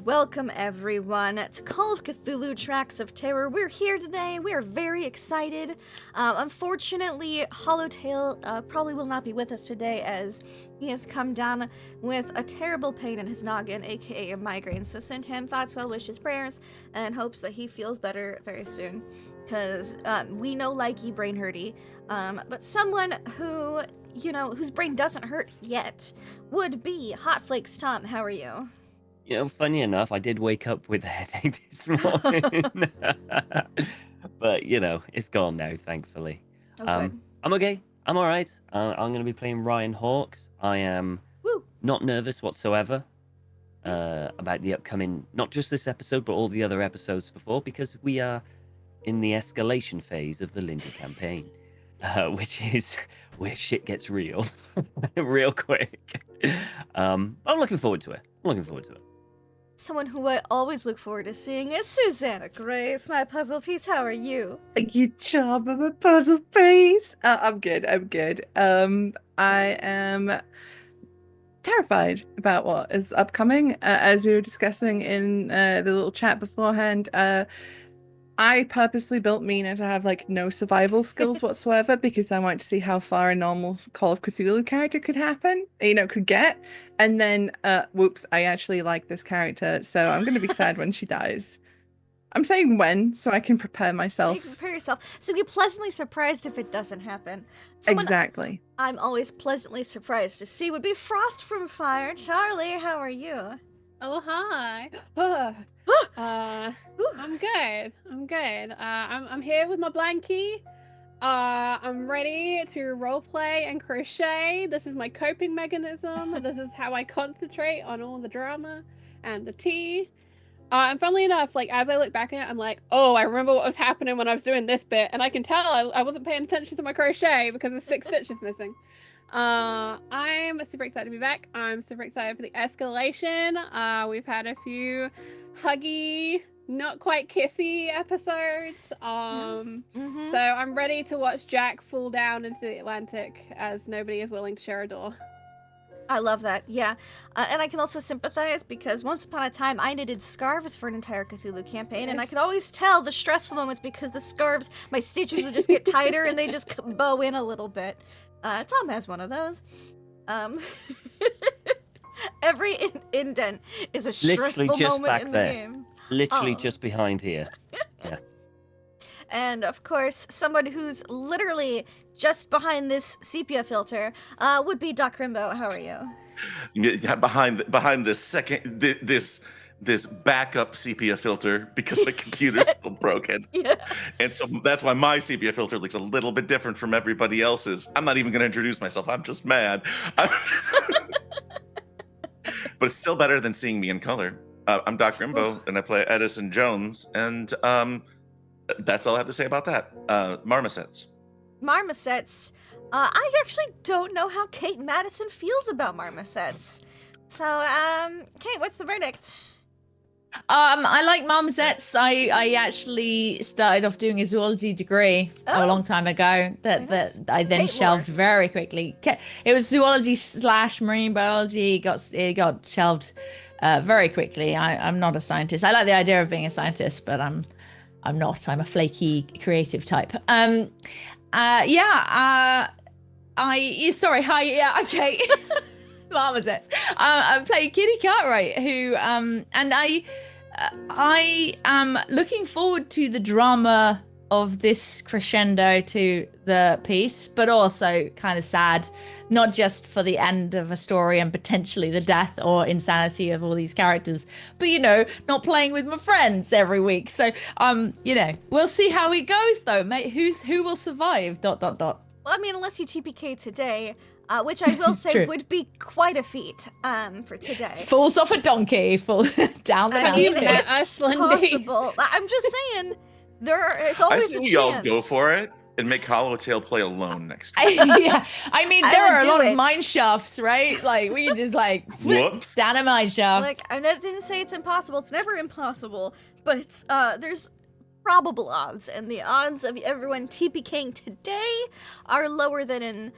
and welcome everyone to Call of Cthulhu Tracks of Terror. We're here today. We are very excited. Unfortunately, Hollowtail probably will not be with us today as he has come down with a terrible pain in his noggin, aka a migraine. So send him thoughts, well wishes, prayers, and hopes that he feels better very soon. Because we know likey brain hurty, but someone who, whose brain doesn't hurt yet would be Hot Flakes Tom. How are you? Funny enough, I did wake up with a headache this morning. But, it's gone now, thankfully. Oh, good. I'm okay. I'm all right. I'm going to be playing Ryan Hawkes. I am not nervous whatsoever about the upcoming, not just this episode, but all the other episodes before, because we are in the escalation phase of the Lindy campaign, which is where shit gets real, real quick. I'm looking forward to it. Someone who I always look forward to seeing is Susanna Grace, my puzzle piece. How are you? You job of a puzzle piece. I'm good. I am terrified about what is upcoming. As we were discussing in the little chat beforehand, I purposely built Mina to have no survival skills whatsoever because I wanted to see how far a normal Call of Cthulhu character could get. And then, whoops, I actually like this character, so I'm going to be sad when she dies. I'm saying when, so I can prepare myself. So you can prepare yourself. So be pleasantly surprised if it doesn't happen. Exactly. I'm always pleasantly surprised to see would be Frost from Fire. Charlie, how are you? Oh, hi. I'm good. I'm here with my blankie. I'm ready to roleplay and crochet. This is my coping mechanism. This is how I concentrate on all the drama and the tea. And funnily enough, as I look back at it, I'm like, oh, I remember what was happening when I was doing this bit, and I can tell I wasn't paying attention to my crochet because there's 6 stitches missing. I'm super excited to be back. I'm super excited for the escalation. We've had a few huggy, not quite kissy episodes. So I'm ready to watch Jack fall down into the Atlantic as nobody is willing to share a door. I love that, yeah. And I can also sympathize because once upon a time I knitted scarves for an entire Cthulhu campaign, and I could always tell the stressful moments because the scarves, my stitches would just get tighter and they just bow in a little bit. Tom has one of those. Every indent is a stressful moment in the game. Literally just behind here. Yeah. And of course, someone who's literally just behind this sepia filter would be Doc Rimbo. How are you? Yeah, behind this backup sepia filter because my computer's still broken. Yeah. And so that's why my sepia filter looks a little bit different from everybody else's. I'm not even going to introduce myself. I'm just mad. But it's still better than seeing me in color. I'm Doc Rimbo, and I play Edison Jones, and that's all I have to say about that. Marmosets. Marmosets. I actually don't know how Kate Madison feels about marmosets. So, Kate, what's the verdict? I like marmosets. I actually started off doing a zoology degree a long time ago that I then shelved very quickly. It was zoology / marine biology. It got shelved very quickly. I'm not a scientist. I like the idea of being a scientist, but I'm not. I'm a flaky creative type. Okay. Marmosets. I play Kitty Cartwright, who and I am looking forward to the drama of this crescendo to the piece, but also kind of sad, not just for the end of a story and potentially the death or insanity of all these characters, but not playing with my friends every week. So we'll see how it goes though, mate. Who will survive? ... Well, I mean, unless you TPK today, which I will say would be quite a feat for today. Falls off a donkey, down the mountain. That's possible. I'm just saying, it's always a chance. I see y'all go for it and make Hollowtail play alone next time. Yeah, I mean, there are a lot of mine shafts, right? We can just whoops, down a mine shaft. I didn't say it's impossible. It's never impossible, but it's there's probable odds, and the odds of everyone TPKing today are lower than in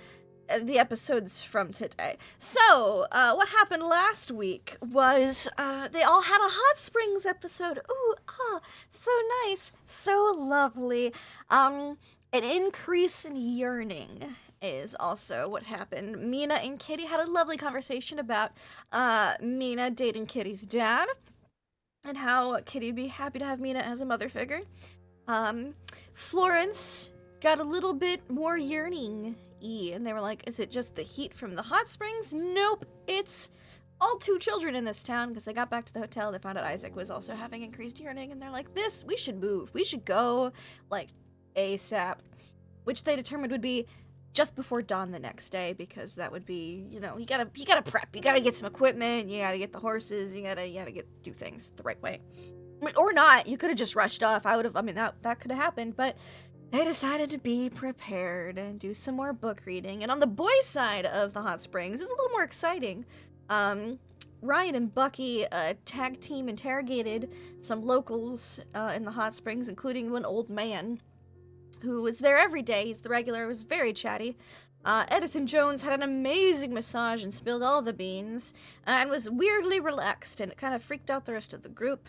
the episodes from today. So, what happened last week was they all had a hot springs episode. Ooh, so nice, so lovely. An increase in yearning is also what happened. Mina and Kitty had a lovely conversation about Mina dating Kitty's dad and how Kitty would be happy to have Mina as a mother figure. Florence got a little bit more yearning. And they were like, is it just the heat from the hot springs? Nope, it's all 2 children in this town, because they got back to the hotel, they found out Isaac was also having increased yearning, and they're like, we should move. We should go, like, ASAP. Which they determined would be just before dawn the next day, because that would be, you gotta prep, you gotta get some equipment, you gotta get the horses, you gotta do things the right way. I mean, or not, you could have just rushed off. That could have happened, but they decided to be prepared and do some more book reading. And on the boys' side of the hot springs, it was a little more exciting. Ryan and Bucky tag team interrogated some locals in the hot springs, including one old man who was there every day. He's the regular, was very chatty. Edison Jones had an amazing massage and spilled all the beans, and was weirdly relaxed, and it kind of freaked out the rest of the group.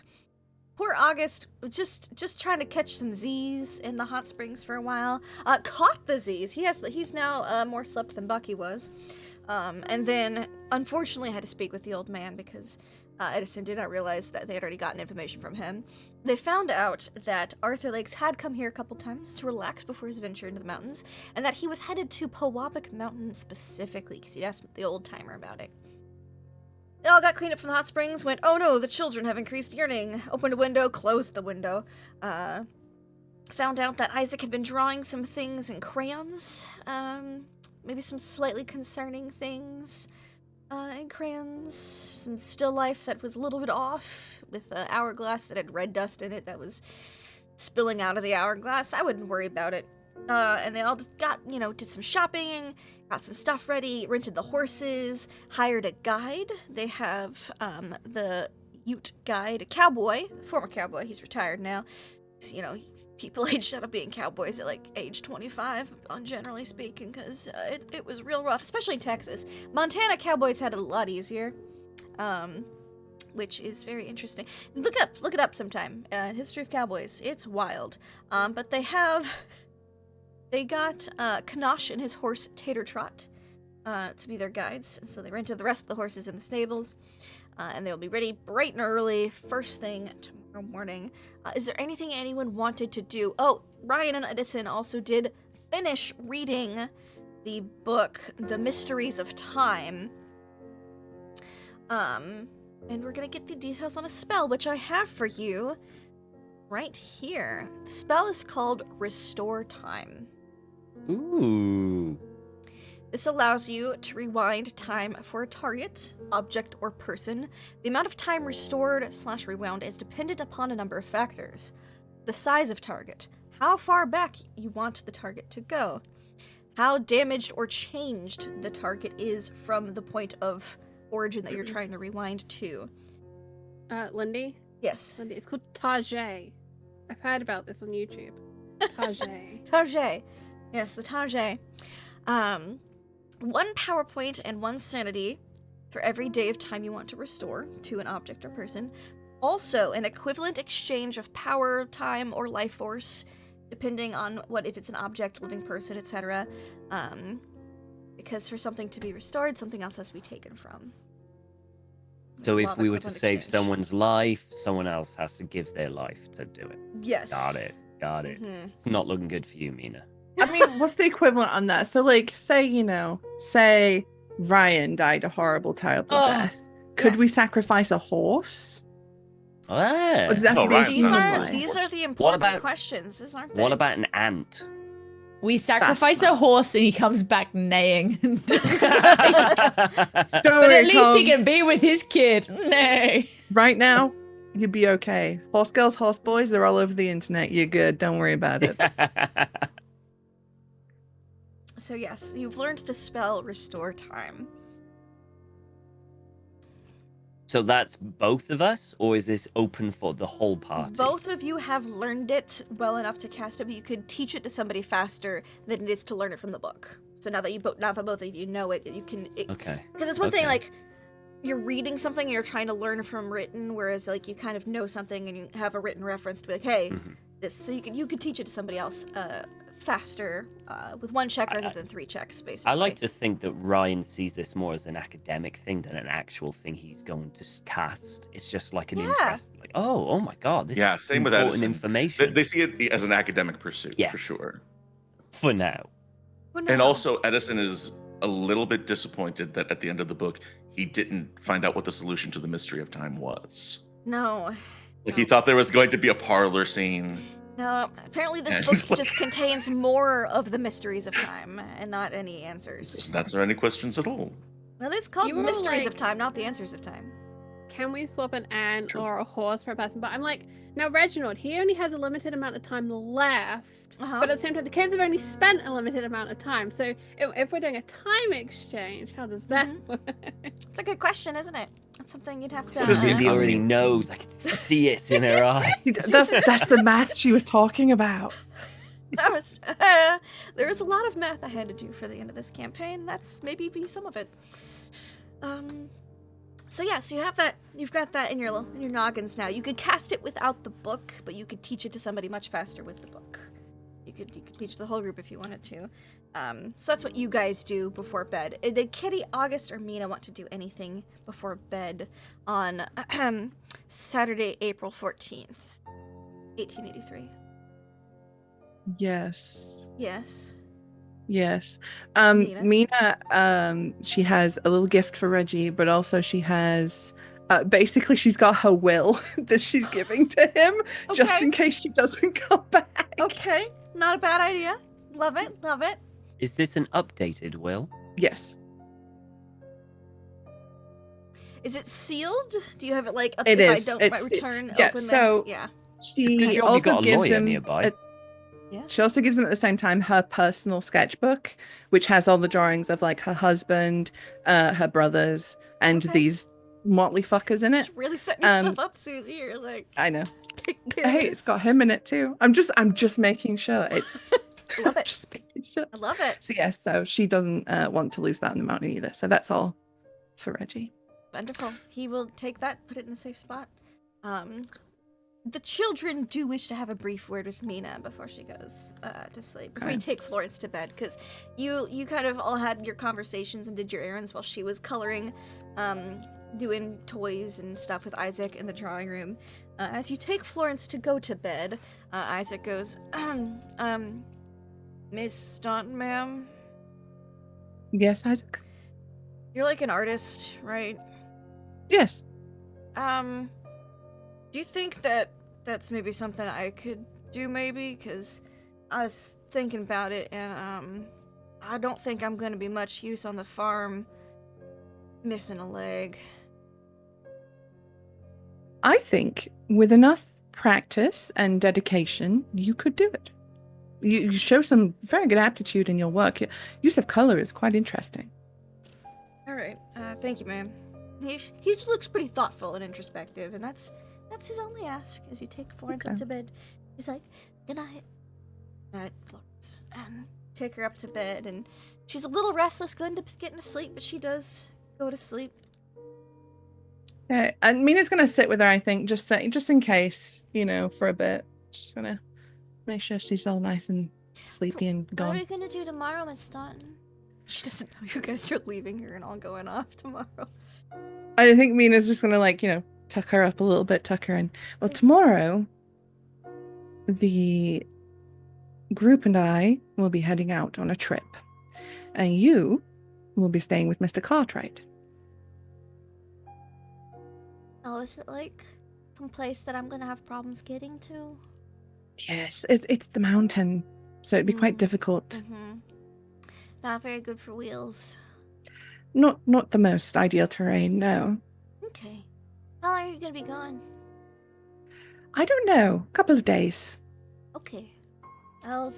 Poor August, just trying to catch some Z's in the hot springs for a while. Caught the Z's. He's now more slept than Bucky was. And then, unfortunately, had to speak with the old man because Edison did not realize that they had already gotten information from him. They found out that Arthur Lakes had come here a couple times to relax before his venture into the mountains, and that he was headed to Pewabic Mountain specifically because he'd asked the old timer about it. They all got cleaned up from the hot springs, went, oh no, the children have increased yearning. Opened a window, closed the window. Found out that Isaac had been drawing some things in crayons. Maybe some slightly concerning things in crayons. Some still life that was a little bit off, with an hourglass that had red dust in it that was spilling out of the hourglass. I wouldn't worry about it. And they all just got, did some shopping, got some stuff ready, rented the horses, hired a guide. They have the Ute guide, a cowboy, former cowboy, he's retired now. People aged out of being cowboys at age 25, generally speaking, because it was real rough, especially in Texas. Montana cowboys had it a lot easier, which is very interesting. Look it up sometime. History of cowboys, it's wild. But they got Kanosh and his horse Tater Trot to be their guides, and so they rented the rest of the horses in the stables, and they'll be ready bright and early, first thing tomorrow morning. Is there anything anyone wanted to do? Oh, Ryan and Edison also did finish reading the book, The Mysteries of Time. And we're gonna get the details on a spell, which I have for you right here. The spell is called Restore Time. Ooh. This allows you to rewind time for a target, object, or person. The amount of time restored/rewound is dependent upon a number of factors. The size of target, how far back you want the target to go, how damaged or changed the target is from the point of origin that you're trying to rewind to. Lindy? Yes. Lindy, it's called Tajay. I've heard about this on YouTube. Tajay. Tajay. Yes, the Tajay. 1 power point and 1 sanity for every day of time you want to restore to an object or person. Also, an equivalent exchange of power, time, or life force, depending on if it's an object, living person, etc. Because for something to be restored, something else has to be taken from. So if we were to save someone's life, someone else has to give their life to do it. Yes. Got it. Mm-hmm. It's not looking good for you, Mina. I mean, what's the equivalent on that? So, say Ryan died a horrible, terrible death. Could we sacrifice a horse? Ah. Or does it have to be a These human are life? these are the important questions, aren't they? What about an ant? We sacrifice a horse and he comes back neighing. Don't But worry, at least Tom. he can be with his kid. Nay. Right now, you'd be okay. Horse girls, horse boys, they're all over the internet. You're good. Don't worry about it. So yes, you've learned the spell Restore Time. So that's both of us, or is this open for the whole party? Both of you have learned it well enough to cast it, but you could teach it to somebody faster than it is to learn it from the book. So now that both of you know it, you can. Okay. Because it's one thing Okay. like you're reading something and you're trying to learn from written, whereas like you kind of know something and you have a written reference to be like, hey, this. So you could teach it to somebody else faster with one check rather than 3 checks, basically. I like to think that Ryan sees this more as an academic thing than an actual thing he's going to cast. It's just like an interest. Like, oh my God, this is same with important Edison. information. They see it as an academic pursuit, Yes. for sure. For now. And also, Edison is a little bit disappointed that at the end of the book, he didn't find out what the solution to the mystery of time was. No. Like, he thought there was going to be a parlor scene. No, apparently this And book he's like- just contains more of the mysteries of time and not any answers. Doesn't answer any questions at all. Well, it's called You were Mysteries like- of Time, not the Answers of Time. Can we swap an ant True. or a horse for a person? But I'm like, now Reginald, he only has a limited amount of time left. Uh-huh. But at the same time, the kids have only spent a limited amount of time. So if we're doing a time exchange, how does that work? It's a good question, isn't it? That's something you'd have to. What is the Cindy already economy? knows. I can see it in her eye. That's the math she was talking about. That was, there was a lot of math I had to do for the end of this campaign. That's maybe be some of it. So yeah, so you have that. You've got that in your noggins now. You could cast it without the book, but you could teach it to somebody much faster with the book. You could teach the whole group if you wanted to. So that's what you guys do before bed. Did Kitty, August, or Mina want to do anything before bed on Saturday, April 14th, 1883? Yes. Yes. Yes. Mina? Mina, she has a little gift for Reggie, but also she has basically she's got her will that she's giving to him just Okay. in case she doesn't come back. Okay, not a bad idea. Love it, love it. Is this an updated will? Yes. Is it sealed? Do you have it like up It if is. I don't It's- return yeah, open so- this? Yeah. She Because you also got a gives lawyer him nearby. she also gives him at the same time her personal sketchbook, which has all the drawings of like her husband, her brothers, and Okay. these motley fuckers in it. Just really setting yourself up, Susie. You're like, I know. take care of Hey, it's this. got him in it too. I'm just making sure it's I love it. just making sure. I love it. So yeah, so she doesn't want to lose that in the mountain either. So that's all for Reggie. Wonderful. He will take that, put it in a safe spot. The children do wish to have a brief word with Mina before she goes to sleep. Before you Okay. take Florence to bed, because you kind of all had your conversations and did your errands while she was coloring, doing toys and stuff with Isaac in the drawing room. As you take Florence to go to bed, Isaac goes, Miss Staunton, ma'am, Yes, Isaac. you're like an artist, right? Yes. Do you think that that's maybe something I could do, maybe? Because I was thinking about it, and I don't think I'm going to be much use on the farm missing a leg. I think with enough practice and dedication, you could do it. You show some very good aptitude in your work. Your use of color is quite interesting. All right, thank you, ma'am. He just looks pretty thoughtful and introspective, and that's his only ask as you take Florence up Okay. to bed. He's like, good night. Good night, Florence. And take her up to bed, and she's a little restless getting to sleep, but she does go to sleep. Yeah, and Mina's gonna sit with her, I think, just in case, for a bit. Just gonna make sure she's all nice and sleepy and What are we gone. gonna do tomorrow, Miss Staunton? She doesn't know you guys are leaving her and all going off tomorrow. I think Mina's just gonna tuck her up a little bit, tuck her in. Well, tomorrow, the group and I will be heading out on a trip, and you will be staying with Mr. Cartwright. Oh, is it like some place that I'm gonna have problems getting to? Yes, it's the mountain, so it'd be quite Mm. difficult. Mm-hmm. Not very good for wheels. Not the most ideal terrain, no. Okay. How long are you gonna be gone? I don't know. A couple of days. Okay. I'll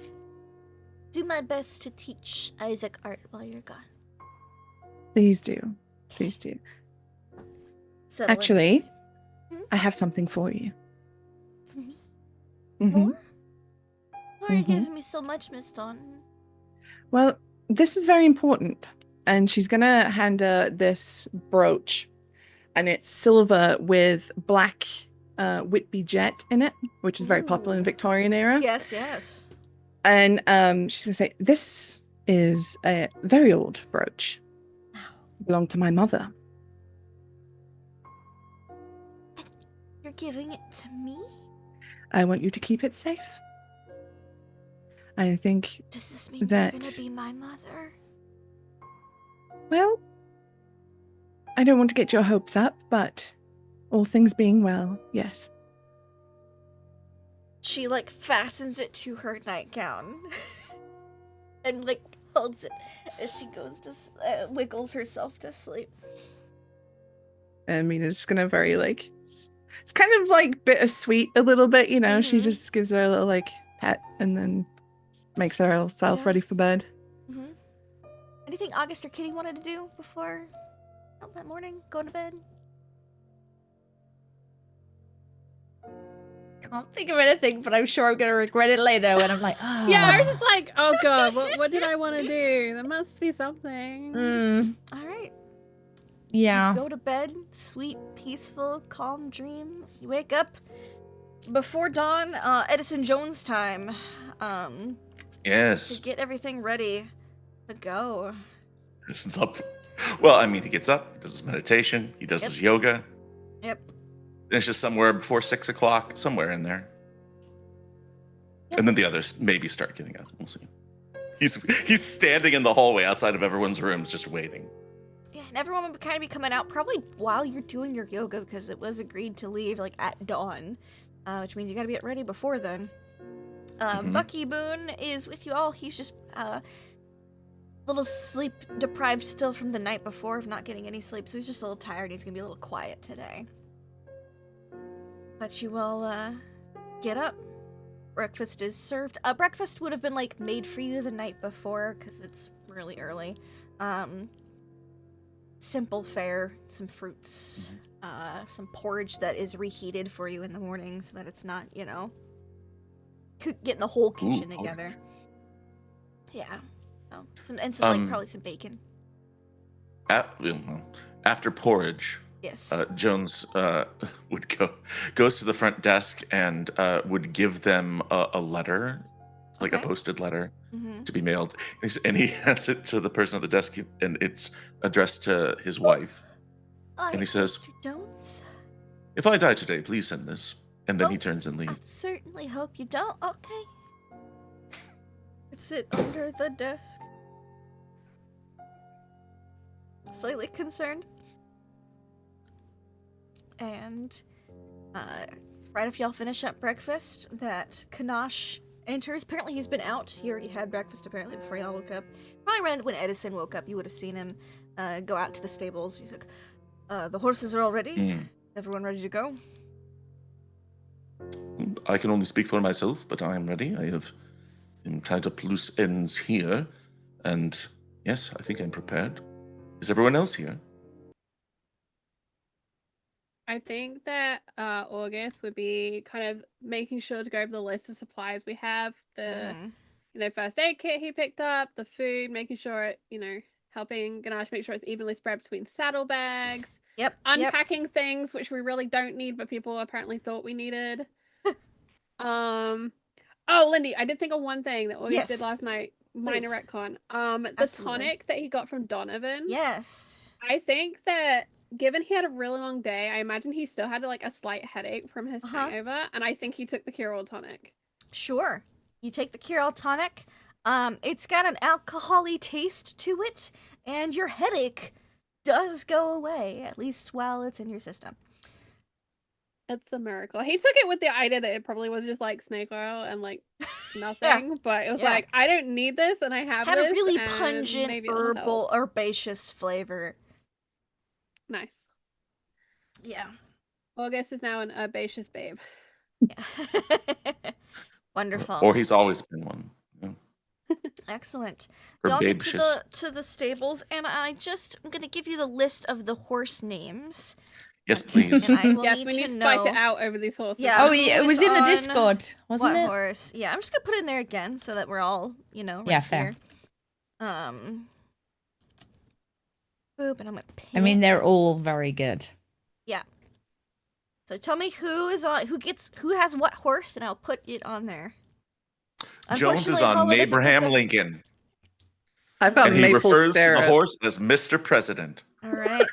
do my best to teach Isaac art while you're gone. Please do. Please do. Settle in Actually, sleep. I have something for you. For me? Mhm. More? Why are you Mhm. giving me so much, Miss Staunton? Well, this is very important. And she's going to hand her this brooch. And it's silver with black Whitby jet in it, which is very popular in Ooh. Victorian era. Yes, yes. And she's going to say, this is a very old brooch. It belonged to my mother. You're giving it to me? I want you to keep it safe. I think, Does this mean that- you're gonna be my mother? well, I don't want to get your hopes up, but all things being well, yes. She like fastens it to her nightgown and like holds it as she goes to wiggles herself to sleep. And Mina's gonna very like, it's kind of like bittersweet a little bit, you know. She Mhm. just gives her a little like pet and then makes herself Yeah. ready for bed. Mm-hmm. Anything August or Kitty wanted to do before that morning, going to bed? Can't think of anything, but I'm sure I'm gonna regret it later when I'm like, oh. Yeah, I was just like, oh god, what did I want to do? There must be something. All right. Yeah. Go to bed, sweet, peaceful, calm dreams. You wake up before dawn, Edison Jones time, to Yes. get everything ready to go. Edison's up. Well, I mean, he gets up, he does his meditation, he does Yep. his yoga. Yep. And it's just somewhere before 6 o'clock, somewhere in there. Yep. And then the others maybe start getting up. We'll see. He's standing in the hallway outside of everyone's rooms, just waiting. Yeah, and everyone would kind of be coming out probably while you're doing your yoga because it was agreed to leave like at dawn, which means you got to get ready before then. Mhm. Bucky Boone is with you all. He's just a little sleep deprived still from the night before of not getting any sleep, so he's just a little tired. He's gonna be a little quiet today. But you will get up. Breakfast is served. Breakfast would have been like made for you the night before because it's really early. Simple fare, some fruits, some porridge that is reheated for you in the morning so that it's not, you know, getting the whole kitchen together. Porridge. Yeah. Some like probably some bacon. After porridge, Yes. Jones goes to the front desk and would give them a letter, like a Okay. posted letter Mm-hmm. to be mailed. And he hands it to the person at the desk, and it's addressed to his wife. And he says, Mr. Jones, "If I die today, please send this." And then Oh, he turns and I leaves. certainly hope you don't. Okay. It's it under the desk. Slightly concerned. And right after y'all finish up breakfast, that Kanash enters. Apparently he's been out. He already had breakfast apparently before y'all woke up. Probably around when Edison woke up, you would have seen him go out to the stables. He's like, the horses are all ready. Mm. Everyone ready to go? I can only speak for myself, but I am ready. I have tied up loose ends here, and yes, I think I'm prepared. Is everyone else here? I think that August would be kind of making sure to go over the list of supplies we have. The Mhm. first aid kit he picked up, the food, making sure it, helping Ganache make sure it's evenly spread between saddlebags, Yep. unpacking things which we really don't need, but people apparently thought we needed. Oh, Lindy, I did think of one thing that August Yes. did last night. Minor Please. retcon. The Absolutely. tonic that he got from Donovan. Yes. I think that given he had a really long day, I imagine he still had like a slight headache from his hangover, and I think he took the cure-all tonic. Sure. You take the cure-all tonic. It's got an alcohol-y taste to it, and your headache does go away, at least while it's in your system. It's a miracle. He took it with the idea that it probably was just like snake oil and like nothing, but it was Yeah. like, I don't need this, and I have Had this. a really and pungent maybe it'll help. herbaceous flavor. Nice. Yeah. August is now an herbaceous babe. Wonderful. Or he's always been one. Yeah. Excellent. Or Y'all get babecious. to the stables, and I'm gonna give you the list of the horse names. Yes, please. And I will Yes, need we to need to know. fight it out over these horses. Yeah. Oh, yeah, it was in the on Discord, wasn't what it? horse? Yeah, I'm just gonna put it in there again so that we're all, right Yeah, fair. here. Boop, and I'm gonna pin I mean, it. they're all very good. Yeah. So tell me who has what horse, and I'll put it on there. Jones is Unfortunately, on Hollow doesn't get Abraham to- Lincoln, I've got and he maple refers to the syrup. horse as Mr. President. All right.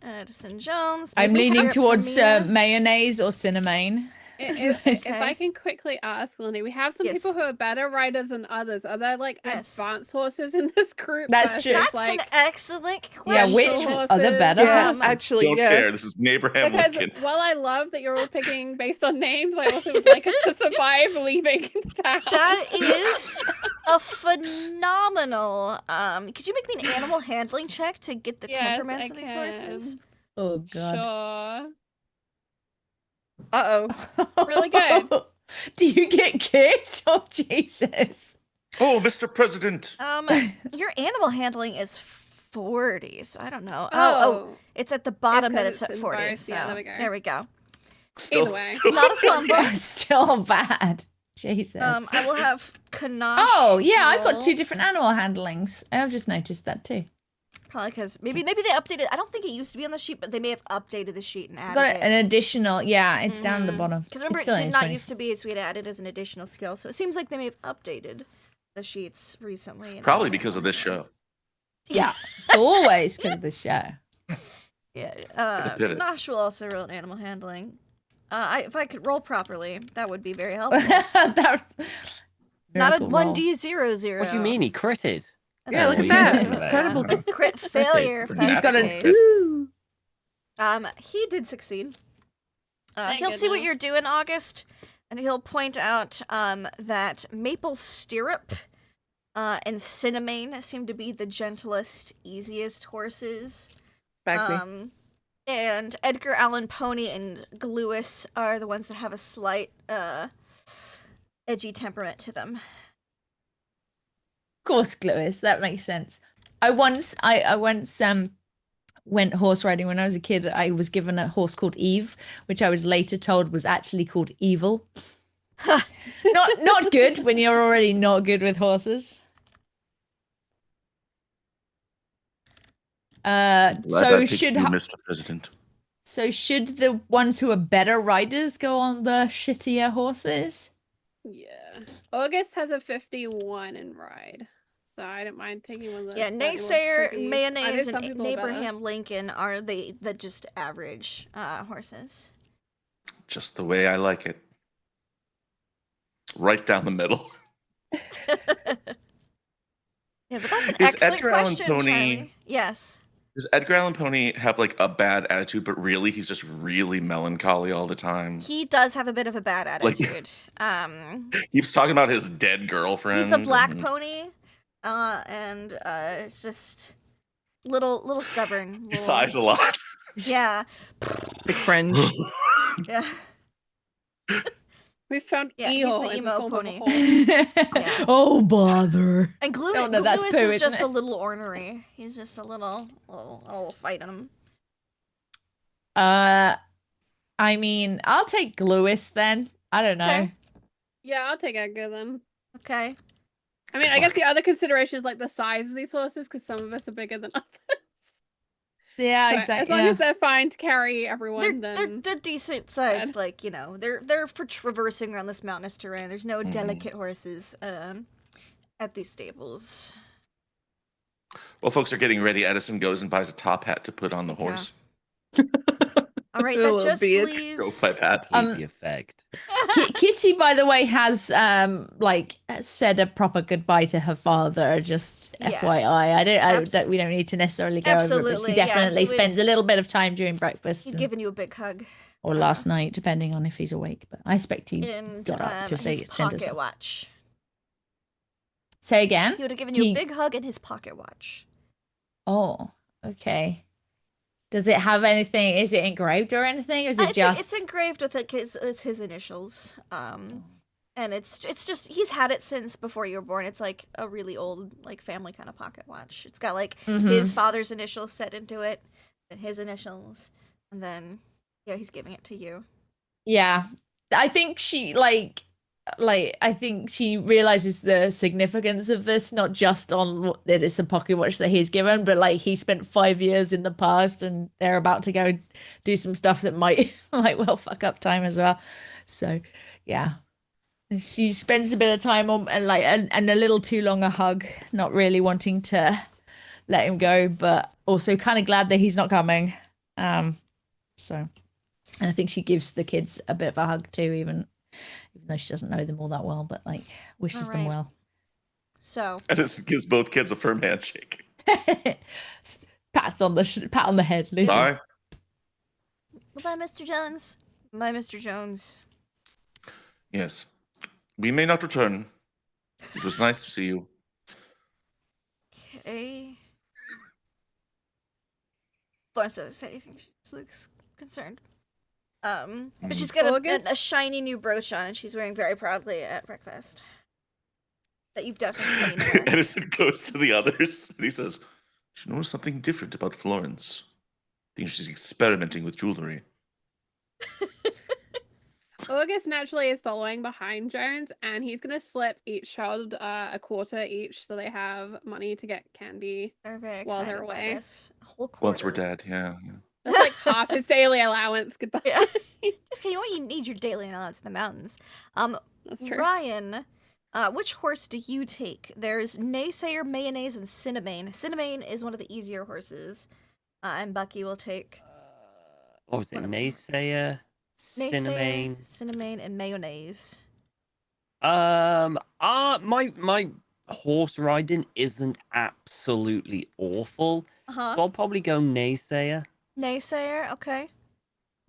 Edison Jones. I'm maple leaning syrup for towards Mia. mayonnaise or cinnamon. If I can quickly ask, Lenny, we have some Yes. people who are better riders than others. Are there like Yes. advanced horses in this group? That's versus, true. That's like, an excellent Yeah, question. which horses? are the better Yeah, horses? actually, Don't yeah. care. This is Abraham Because Lincoln. while I love that you're all picking based on names, I also would like us to survive leaving town. That is a phenomenal. Could you make me an animal handling check to get the Yes, temperaments I of these can. horses? Oh god. Sure. Uh-oh. Really good. Do you get kicked? Oh Jesus. Oh, Mr. President. Your animal handling is 40, so I don't know. Oh, it's at the bottom that 'cause it's it's at in 40. both. So Yeah, there we go. There we go. Still, Either way. It's not a fumble. Still bad. Jesus. I will have Kanash. Oh yeah, I've got roll. 2 different animal handlings. I've just noticed that too. Probably because maybe they updated. I don't think it used to be on the sheet, but they may have updated the sheet and I've added got an additional. Yeah, it's down at the bottom. Because remember, It's it still did in not 20. used to be, so we had added as an additional skill. So it seems like they may have updated the sheets recently. and Probably added because of more. this show. Yeah, it's always because of the show. Yeah. did it. Kanash will also roll an animal handling. If I could roll properly, that would be very helpful. That's Not a miracle roll. 1d00. What do you mean he critted? Yeah, look at Yeah. that. Yeah. Incredible. A crit failure. If He's that's got the an case. ooh. He did succeed. Thank He'll see what goodness. you're doing, August, and he'll point out that maple stirrup and cinnamon seem to be the gentlest, easiest horses. Bagsy. And Edgar Allan Pony and Gluis are the ones that have a slight edgy temperament to them. Of course, Gluis. That makes sense. I once went horse riding when I was a kid. I was given a horse called Eve, which I was later told was actually called Evil. Not good when you're already not good with horses. Glad I So picked should you, ho- Mr. President. so should the ones who are better riders go on the shittier horses? Yeah. August has a 51 in ride. So I don't mind taking one of those. Yeah, slightly more Naysayer, tricky. I know Mayonnaise, some and people are better. Abraham Lincoln are the just average horses. Just the way I like it. Right down the middle. Yeah, but that's an Is excellent Edgar Allan question, Poe Charlie. Yes. Does Edgar Allan Poe have like a bad attitude, but really he's just really melancholy all the time? He does have a bit of a bad Like- attitude. Keeps talking about his dead girlfriend. He's a black and- pony, and it's just little stubborn. He little- sighs a lot. Yeah, Big cringe. yeah. We found Yeah, he's Eeyore the in the emo form of a pony. horse. Oh bother. And No, no, that's Gluis Pooh, is isn't just it? a little ornery. He's just a little fight on him. I mean, I'll take Gluis then. I don't know. Okay. Yeah, I'll take Edgar then. Okay. I mean, I guess the other consideration is like the size of these horses, because some of us are bigger than others. Yeah, But exactly. As long as they're fine to carry everyone, They're then they're decent sized, Good. like they're for traversing around this mountainous terrain. There's no Mhm. delicate horses at these stables. While folks are getting ready, Edison goes and buys a top hat to put on the Heck yeah. horse. All right, A that little just beard. leaves. Stovepipe hat. Complete the effect. Kitty, by the way, has like said a proper goodbye to her father. Just Yeah. FYI, we don't need to necessarily go over it, but Absolutely, she yeah, definitely he would- spends a little bit of time during breakfast He's and- giving you a big hug or last night, depending on if he's awake. But I expect he and got up to say his send us. pocket watch. Say again. He would have given you He- a big hug and his pocket watch. Oh, okay. Does it have anything? Is it engraved or anything? Or is it just? It's engraved with it's his initials. And it's just he's had it since before you were born. It's like a really old like family kind of pocket watch. It's got like Mhm. his father's initials set into it, and his initials, and then yeah, he's giving it to you. Yeah, I think she like like I think she realizes the significance of this, not just on that it's a pocket watch that he's given, but like he spent 5 years in the past, and they're about to go do some stuff that might might well fuck up time as well. So, yeah, she spends a bit of time on and a little too long a hug, not really wanting to let him go, but also kind of glad that he's not coming. So, and I think she gives the kids a bit of a hug too, even though she doesn't know them all that well, but like wishes them well. So Edison gives both kids a firm handshake. pat on the head. Literally. Bye. Bye, Mr. Jones. Bye, Mr. Jones. Yes. We may not return. It was nice to see you. Okay. Florence doesn't say anything. She just looks concerned. But she's got a shiny new brooch on, and she's wearing very proudly at breakfast. That you've definitely seen her. Edison goes to the others and he says, "She knows something different about Florence. I think she's experimenting with jewelry." August naturally is following behind Jones, and he's gonna slip each child a quarter each, so they have money to get candy while they're away. This. A whole quarter. Once we're dead, yeah. That's like half his daily allowance. Goodbye. Yeah. Just kidding. You need your daily allowance in the mountains. That's true. Ryan, which horse do you take? There's Naysayer, Mayonnaise, and Cinnamane. Cinnamane is one of the easier horses, and Bucky will take. What was it? Naysayer, Cinnamane, and Mayonnaise. My horse riding isn't absolutely awful, so I'll probably go Naysayer. Naysayer, okay.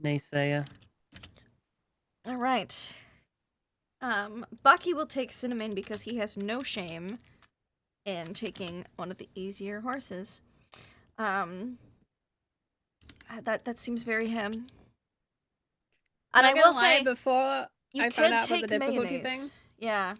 Naysayer. All right. Bucky will take Cinnamon because he has no shame in taking one of the easier horses. That seems very him. And I will say, before you I could found out take about the difficulty mayonnaise. thing, Yeah.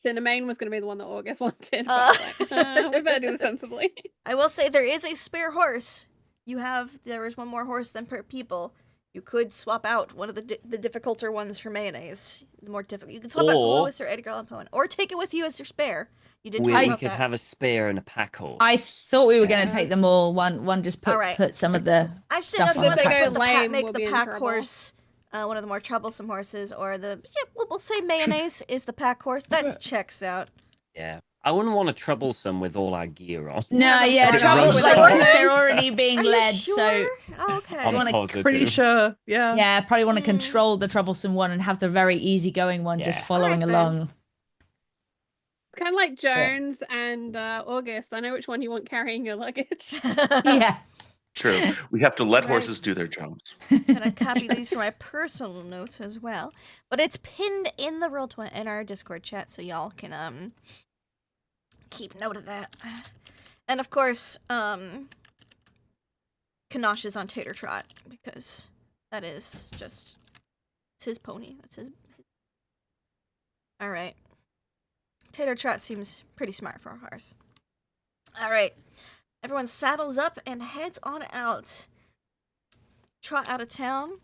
Cinnamane was going to be the one that August wanted. But I was like, we better do this sensibly. I will say there is a spare horse. There is one more horse than per people. You could swap out one of the difficulter ones for mayonnaise. The more difficult. You could swap out Lois or Edgar Allan Poe, or take it with you as your spare. You did talk We about could that. have a spear and a pack horse. I thought we were going to take them all. One just put some of the I just stuff didn't know on if the they pack. go lame, make we'll the be in pack trouble. horse one of the more troublesome horses, or we'll say mayonnaise is the pack horse. That checks out. Yeah. I wouldn't want to troublesome with all our gear on. No, yeah, It trouble. runs Like, slow. because they're already being Are you led, sure? so Oh, okay. I'm wanna- positive. Pretty sure. Yeah. yeah, probably want to control the troublesome one and have the very easygoing one just Yeah. following Alright, then. along. It's kind of like Jones and August. I know which one you want carrying your luggage. Yeah. True. We have to let Right. horses do their jobs. And I copy these for my personal notes as well. But it's pinned in the in our Discord chat, so y'all can keep note of that. And of course, Kanosh is on Tater Trot because that is just it's his pony. That's his. All right. Tater Trot seems pretty smart for a horse. All right. Everyone saddles up and heads on out. Trot out of town.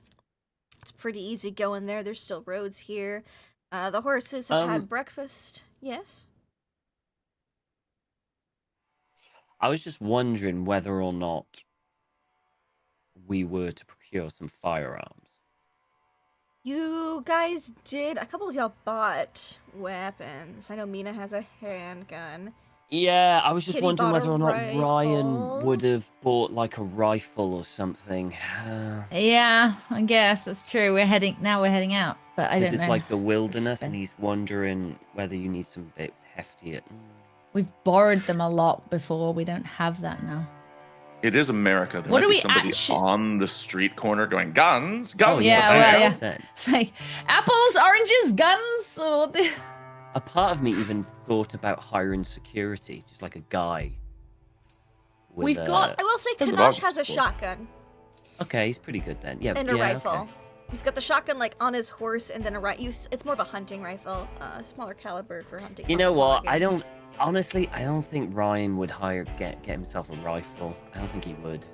It's pretty easy going there. There's still roads here. The horses have had breakfast. Yes? I was just wondering whether or not we were to procure some firearms. You guys did. A couple of y'all bought weapons. I know Mina has a handgun. Yeah, I was just Kitty wondering bought a whether or not rifle. Ryan would have bought like a rifle or something. Yeah, I guess that's true. We're heading out, but I don't It's know. like the wilderness, Spend- and he's wondering whether you need some bit heftier. We've borrowed them a lot before. We don't have that now. It is America. There What might do be we somebody actu- on the street corner going, guns, guns. Oh, yeah, for well, sale." yeah. 100%. It's like apples, oranges, guns, or the... A part of me even thought about hiring security, just like a guy. with We've got- I will say That's what Kanosh August has a is for. shotgun Okay, he's pretty good then. Yeah, and a yeah, rifle. okay. He's got the shotgun like on his horse and then a it's more of a hunting rifle, smaller caliber for hunting. You on know smaller what? game. I don't think Ryan would get himself a rifle. I don't think he would.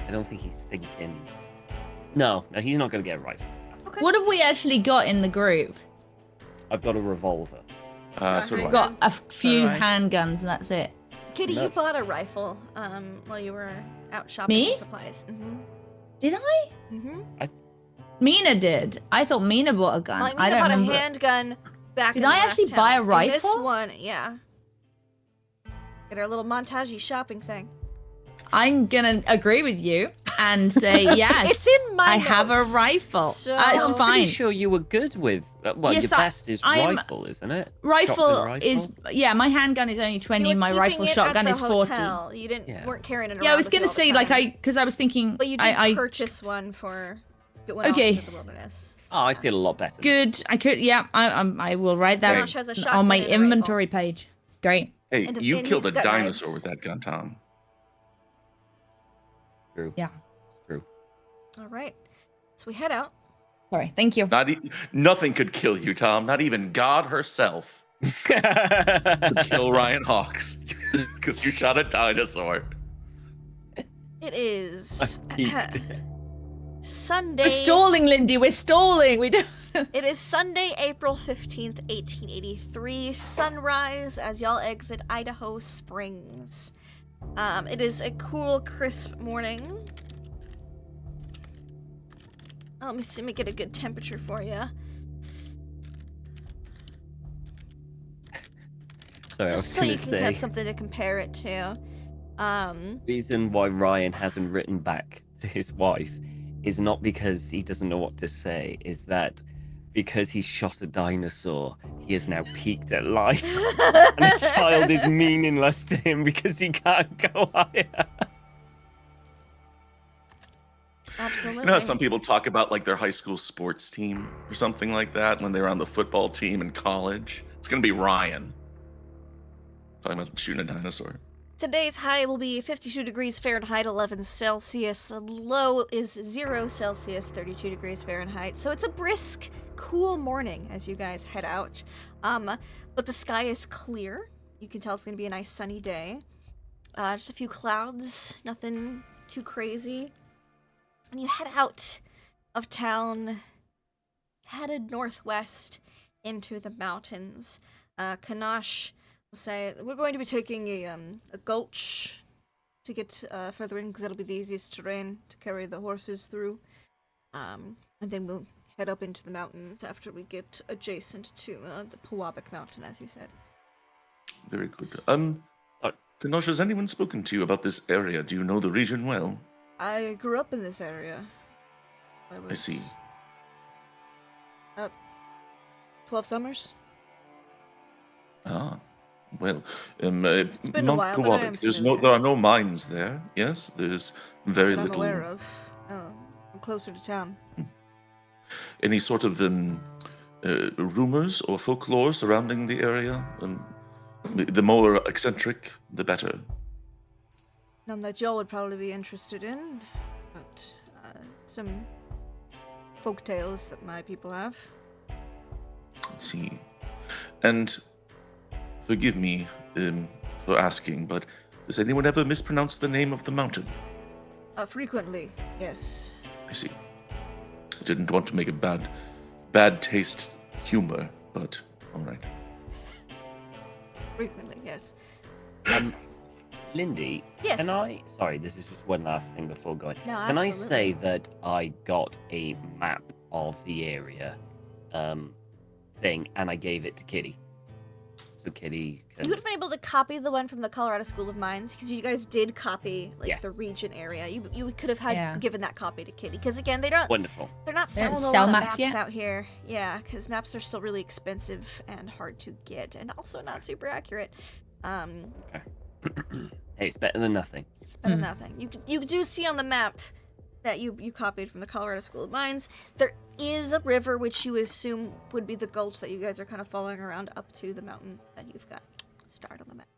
I don't think he's thinking. No, he's not gonna get a rifle. Okay. What have we actually got in the group? I've got a revolver. So do I've I. got a few Alright. handguns, and that's it. Kitty, you No. bought a rifle while you were out shopping Me? for supplies. Mm-hmm. Did I? Mm-hmm. Mina did. I thought Mina bought a gun. Like, I Mina don't bought remember. a handgun back Did in the I last actually buy a town. In this rifle? one, yeah. Get our little montagey shopping thing. I'm gonna agree with you and say yes. It's in my I have a notes. rifle. So- It's I'm fine. pretty sure you were good with. Well, Yes, your best is I'm- rifle, isn't it? Rifle Shotgun is my handgun is only You 20. were My keeping rifle it shotgun at is the 40. hotel. You didn't Yeah. weren't carrying it around. Yeah, I was with you gonna all the say like time. because I was thinking. But you did I purchase one for going Okay. off into the wilderness. So, Oh, I yeah. feel a lot better. good. I could. Yeah, I will write that Josh has a shotgun on my and a rifle. inventory page. Great. Hey, And- you and killed he's a got dinosaur knives. with that gun, Tom. True. Yeah. True. All right. So we head out. Sorry. Thank you. Nothing could kill you, Tom. Not even God herself could kill Ryan Hawks because you shot a dinosaur. It is peaked. Sunday. We're stalling, Lindy. We're stalling. We do. It is Sunday, April 15th, 1883, sunrise as y'all exit Idaho Springs. It is a cool, crisp morning. Oh, let me get a good temperature for you. Sorry, I was Just so gonna you can say. have something to compare it to. Reason why Ryan hasn't written back to his wife is not because he doesn't know what to say, is that because he shot a dinosaur, he is now peaked at life. And a child is meaningless to him because he can't go higher. Absolutely. You know how some people talk about like their high school sports team or something like that when they were on the football team in college? It's gonna be Ryan. Talking about shooting a dinosaur. Today's high will be 52 degrees Fahrenheit, 11 Celsius. The low is 0 Celsius, 32 degrees Fahrenheit. So it's a brisk, cool morning as you guys head out. But the sky is clear. You can tell it's going to be a nice sunny day. Just a few clouds, nothing too crazy. And you head out of town, headed northwest into the mountains. Kanash will say, we're going to be taking a gulch to get further in because that'll be the easiest terrain to carry the horses through. And then we'll head up into the mountains after we get adjacent to the Pewabic Mountain, as you said. Very good. Kanosh, has anyone spoken to you about this area? Do you know the region well? I grew up in this area. I see. 12 summers? Ah, well, It's been a Mount while, but I am Pewabic, there are no mines there. Yes, there's very that I'm little. aware of. Oh, I'm closer to town. Any sort of rumors or folklore surrounding the area? The more eccentric, the better. None that y'all would probably be interested in, but some folk tales that my people have. Let's see. And forgive me for asking, but does anyone ever mispronounce the name of the mountain? Frequently, yes. I see. I didn't want to make a bad taste humor, but all right. Frequently, yes. Lindy, Yes. can I? Sorry, this is just one last thing before going. No, Can I absolutely. say that I got a map of the area thing and I gave it to Kitty? So Kitty can... You would have been able to copy the one from the Colorado School of Mines because you guys did copy Yes. the region area. You could have had Yeah. given that copy to Kitty because again they're not Wonderful. they're not They don't selling a sell lot of maps maps yet? out here. Yeah, because maps are still really expensive and hard to get, and also not super accurate. Hey, it's better than nothing. It's better than nothing. You do see on the map that you copied from the Colorado School of Mines, there is a river which you assume would be the gulch that you guys are kind of following around up to the mountain that you've got starred on the map.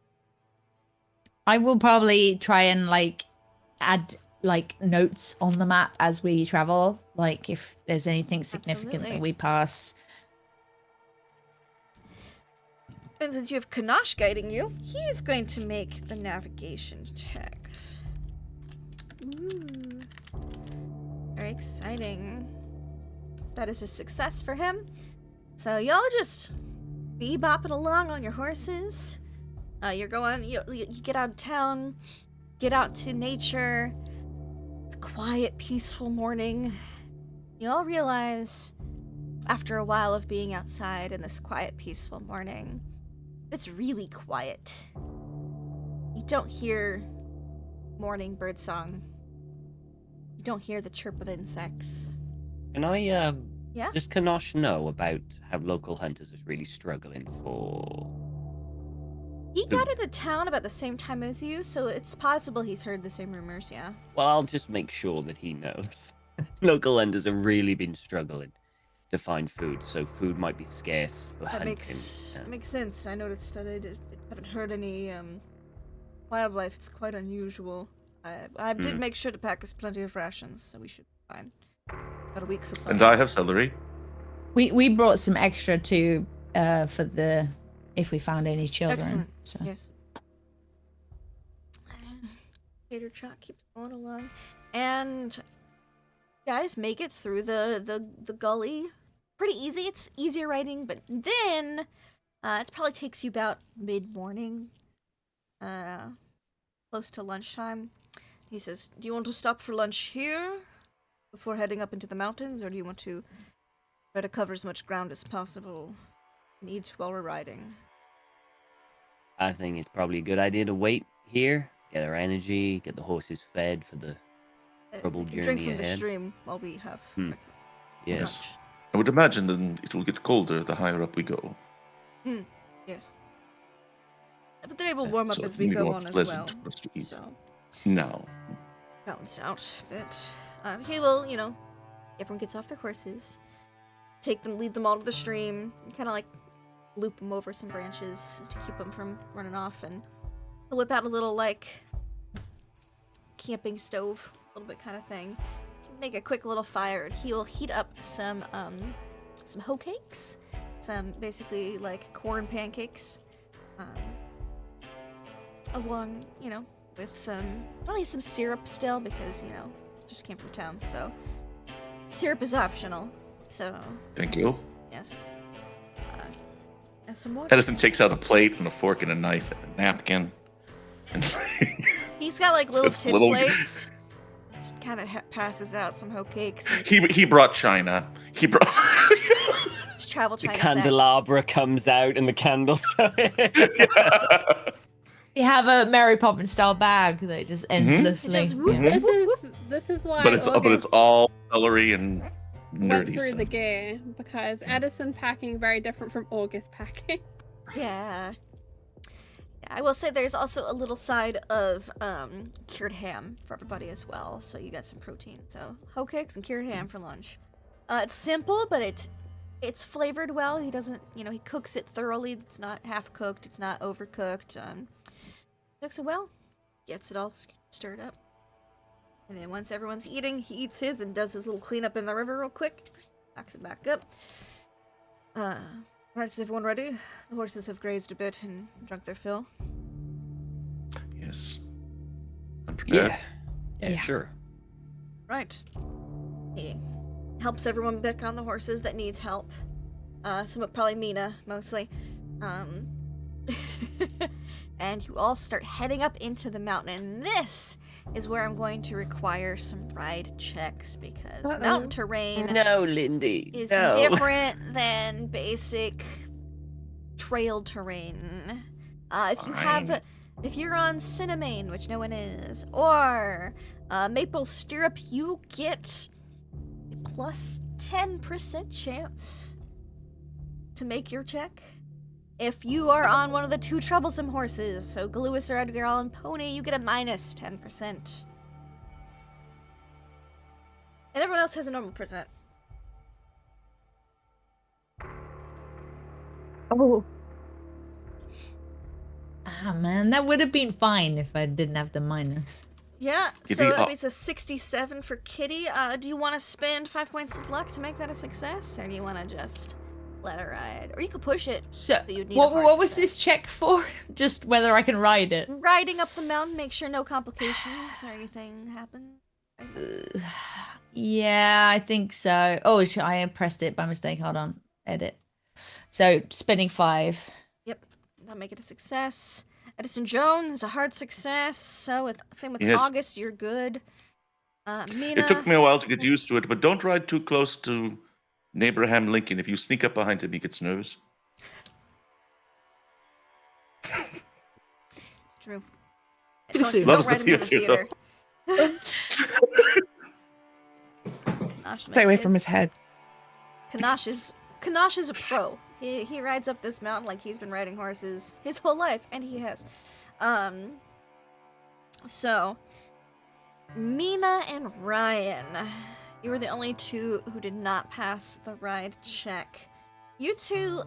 I will probably try and add notes on the map as we travel, like if there's anything significant Absolutely. that we pass. And since you have Kanash guiding you, he's going to make the navigation checks. Ooh. Very exciting. That is a success for him. So y'all just bebopping along on your horses. You're going, you get out of town, get out to nature. It's a quiet, peaceful morning. You all realize, after a while of being outside in this quiet, peaceful morning, it's really quiet. You don't hear morning birdsong. You don't hear the chirp of insects. Can I, Yeah? does Kanosh know about how local hunters is really struggling for... He got into town about the same time as you, so it's possible he's heard the same rumors, yeah. Well, I'll just make sure that he knows. Local hunters have really been struggling to find food, so food might be scarce for That hunting. makes sense. I noticed that I haven't heard any wildlife. It's quite unusual. I did make sure to pack us plenty of rations, so we should be fine. Got a week's supply. And I have celery. We brought some extra too for the if we found any children. Excellent. So. Yes. Gator truck keeps going along, and guys make it through the gully. Pretty easy. It's easier riding, but then it probably takes you about mid-morning, close to lunchtime. He says, "Do you want to stop for lunch here before heading up into the mountains, or do you want to try to cover as much ground as possible and eat while we're riding?" I think it's probably a good idea to wait here, get our energy, get the horses fed for the troubled journey Drink from the ahead. stream while we have Hmm. breakfast. Yes. I would imagine then it will get colder the higher up we go. Yes. But then it will warm up So as it's we maybe go more on as pleasant well. for us to eat. So No. balance out a bit. He will, everyone gets off their horses, lead them all to the stream, and kind of like loop them over some branches to keep them from running off, and he'll whip out a little like camping stove, a little bit kind of thing. Make a quick little fire, and he'll heat up some hoe cakes, some basically like corn pancakes, along, with probably some syrup still, because, just came from town, so syrup is optional, so. Thank you. Yes. And some water. Edison takes out a plate and a fork and a knife and a napkin. And He's got like So little it's tin little- plates. Just kind of passes out some hoe cakes. And he brought china. He brought. just travel The China candelabra comes out and the candles. You have a Mary Poppins style bag that just endlessly. Just whoop, yeah. This is why but it's August all celery and went nerdy through stuff. the gear, because Edison packing very different from August packing. Yeah. I will say there's also a little side of cured ham for everybody as well, so you got some protein. So hoe cakes and cured ham for lunch. It's simple, but it's flavored well. He doesn't, he cooks it thoroughly. It's not half cooked. It's not overcooked. Cooks it well, gets it all stirred up, and then once everyone's eating, he eats his and does his little cleanup in the river real quick. Backs it back up. Right, is everyone ready? The horses have grazed a bit and drunk their fill. Yes. I'm prepared. Yeah, sure. Right. He helps everyone back on the horses that needs help. Probably Mina, mostly. And you all start heading up into the mountain. And this is where I'm going to require some ride checks, because mountain terrain No, Lindy. is no. different than basic trail terrain. If you're on Cinnamane, which no one is, or Maple Stirrup, you get a plus 10% chance to make your check. If you are on one of the two troublesome horses, so Gluis or Edgar Allan Pony, you get a minus 10%. And everyone else has a normal percent. Oh, Ah, man, that would have been fine if I didn't have the minus. Yeah, Kitty, so that means a 67 for Kitty. Do you want to spend 5 points of luck to make that a success, or do you want to just let her ride? Or you could push it. So, But you'd need a what hard was success. this check for? Just whether I can ride it. Riding up the mountain, make sure no complications or anything happen. Yeah, I think so. Oh, I pressed it by mistake. Hold on. Edit. So spending 5. Yep, that'll make it a success. Edison Jones, a hard success. Same with Yes. August, you're good. Mina. It took me a while to get used to it, but don't ride too close to Abraham Lincoln. If you sneak up behind him, he gets nervous. It's true. Loves Don't the ride him to theater, Stay away from his head. Kanash is a pro. He rides up this mountain like he's been riding horses his whole life, and he has. So, Mina and Ryan, you were the only two who did not pass the ride check. You two,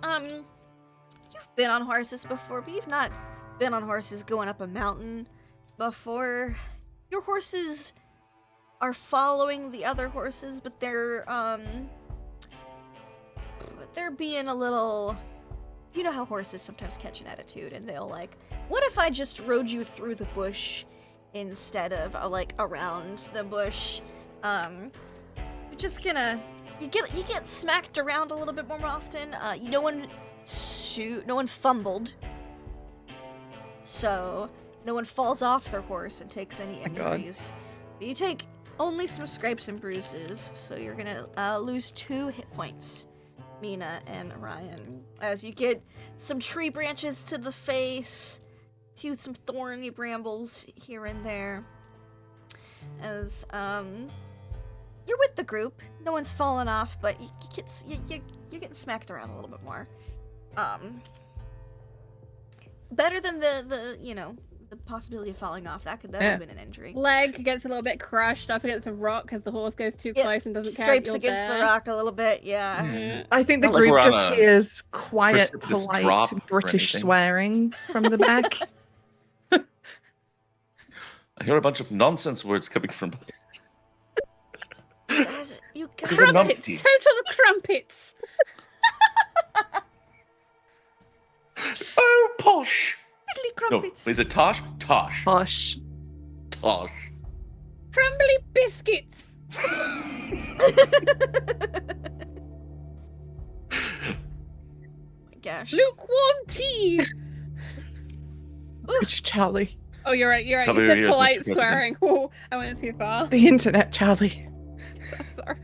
you've been on horses before, but you've not been on horses going up a mountain before. Your horses are following the other horses, but they're being a little... You know how horses sometimes catch an attitude, and they'll like, what if I just rode you through the bush instead of like around the bush? You're just gonna... You get smacked around a little bit more often. No one fumbled, so no one falls off their horse and takes any injuries. You take only some scrapes and bruises, so you're gonna lose 2 hit points, Mina and Ryan, as you get some tree branches to the face, some thorny brambles here and there. As you're with the group, no one's fallen off, but you're getting smacked around a little bit more. Better than the possibility of falling off. That would have been an injury. Leg gets a little bit crushed up against a rock because the horse goes too close and doesn't scrapes count. Against the rock a little bit, yeah. I think the not like group we're on just a hears quiet, precipitous polite drop or British anything. swearing from the back. I hear a bunch of nonsense words coming from. You There's guys, a Crumpets, numpty. total crumpets. Oh, posh! fiddly No, crumpets. is it Tosh? Tosh. Hush. Tosh. Crumbly biscuits. My gosh. Lukewarm tea. It's Charlie. Oh, you're right. You Cover said your ears, Mr. polite President. swearing. Oh, I went too far. The internet, Charlie. I'm sorry.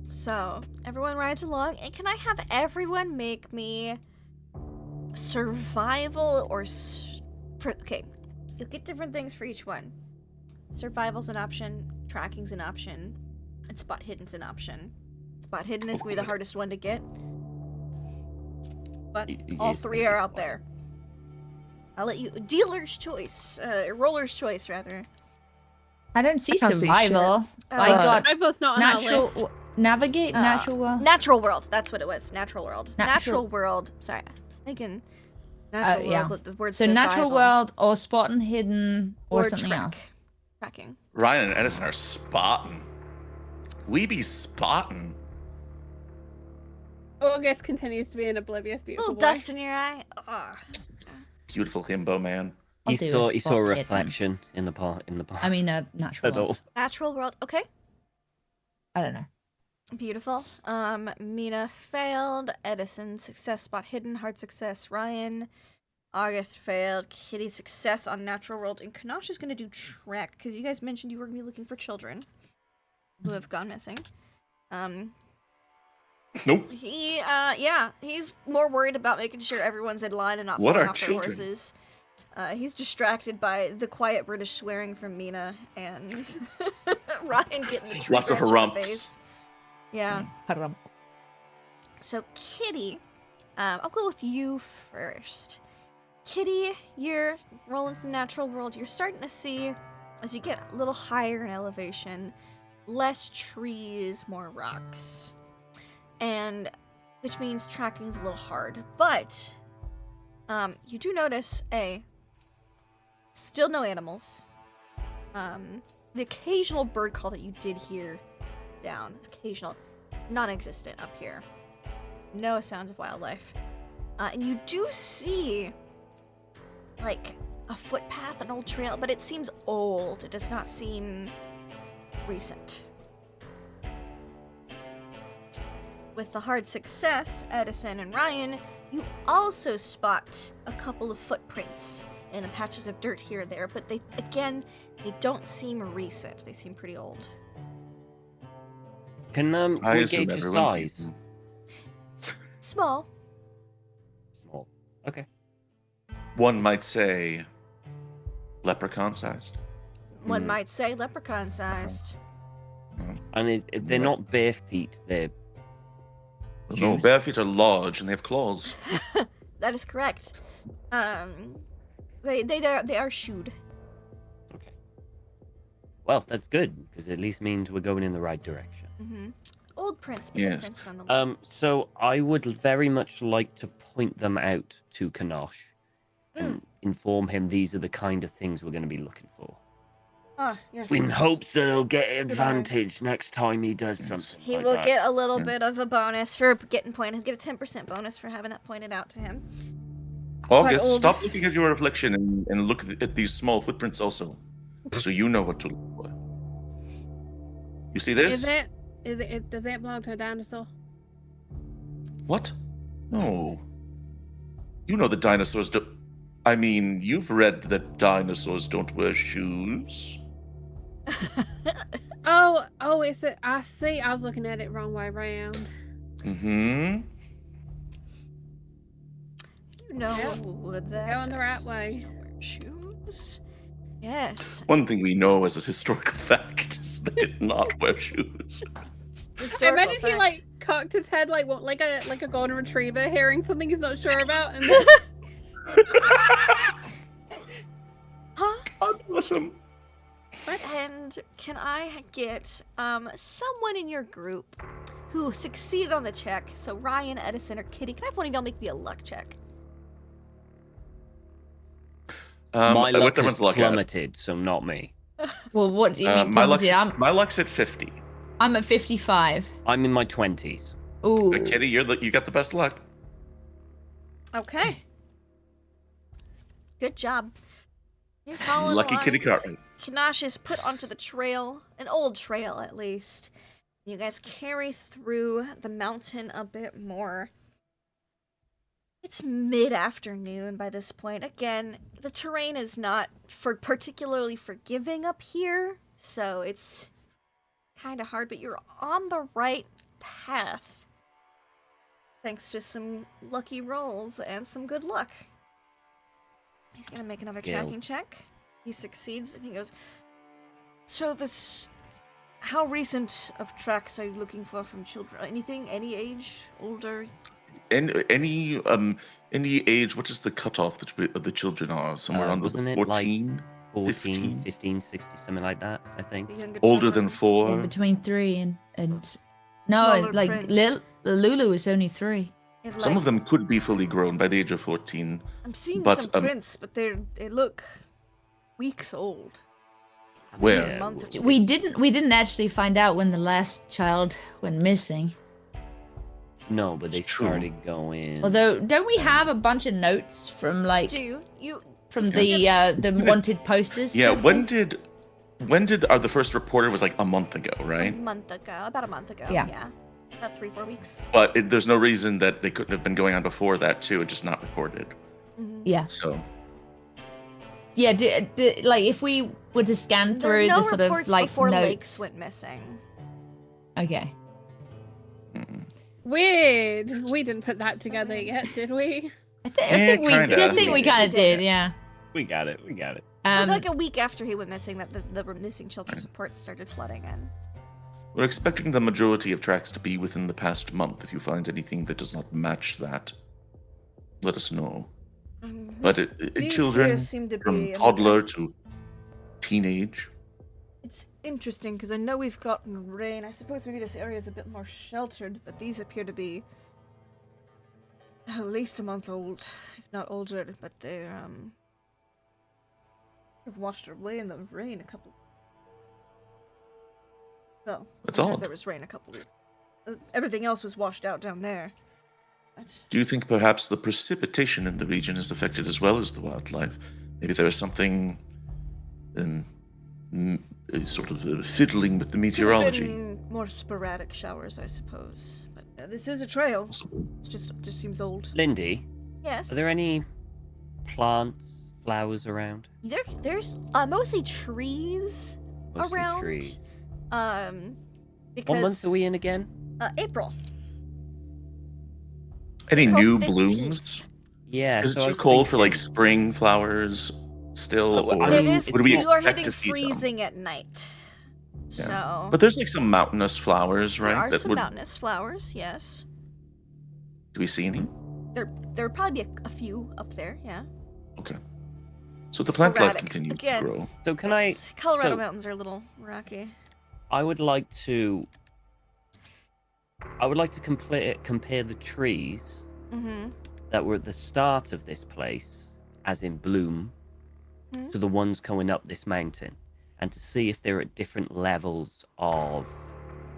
So, everyone rides along, and can I have everyone make me survival or... Okay, you'll get different things for each one. Survival's an option, tracking's an option, and spot hidden's an option. Spot hidden is going to be the hardest one to get. But all 3 are out there. I'll let you... Dealer's choice. Roller's choice, rather. I don't see can't see survival. I got Survival's not on our natural list. navigate, natural world. Natural world, that's what it was. Natural world. Natural Natural- world. Sorry, I was thinking natural world, yeah. but the word So survival. natural world or spot and hidden or something track. else. Tracking. Ryan and Edison are spotting. We be spotting. August continues to be an oblivious, beautiful Little boy. dust in your eye. Ugh. Beautiful himbo man. I'll He do saw a he saw spot a hidden. reflection in the part I mean, natural puddle. world. Natural world. Okay. I don't know. Beautiful. Mina failed. Edison success. Spot hidden. Hard success. Ryan. August failed. Kitty success on natural world. And Kanash is gonna do track because you guys mentioned you were gonna be looking for children who have gone missing. Nope. He's more worried about making sure everyone's in line and not What falling are off their children? horses. He's distracted by the quiet British swearing from Mina and Ryan getting the tree Lots of branch in the harumps. face. Yeah. So Kitty, I'll go with you first. Kitty, you're rolling some natural world. You're starting to see, as you get a little higher in elevation, less trees, more rocks. And which means tracking's a little hard. But you do notice still no animals. The occasional bird call that you did hear down, occasional, non-existent up here. No sounds of wildlife. And you do see like a footpath, an old trail, but it seems old. It does not seem recent. with the hard success, Edison and Ryan, you also spot a couple of footprints in patches of dirt here or there, but they don't seem recent. They seem pretty old. Can I we assume gauge the everyone sees size? them. Small. Small. Okay. One might say leprechaun-sized. One might say leprechaun-sized. And they're not bare feet. They're No, bare feet are large and they have claws. That is correct. They are shoed. okay. Well, that's good because at least means we're going in the right direction. Mm-hmm. Old prints, but Yes. prints nonetheless. So I would very much like to point them out to Kanosh and inform him these are the kind of things we're going to be looking for. Ah, yes. In hopes that he'll get advantage next time he does something. He like will that. get a little bit of a bonus for getting pointed. He'll get a 10% bonus for having that pointed out to him. August, old. stop looking at your reflection and look at these small footprints also, so you know what to look for. You see this? Does it belong to a dinosaur? What? No. You know the dinosaurs don't. I mean, you've read that dinosaurs don't wear shoes. Oh, I see. I was looking at it wrong way around. Mm-hmm. You know Yep. that. Going the right way. Don't wear shoes. Yes. One thing we know as a historical fact is they did not wear shoes. Historical Imagine he fact. like cocked his head like a golden retriever hearing something he's not sure about, and then Huh? God bless him. And can I get someone in your group who succeeded on the check? So Ryan, Edison, or Kitty. Can I have one of y'all make me a luck check? My luck what's has everyone's luck at? plummeted, so not me. Well, what do you mean? My luck's, plummeted? my luck's at 50. I'm at 55. I'm in my 20s. Ooh. Kitty, you got the best luck. Okay. Good job. You're following Lucky along. Kitty Cartwright. Kanash is put onto the trail, an old trail at least. You guys carry through the mountain a bit more. It's mid-afternoon by this point. Again, the terrain is not particularly forgiving up here, so it's kind of hard, but you're on the right path. Thanks to some lucky rolls and some good luck. He's gonna make another Skill. tracking check. He succeeds, and he goes, so this... How recent of tracks are you looking for from children? Anything? Any age? Older? Any age, what is the cutoff that the children are? Somewhere under wasn't the it, like, 14? 14, 15? 15, 60, something like that, I think. The younger Older children? than 4? Between 3 and Smaller no, like prints. Lulu is only 3. It, Some like- of them could be fully grown by the age of 14. I'm seeing but, some prints, but they look weeks old. Where? A month or two. We didn't actually find out when the last child went missing. No, but they It's true. started going. Although, don't we have a bunch of notes from like Do you? from Yes. the wanted posters? Yeah, type when thing? did the first reporter was like a month ago, right? About a month ago. Yeah. About 3-4 weeks. But there's no reason that they couldn't have been going on before that too. It's just not reported. Yeah, So yeah. Like if we were to scan There are through no the sort of reports like before notes. Lakes went missing. Okay. weird. We didn't put that together yet, did we? I Yeah, think we kinda. I think we kind of did. Yeah. We got it. We got it. It was like a week after he went missing that the missing children's reports started flooding in. we're expecting the majority of tracks to be within the past month. If you find anything that does not match that, let us know. But These children here seem to from be in the toddler to teenage. It's interesting because I know we've gotten rain. I suppose maybe this area is a bit more sheltered, but these appear to be at least a month old, if not older. But they're have washed away in the rain a couple. Well, That's whenever odd. there was rain a couple weeks. Everything else was washed out down there. But Do you think perhaps the precipitation in the region is affected as well as the wildlife? Maybe there is something sort of fiddling with the could have meteorology. been more sporadic showers, I suppose. But this is a trail. It just seems old. Lindy, Yes. are there any plants, flowers around? There's mostly trees Mostly around. trees. Because What month are we in again? April. Any April new 15th. blooms? Yeah. Is it so I too was cold for like thinking- spring flowers still, Oh, or I mean, It is. would we You are expect hitting to see some? freezing at night. Yeah. So But there's like some mountainous flowers, there right? are that some would. mountainous flowers. Yes. Do we see any? There would probably be a few up there. Yeah. Okay. So the plant life Sporadic. continues Again. to grow. So can I? Colorado so- mountains are a little rocky. I would like to compare the trees Mm-hmm. that were at the start of this place, as in bloom, Mhm. to the ones going up this mountain, and to see if they're at different levels of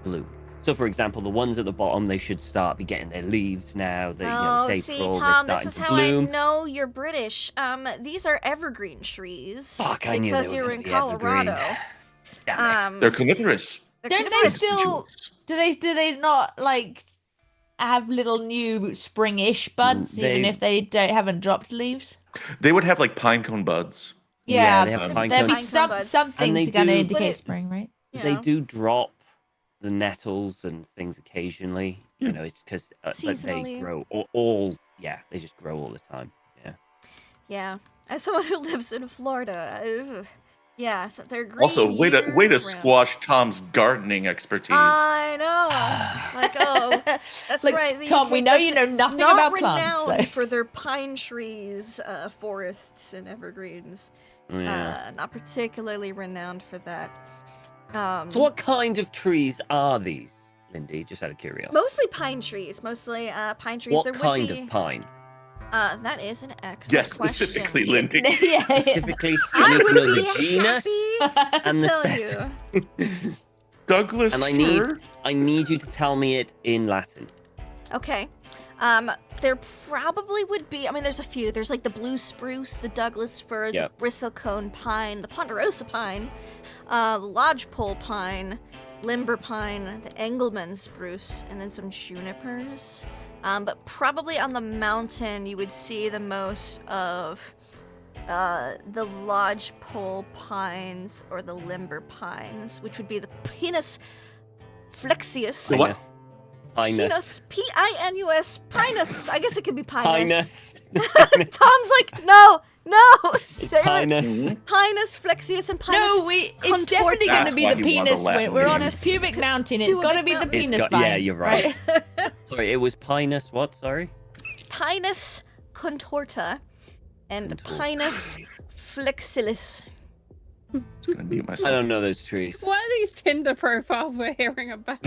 bloom. So, for example, the ones at the bottom, they should start be getting their leaves now. They, Oh, it's see, April, Tom, they're this is starting how to bloom. I know you're British. These are evergreen trees. Fuck, I knew they because were you're gonna in be evergreen. Colorado. Damn it. They're coniferous. They're Don't they coniferous. still? Do they not like have little new springish buds even they- if they haven't dropped leaves? They would have like pine cone buds. Yeah, they have There's pine there'd be cones. Pine cone buds. something And they to kind of do- indicate But spring, right? You They know, do drop the nettles and things occasionally. Yeah. You know, it's because but they Seasonally. grow all. Yeah, they just grow all the time. Yeah. Yeah. As someone who lives in Florida, yeah, so they're green. Also, way to year-round. squash Tom's gardening expertise. I know. It's like, oh, that's Like, right. the Tom, UK we know you doesn't- know nothing not about plants. renowned So. for their pine trees, forests, and evergreens. Yeah. Not particularly renowned for that. So what kind of trees are these, Lindy? Just out of curiosity. Mostly pine trees. Mostly pine trees. What there kind would be, of pine? That is an excellent Yes, question. specifically, Lindy. yeah. Specifically, I I need to would know be the genus happy to and the tell spec. you. Douglas And fir? I need you to tell me it in Latin. Okay. There probably would be. I mean, there's a few. There's like the blue spruce, the Douglas fir, Yep. the bristlecone pine, the ponderosa pine, the lodgepole pine, limber pine, the Engelmann spruce, and then some junipers. But probably on the mountain, you would see the most of the lodgepole pines or the limber pines, which would be the Pinus flexius. The what? Pinus. Pinus, Pinus. I guess it could be Pinus. Pinus. Tom's like, no, say it. Pinus. Pinus flexius and Pinus. No, it's definitely going That's to be why the he won the penis. Latin We're on a games. pubic mountain. It's got to be the Pubic penis It's vine. yeah, you're right. Sorry, it was Pinus. What? Sorry. Pinus contorta and Contorta. Pinus flexilis. It's gonna mute I myself. don't know those trees. What are these Tinder profiles we're hearing about?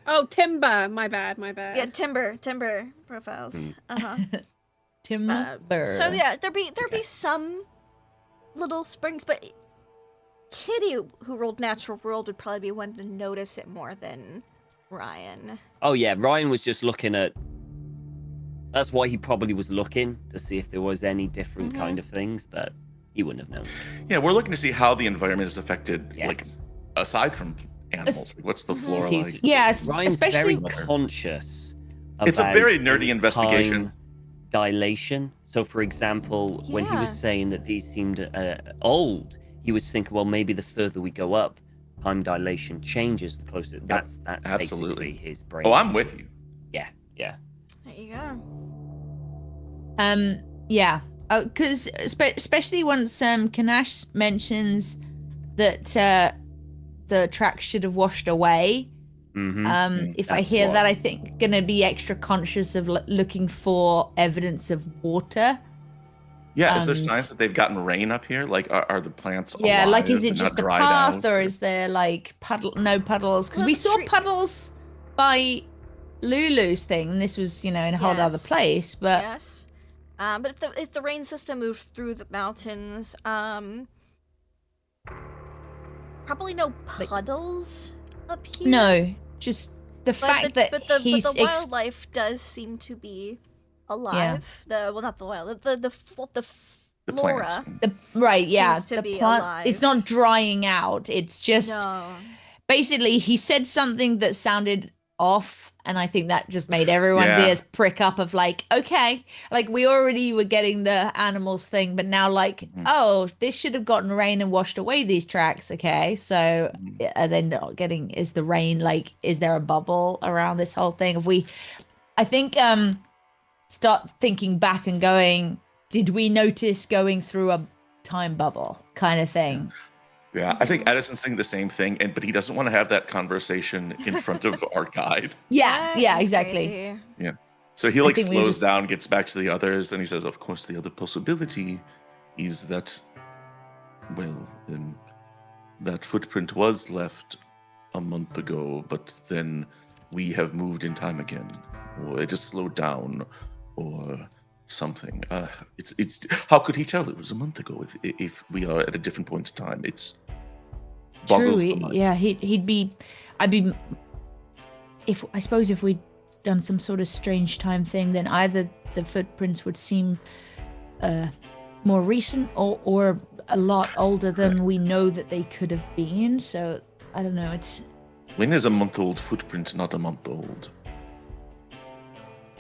Oh, timber. My bad. Yeah, timber profiles. Uh-huh. Timber. So yeah, there'd be some little springs, but Kitty, who rolled Natural World, would probably be one to notice it more than Ryan. Oh yeah, Ryan was just looking at. That's why he probably was looking to see if there was any different Mhm. kind of things, but he wouldn't have known. Yeah, we're looking to see how the environment is affected, Yes. like aside from animals. Like, what's the flora He's- like? Yes, Ryan's especially very conscious. It's a about very nerdy the investigation. time dilation. So, for example, when he was Yeah. saying that these seemed old, he was thinking, well, maybe the further we go up, time dilation changes the closer. That's absolutely. basically his brain. Oh, I'm with you. Yeah. There you go. Yeah. Because especially once Kanash mentions that the tracks should have washed away. Mm-hmm. If I That's hear why. that, I think gonna be extra conscious of looking for evidence of water. Yeah, is there And- signs that they've gotten rain up here? Like, are the plants Yeah, alive like is it and just not the dried path, out? or is there like no puddles? Because Well, we the saw tree- puddles by Lulu's thing, and this was in a whole other Yes. place. But Yes. But if the rain system moved through the mountains, probably no puddles up here. no, just the fact that he's the wildlife does seem to be alive. Not the wild, the The Laura. plants. Seems to the be plant. alive. It's not drying out. It's just No. basically he said something that sounded off, and I think that just made everyone's Yeah. ears prick up of like, okay, like we already were getting the animals thing, but now like, oh, this should have gotten rain and washed away these tracks. Okay, so are they not getting? Is the rain like? Is there a bubble around this whole thing? I think start thinking back and going, did we notice going through a time bubble kind of thing? Yeah, I think Edison's saying the same thing, but he doesn't want to have that conversation in front of our guide. Yeah, That is exactly. crazy. Yeah. So he I like think we slows just- down, gets back to the others, and he says, "Of course, the other possibility is that, well, that footprint was left a month ago, but then we have moved in time again, or it just slowed down, or something. It's how could he tell it was a month ago if we are at a different point in time? It's boggles the mind. Yeah, I'd be if I suppose if we'd done some sort of strange time thing, then either the footprints would seem more recent or a lot older than we know that they could have been. So I don't know, it's When is a month-old footprint not a month old?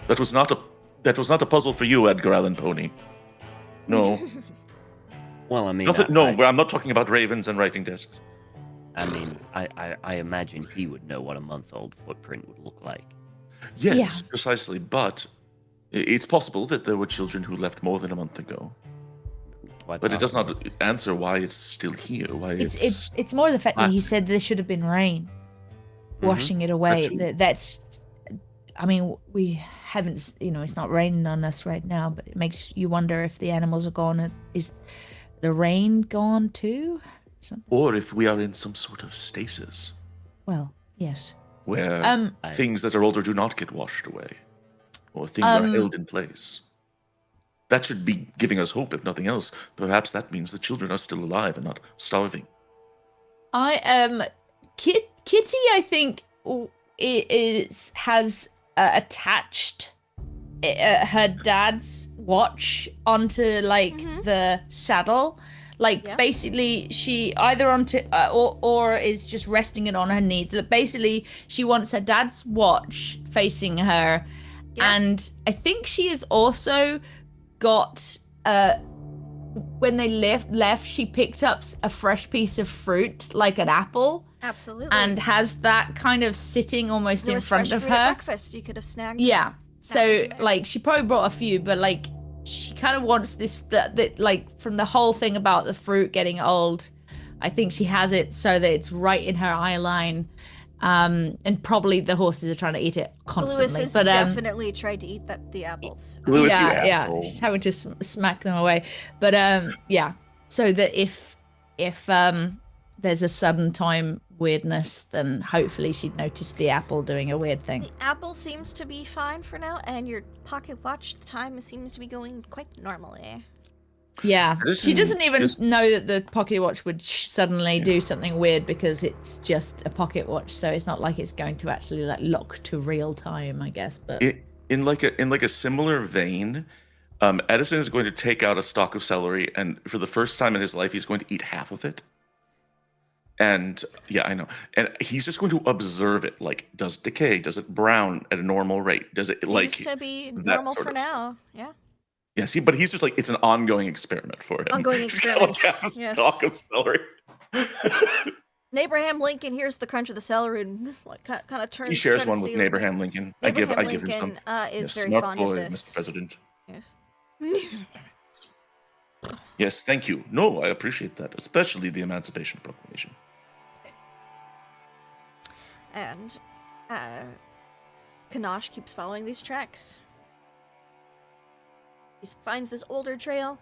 That was not a puzzle for you, Edgar Allan Poe. No. Well, I mean, Nothing, I'm not talking about ravens and writing desks. I imagine he would know what a month-old footprint would look like. Yes, precisely. But it's possible that there were children who left more than a month ago. Quite But it does possible. not answer why it's still here. Why it's more the fact that he lasting. said there should have been rain Mhm. washing it away. Actually- That's I mean, we haven't, it's not raining on us right now, but it makes you wonder if the animals are gone. Is the rain gone too? Or if we are in some sort of stasis Well, yes. where things that are older do not get washed away, or things are held in place. That should be giving us hope, if nothing else. Perhaps that means the children are still alive and not starving. Kitty, I think, has attached her dad's watch onto the saddle. Basically, she either onto or is just resting it on her knees. Basically, she wants her dad's watch facing her, and I think she has also got. When they left, she picked up a fresh piece of fruit, like an apple. Absolutely. And has that kind of sitting almost There in was front fresh of fruit at her. breakfast. You could have snagged. Yeah. So Snagged it. she probably brought a few, but she kind of wants this that from the whole thing about the fruit getting old. I think she has it so that it's right in her eye line. And probably the horses are trying to eat it constantly. Lewis has but definitely tried to eat the apples. Lewis, you yeah, asshole. she's having to smack them away. But yeah, so that if there's a sudden time weirdness, then hopefully she'd notice the apple doing a weird thing. The apple seems to be fine for now, and your pocket watch, the time seems to be going quite normally. Yeah, she doesn't even This- know that the pocket watch would suddenly do something weird because it's just a pocket watch, so it's not like it's going to actually lock to real time, I guess. But In like a similar vein, Edison is going to take out a stalk of celery, and for the first time in his life, he's going to eat half of it. And yeah, I know. And he's just going to observe it. Like, does it decay? Does it brown at a normal rate? Does it Seems to be that normal sort for of stuff? now. Yeah. Yeah, see, but he's just it's an ongoing experiment for him. Ongoing He's got, like, experiment, a yes. stalk of celery. And Abraham Lincoln hears the crunch of the celery and kind of turns. He shares trying to one with see what- Abraham Lincoln. Abraham I give him some. Lincoln is Yes, very smart fond boy, of this. Mr. President. Yes. Yes, thank you. No, I appreciate that, especially the Emancipation Proclamation. And Kanosh keeps following these tracks. He finds this older trail.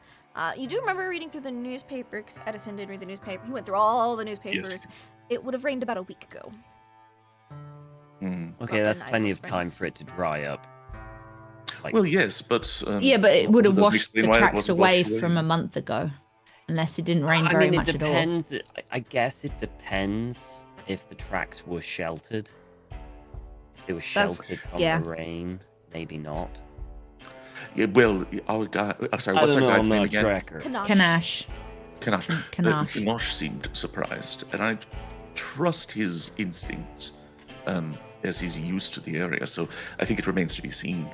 You do remember reading through the newspaper, because Edison did read the newspaper. He went through all the newspapers. Yes. It would have rained about a week ago. Hmm. Okay, Not that's in plenty Idaho of time Springs. for it to dry up. Well, yes, but yeah, but it would have doesn't washed explain the why it tracks wasn't away washed from a month ago, unless it didn't rain I very mean, much it at all. depends. I guess it depends if the tracks were sheltered. If they were That's- sheltered from yeah. the rain, maybe not. Yeah, well, our guy. I'm sorry. I What's don't our know. guy's I'm name not a again? tracker. Kanash. Kanash. Kanash. Kanash seemed surprised, and I trust his instincts, as he's used to the area. So I think it remains to be seen.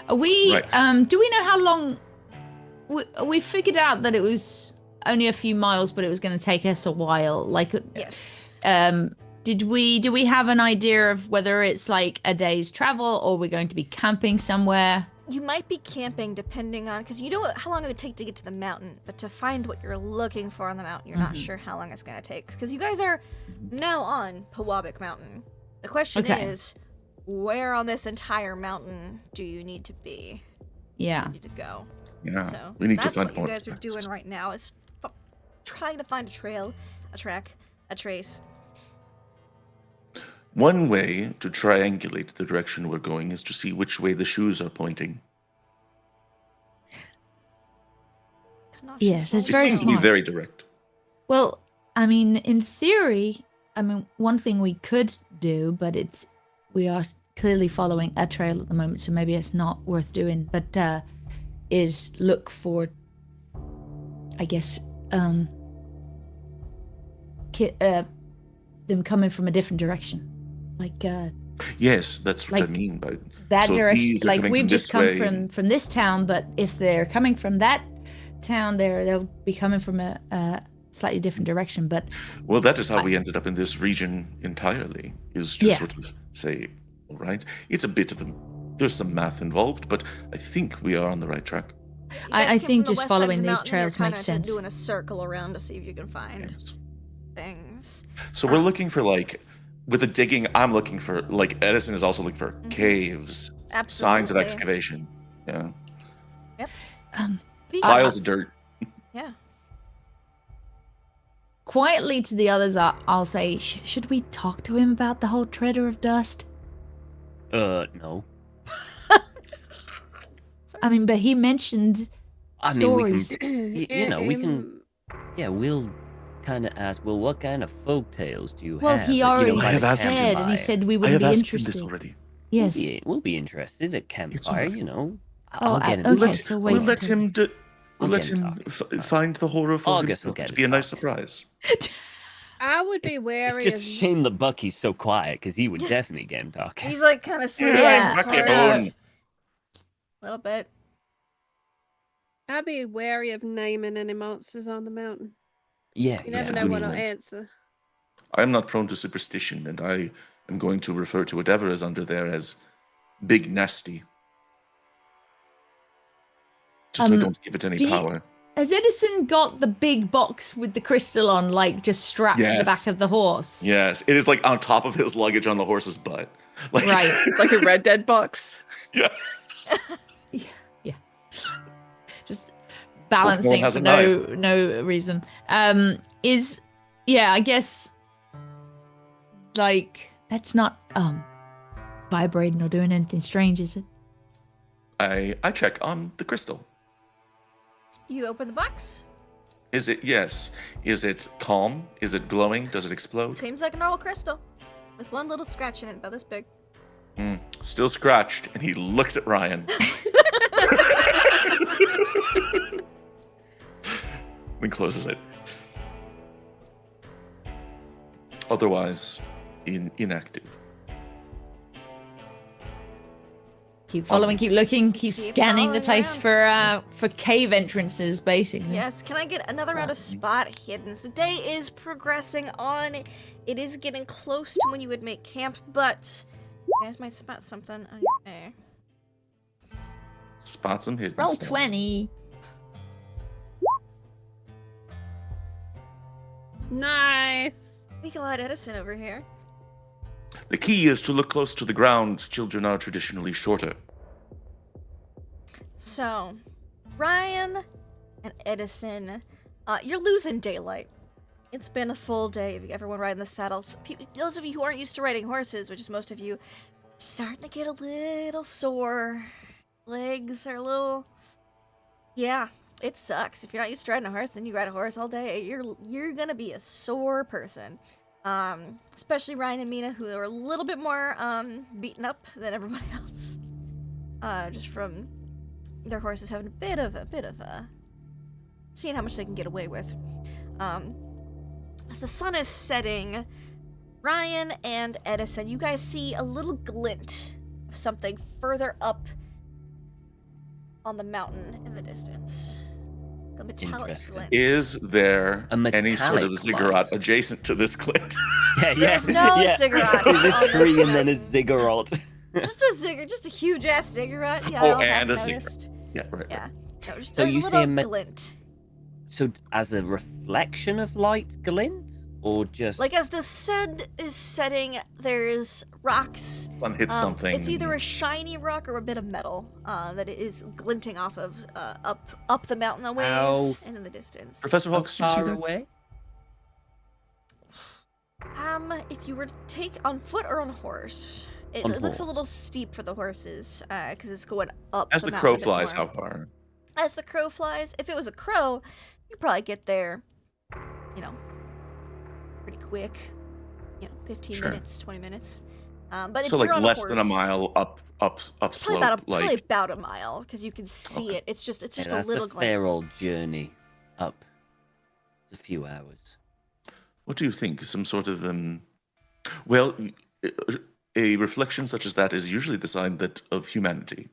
Are we? Right. Do we know how long? We figured out that it was only a few miles, but it was going to take us a while. Like, Yes. do we have an idea of whether it's like a day's travel or we're going to be camping somewhere? You might be camping depending on, because you know how long it would take to get to the mountain, but to find what you're looking for on the mountain, you're not sure how long it's going to take. Because you guys are now on Pewabik Mountain. The question is, where on this entire mountain do you need to be? Yeah. You need to go. Yeah. So We need to that's find what you more guys are artifacts. doing right now, is trying to find a trail, a track, a trace. One way to triangulate the direction we're going is to see which way the shoes are pointing. Yes, it's It very seems to be smart. very direct. Well, I mean, in theory, one thing we could do, but we are clearly following a trail at the moment, so maybe it's not worth doing. But is look for, I guess, them coming from a different direction, like Yes, that's what I Like mean by that so if direction. these are Like coming we've from just this come way, from this town, but if they're coming from that town, they'll be coming from a slightly different direction. But well, that is how we ended up in this region entirely. Is to Yeah. sort of say, all right, it's a bit of there's some math involved, but I think we are on the right track. I think just following these trails makes sense. Doing a circle around to see if you can find Yes. things. So we're looking for with the digging. I'm looking for Edison is also looking for caves, signs of Absolutely. excavation. Yeah, Speaking piles of dirt. yeah. Quietly to the others, I'll say, should we talk to him about the whole treader of dust? No. I mean, but he mentioned I mean, stories. we can, we can, yeah, we'll kind of ask, well, what kind of folk tales do you Well, have? he that, already I have asked him said, to and he said we I wouldn't have be asked him this interested. already. Yes. We'll be interested at campfire, alright. you know. Oh, I'll get him. okay, We'll let, so we'll wait let until- him. We'll I'll let get him him talking. find the horror for August will himself. get It'll it be a nice talking. surprise. I would be It's wary just a of shame that Bucky's so quiet because he would definitely get him talking. He's like kind of sitting Yeah. on his Bucky horse. Bone. A little bit. I'd be wary of naming any monsters on the mountain. Yeah, You That's never a know good what I'll point. answer. I am not prone to superstition, and I am going to refer to whatever is under there as Big Nasty. Just so I don't give it any do you- power. Has Edison got the big box with the crystal on, like just strapped to the back Yes. of the horse? Yes, it is on top of his luggage on the horse's butt. Right. Like a Red Dead box. Yeah. Yeah. Just balancing has for a knife. no reason. I guess that's not vibrating or doing anything strange, is it? I check on the crystal. You open the box. Is it yes? Is it calm? Is it glowing? Does it explode? Seems like a normal crystal, with one little scratch in it about this big. Still scratched, and he looks at Ryan. Then closes it. Otherwise, inactive. Keep following, keep looking, keep scanning the following place around. for cave entrances, basically. Yes, can I get another round of spot hiddens? The day is progressing on. It is getting close to when you would make camp, but you guys might spot something on your way. Spot some hidden Roll stuff. 20. Nice. Eagle-eyed Edison over here. The key is to look close to the ground. Children are traditionally shorter. So, Ryan and Edison, you're losing daylight. It's been a full day of everyone riding the saddles. Those of you who aren't used to riding horses, which is most of you, starting to get a little sore. Legs are a little... Yeah, it sucks. If you're not used to riding a horse and you ride a horse all day, you're gonna be a sore person. Especially Ryan and Mina, who are a little bit more beaten up than everybody else. Just from their horses having a bit of seeing how much they can get away with. As the sun is setting, Ryan and Edison, you guys see a little glint of something further up on the mountain in the distance. A metallic Interesting. glint. Is there A any sort of metallic ziggurat light. adjacent to this glint? There's no ziggurats There's on a tree this and then a mountain. ziggurat. Just a huge ass ziggurat. Yeah, Oh, I'll have and a noticed. yeah, right. Yeah. No, just, So there's you a see little a met- glint. So as a reflection of light glint, or just Like as the sun is setting, there's rocks. Sun hits something. It's either a shiny rock or a bit of metal that is glinting off of up the mountain a ways Ow. and in the distance. Professor how Hawks, do you see far that? away? If you were to take on foot or on horse, it On looks a horse. little steep for the horses because it's going up. As the mountain crow a bit flies, more. how far? As the crow flies, if it was a crow, you'd probably get there, pretty quick. 15 Sure. minutes, 20 minutes. But So if you're like on a less than a horse- mile up Probably slope. probably Like about a mile because you can see Okay. it. It's just Yeah, a that's little a glint. fair old journey up. It's a few hours. what do you think? Some sort of well, a reflection such as that is usually the sign of humanity.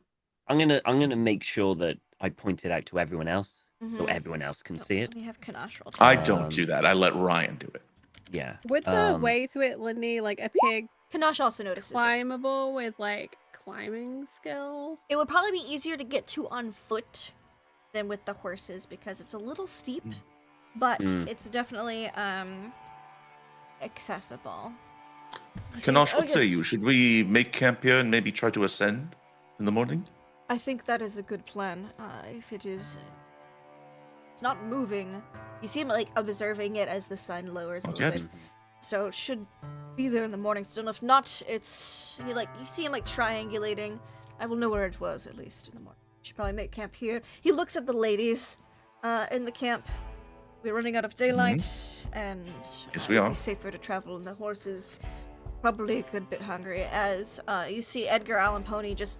I'm gonna make sure that I point it out to everyone else, so Mhm. everyone else can see it. Let me have Kanash roll. I too. don't do that. I let Ryan do it. Yeah. Would the way to it, Lindy, like appear Kanash also notices it. climbable with like climbing skill? It would probably be easier to get to on foot than with the horses because it's a little steep, but Mm. it's definitely accessible. Kanosh, what say yes. you? Should we make camp here and maybe try to ascend in the morning? I think that is a good plan. If it is, it's not moving. You see him like observing it as the sun lowers a Not little yet. bit. So it should be there in the morning still. If not, you see him like triangulating. I will know where it was at least in the morning. Should probably make camp here. He looks at the ladies in the camp. We're running out of daylight, and Yes, we it'll are. be safer to travel. And the horses probably a good bit hungry. As you see Edgar Allan Pony just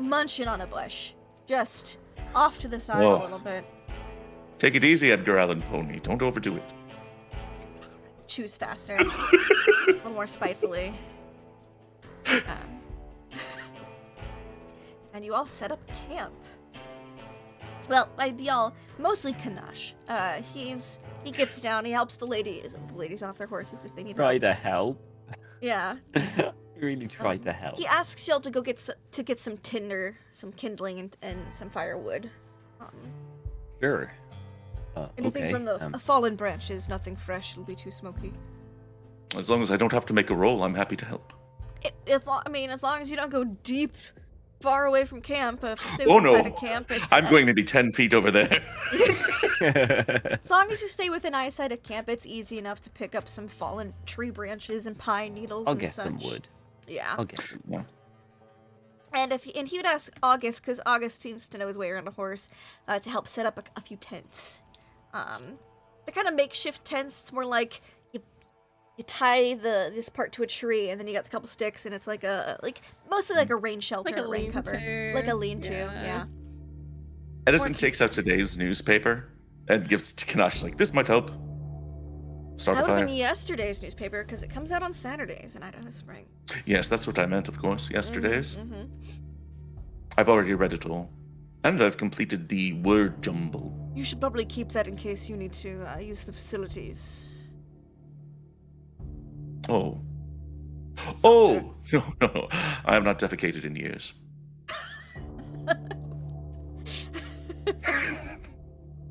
munching on a bush, just off to the side Whoa. a little bit. Take it easy, Edgar Allan Pony. Don't overdo it. Chews faster, a little more spitefully. And you all set up camp. Well, y'all, mostly Kanash. He gets down, he helps the ladies off their horses if they need Try help. to help. Yeah. Really try to help. He asks y'all to go get some tinder, some kindling, and some firewood. Sure. Anything okay. from the fallen branches, nothing fresh. It'll be too smoky. As long as I don't have to make a roll, I'm happy to help. As long as you don't go deep, far away from camp. If you stay Oh, inside no. of camp, it's, I'm going maybe 10 feet over there. As long as you stay within eyesight of camp, it's easy enough to pick up some fallen tree branches and pine needles I'll and get such. some wood. Yeah. I'll get some. Yeah. And he would ask August, because August seems to know his way around a horse, to help set up a few tents. They're kind of makeshift tents. It's more like you tie this part to a tree, and then you got a couple sticks, and it's like mostly like a rain shelter, Like a rain cover, lean-to. like a lean-to. Yeah. Yeah. Edison Or takes out today's newspaper and gives it to Kanash. She's like, this might help. Start That a would have fire. been yesterday's newspaper because it comes out on Saturdays, and I don't know spring. Yes, that's what I meant, of course. Yesterday's. Mm-hmm. I've already read it all. And I've completed the word jumble. You should probably keep that in case you need to use the facilities. Oh. Oh! No. I have not defecated in years.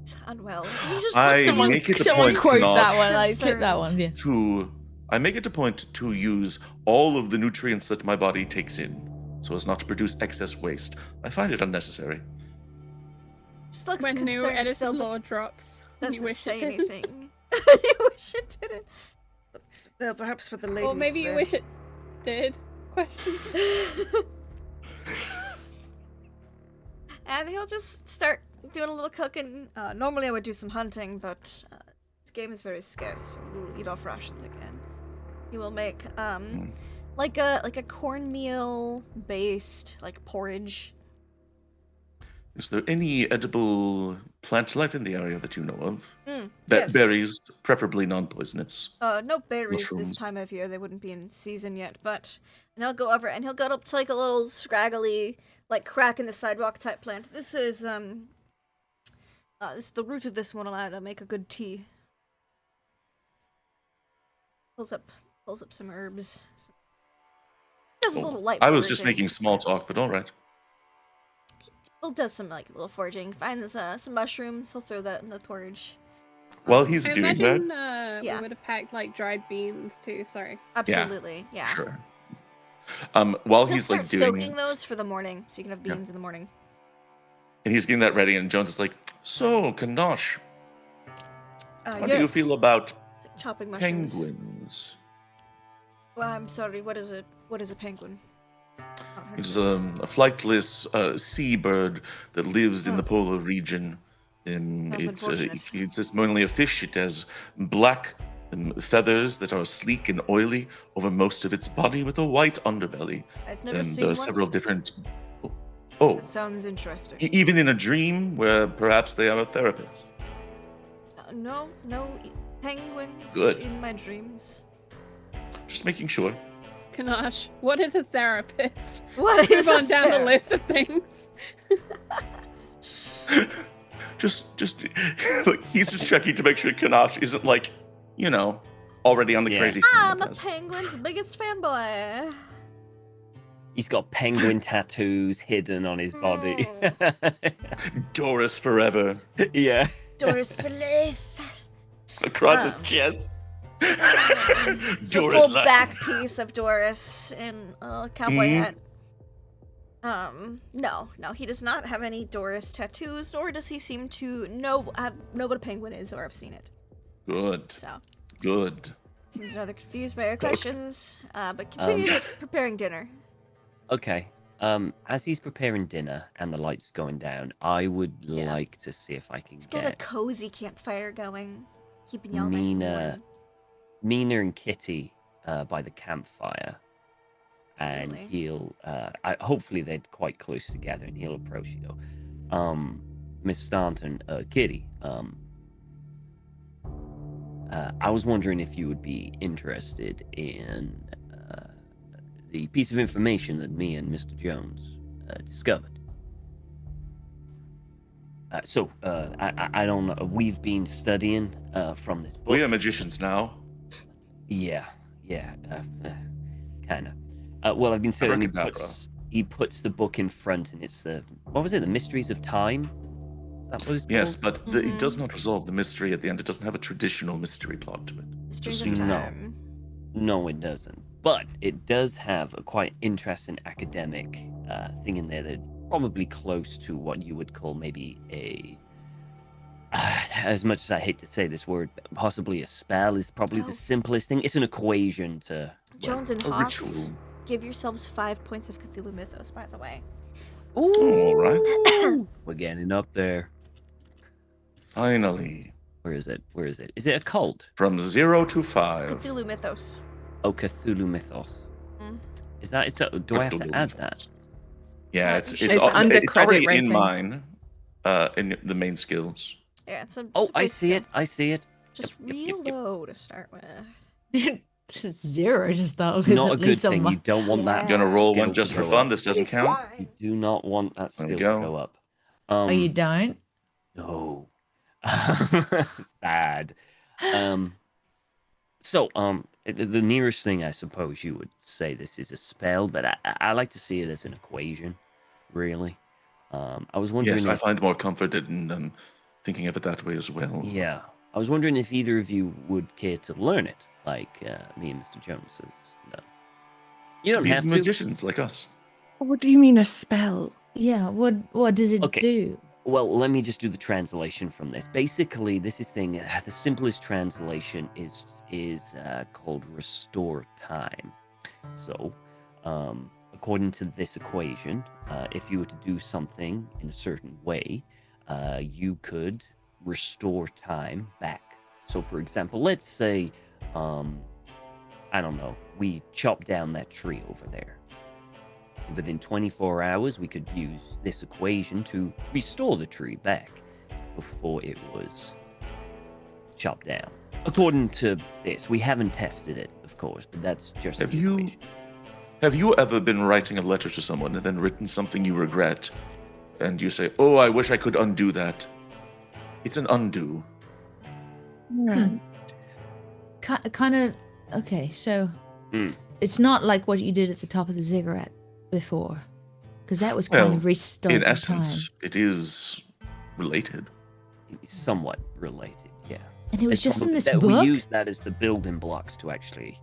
It's unwell. You just I look someone- make it a Someone point, quote that Kanash, one. I Concerned. clip that one. Yeah. I make it a point to use all of the nutrients that my body takes in, so as not to produce excess waste. I find it unnecessary. just looks When new concerned, Edison still law drops, you doesn't wish say it didn't. anything. You wish it didn't. Well, perhaps for the ladies. Or maybe you then. wish it did. Question. And he'll just start doing a little cooking. Normally I would do some hunting, but this game is very scarce, so we'll eat off rations again. He will make like a cornmeal based like porridge. Is there any edible plant life in the area that you know of? Yes. Berries, preferably non-poisonous. No berries this Mushrooms. time of year. They wouldn't be in season yet, and he'll go over and he'll go up to like a little scraggly, like crack in the sidewalk type plant. This is the root of this one allowed to make a good tea. Pulls up some herbs. Does a little light. I was just foraging, making small yes. talk, but all right. He'll does some like little foraging. Finds some mushrooms. He'll throw that in the porridge. While he's I doing imagine, that, we would have packed like dried beans too. Sorry. Absolutely, yeah. sure. While He'll he's start like doing soaking those for the morning, so you can have beans in the morning. and he's getting that ready, and Jones is like, "So, Kanosh, how do you Yes. feel about It's like chopping mushrooms. penguins?" Well, I'm sorry. What is it? What is a penguin? It's a flightless seabird that lives in the polar region. Sounds unfortunate. It's just mainly a fish. It has black feathers that are sleek and oily over most of its body, with a white underbelly. I've never And seen there are one. several different. Oh, That sounds interesting. even in a dream where perhaps they are a therapist. No penguins Good. in my dreams. Just making sure. Kanash, what is a therapist? What is Move on a down the ther- list of things. just like he's just checking to make sure Kanash isn't like, already on the Yeah. crazy I'm thing a with us. penguin's biggest fanboy. He's got penguin tattoos hidden on his body. Doris forever Yeah. Doris for life. across his chest. The Doris full back piece of Doris in a cowboy hat. No, he does not have any Doris tattoos, nor does he seem to know what a penguin is or have seen it. Good. So, Good. seems rather confused by our questions, but continues preparing dinner. Okay. As he's preparing dinner and the lights going down, I would like to see if I can Let's get a get cozy campfire going, keeping y'all nice and warm. Mina and Kitty by the campfire. Absolutely. And he'll hopefully they're quite close together, and he'll approach you though. Miss Staunton, Kitty, I was wondering if you would be interested in the piece of information that me and Mr. Jones discovered. I don't know. We've been studying from this book. We are magicians now. Yeah, kind of. Well, I've been studying. Abracadabra. He puts the book in front, and it's what was it? The Mysteries of Time. Is that what it's Yes, called? but it does not resolve the mystery at the end. It doesn't have a traditional mystery plot to it. Mysteries just of no. Time. No, it doesn't. But it does have a quite interesting academic thing in there that probably close to what you would call maybe a. As much as I hate to say this word, possibly a spell is probably the simplest thing. It's an equation to. Jones and a Hawks, ritual. give yourselves 5 points of Cthulhu Mythos, by the way. Ooh, All right. we're getting up there. Finally. Where is it? Is it a cult? From 0 to 5. Cthulhu Mythos. Oh, Cthulhu Mythos. Mm. Is that? Do I have to Cthulhu add Mythos. that? Yeah, Yeah, it's you should. It's under it's credit already rating. in mine. In the main skills. Yeah, it's a. Oh, it's a I base see skill. it. I see it. Just Yep, real yep. low to start with. It's 0 to start with. Not a at good least on thing. my- You don't want that. Gonna roll skill one to just for go fun. up. This doesn't count. You do not want that There skill we to go. go up. Oh, you don't? No. It's bad. The nearest thing I suppose you would say this is a spell, but I like to see it as an equation, really. I was wondering Yes, I if, find more comfort in thinking of it that way as well. yeah, I was wondering if either of you would care to learn it, like me and Mr. Jones says. No. You don't Be have to. magicians like us. What do you mean a spell? Yeah, what does it Okay. do? Well, let me just do the translation from this. Basically, the simplest translation is called restore time. So, according to this equation, if you were to do something in a certain way, you could restore time back. So, for example, let's say I don't know, we chop down that tree over there. Within 24 hours, we could use this equation to restore the tree back before it was chopped down. According to this, we haven't tested it, of course, but that's just Have the you equation. have you ever been writing a letter to someone and then written something you regret, and you say, "Oh, I wish I could undo that"? It's an undo. Kind of. Okay, so Hmm. it's not like what you did at the top of the ziggurat before, because that was kind Well, of restored in essence, time, it is related. It's somewhat related, yeah. and it was It's just in probably- this that book. We use that as the building blocks to actually,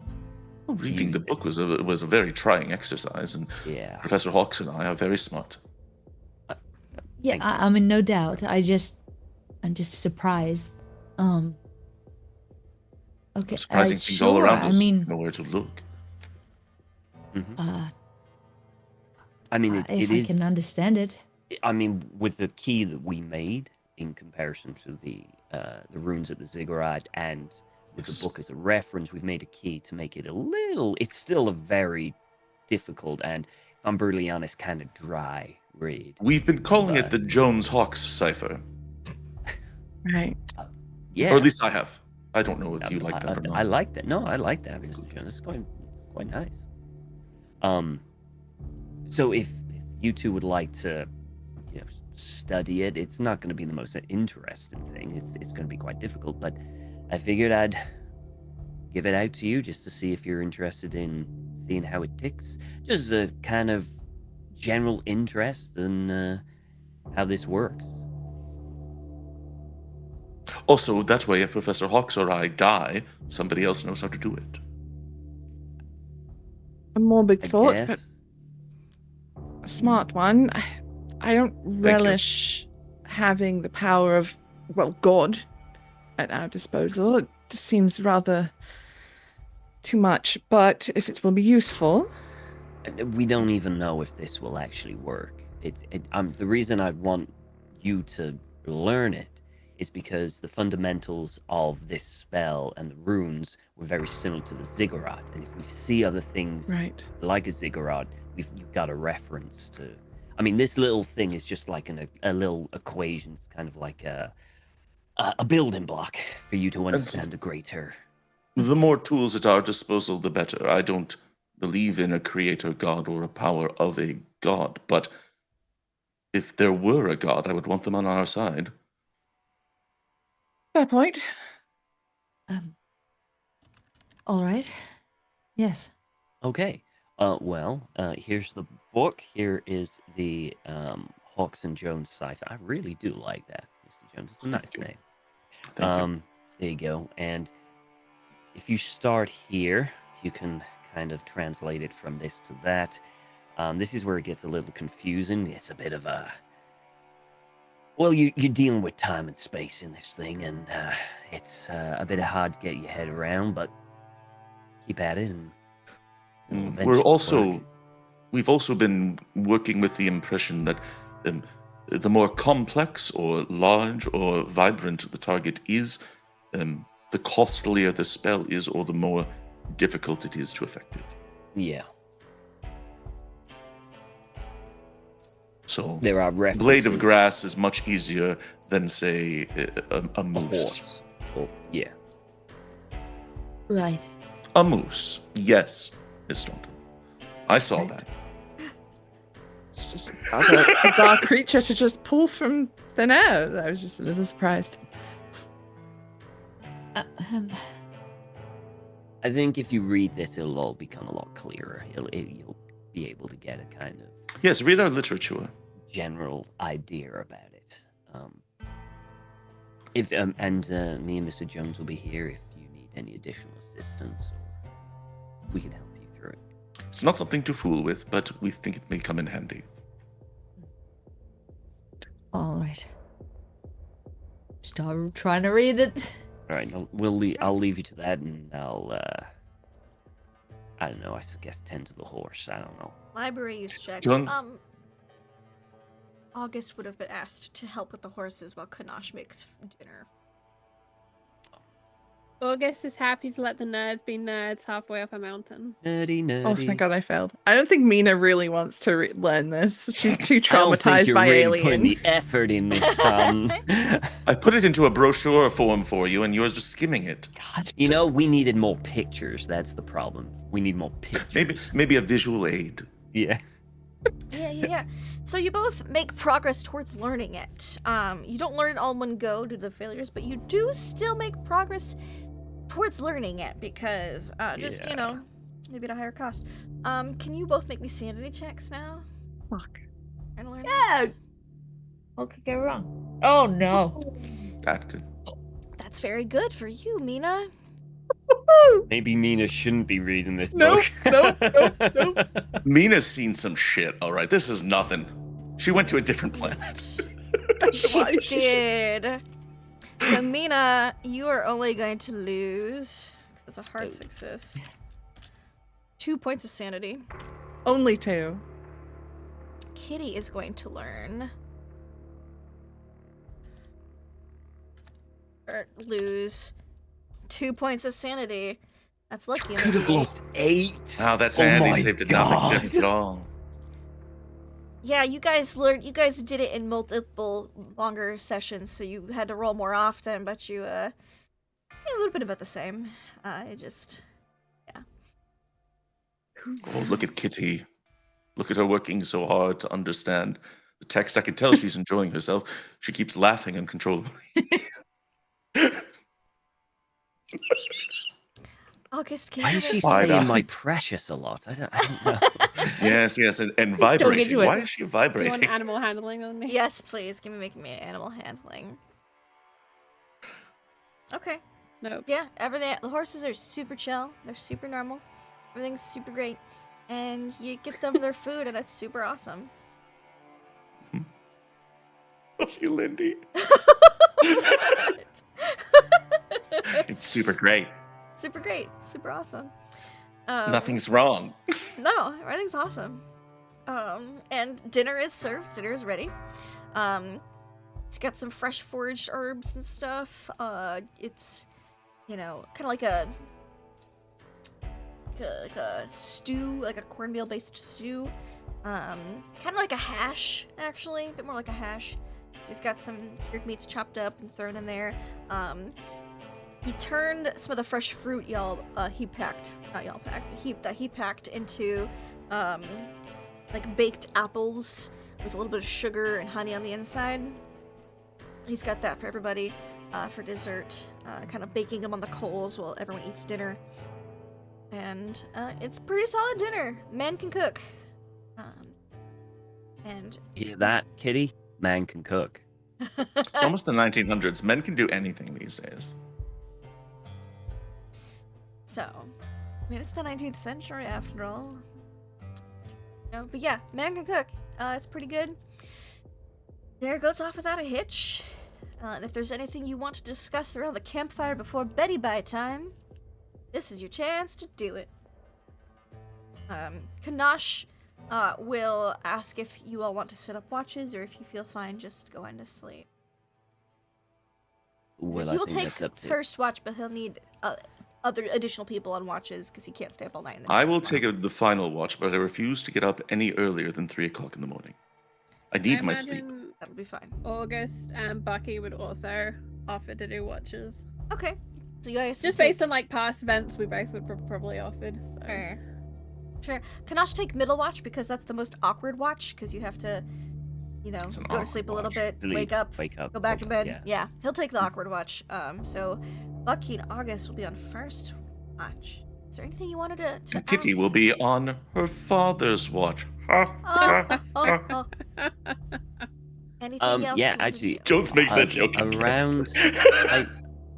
Well, reading the Use it. book was a very trying exercise, and yeah. Professor Hawks and I are very smart. Yeah, Thank you. I'm in no doubt. I'm just surprised. Okay, Surprising things sure. all around us. I mean, Nowhere to look. Mhm. uh, I mean, if it I is. can understand it. I mean, with the key that we made in comparison to the runes at the ziggurat and with Yes. the book as a reference, we've made a key to make it a little. It's still a very difficult and, if I'm brutally honest, kind of dry read. We've been calling it the But- Jones-Hawks cipher, Right. Yeah, or at least I have. I don't know if you like that or not. I like that. No, I like that, Mr. Jones. It's quite nice. So if you two would like to, study it, it's not going to be the most interesting thing. It's going to be quite difficult, but I figured I'd give it out to you just to see if you're interested in seeing how it ticks. Just a kind of general interest in how this works. Also, that way, if Professor Hawks or I die, somebody else knows how to do it. A morbid I thought, but guess. a smart one. I don't relish having the power of, well, God at our disposal. It just seems rather too much, but if it will be useful. We don't even know if this will actually work. The reason I want you to learn it is because the fundamentals of this spell and the runes were very similar to the ziggurat. And if we see other things Right. like a ziggurat, you've got a reference to. I mean, this little thing is just like a little equation. It's kind of like a building block for you to understand a greater. The more tools at our disposal, the better. I don't believe in a creator god or a power of a god, but if there were a god, I would want them on our side. Fair point. All right. Yes. Okay. Here's the book. Here is the Hawks and Jones cipher. I really do like that, Mr. Jones. It's a nice name. Thank you. There you go. And if you start here, you can kind of translate it from this to that. This is where it gets a little confusing. It's a bit of a... Well, you're dealing with time and space in this thing, and it's a bit hard to get your head around, but keep at it, and it'll eventually work. We've also been working with the impression that the more complex or large or vibrant the target is, the costlier the spell is, or the more difficult it is to effect it. Yeah. So There are references. blade of grass is much easier than, say, a A moose. horse. Oh, yeah. Right. A moose, yes, Miss Staunton. I saw Right. that. It's just a bizarre creature to just pull from thin air. I was just a little surprised. I think if you read this, it'll all become a lot clearer. You'll be able to get a kind of Yes, read our literature. general idea about it. Me and Mr. Jones will be here if you need any additional assistance, or we can help you through it. It's not something to fool with, but we think it may come in handy. All right. Start trying to read it. All right, I'll leave you to that, and I'll I don't know. I guess tend to the horse. I don't know. Library use checks. John? August would have been asked to help with the horses while Kanash makes dinner. August is happy to let the nerds be nerds halfway up a mountain. Nerdy, nerdy. Oh, thank God I failed. I don't think Mina really wants to learn this. She's too I don't think traumatized you're by really putting aliens. the effort in this, son. I put it into a brochure form for you, and you're just skimming it. God, you know, we needed more pictures. That's the problem. We need more pictures. Maybe a visual aid. Yeah. Yeah. So you both make progress towards learning it. You don't learn it all in one go due to the failures, but you do still make progress towards learning it because you know, maybe at a higher cost. Can you both make me sanity checks now? Fuck. And learn Yeah. What could go wrong? Oh no. That could. That's very good for you, Mina. Maybe Mina shouldn't be reading this Nope, book. nope. Mina's seen some shit, all right? This is nothing. She went to a different planet. She why she did. So Mina, you are only going to lose, because it's a hard success, 2 points of sanity. Only 2. Kitty is going to learn. Or lose 2 points of sanity. That's lucky. Could have lost 8. Oh, that's Oh handy. my Saved it not make God. difference at all. Yeah, you guys learned. You guys did it in multiple longer sessions, so you had to roll more often. But you, it would have been about the same. It just, yeah. Oh, look at Kitty. Look at her working so hard to understand the text. I can tell she's enjoying herself. She keeps laughing uncontrollably. August, can Why you is she make- Wide-eyed. saying my precious a lot? I don't know. Yes, and Don't vibrating. get to Why it. is she Do you vibrating? want animal handling on me? Yes, please. Make me animal handling. Okay. Nope. Yeah, everything. The horses are super chill. They're super normal. Everything's super great, and you get them their food, and it's super awesome. Love you, Lindy. It's super great. Super great. Super awesome. Nothing's wrong. No, everything's awesome. And dinner is served. Dinner is ready. It's got some fresh foraged herbs and stuff. It's, you know, kind of like a stew, like a cornmeal based stew. Kind of like a hash, actually, a bit more like a hash. So he's got some cured meats chopped up and thrown in there. He turned some of the fresh fruit he packed into like baked apples with a little bit of sugar and honey on the inside. He's got that for everybody for dessert, kind of baking them on the coals while everyone eats dinner. And it's pretty solid dinner. Men can cook. And Hear that, Kitty? Man can cook. It's almost the 1900s. Men can do anything these days. so, I mean, it's the 19th century after all. No, but yeah, man can cook. It's pretty good. Dinner goes off without a hitch. And if there's anything you want to discuss around the campfire before Betty Bye time, this is your chance to do it. Kanash will ask if you all want to set up watches or if you feel fine just going to sleep. So Well, he will I think take that's up to first watch, but he'll need other additional people on watches because he can't stay up all night. In the I night. will take the final watch, but I refuse to get up any earlier than 3 o'clock in the morning. I need my sleep. imagine That'll be fine. August and Bucky would also offer to do watches. Okay. So you guys Just based on like past events, we both would probably offered. So. Sure. Kanash take middle watch because that's the most awkward watch because you have to, you know, It's an go to sleep a awkward little watch. bit, wake up, go back to bed. Yeah. Yeah, he'll take the awkward watch. So Bucky and August will be on first watch. Is there anything you wanted to Kitty ask? will be on her father's watch. Anything else? Yeah, you wanted actually, to do? Jones makes that joke again. around.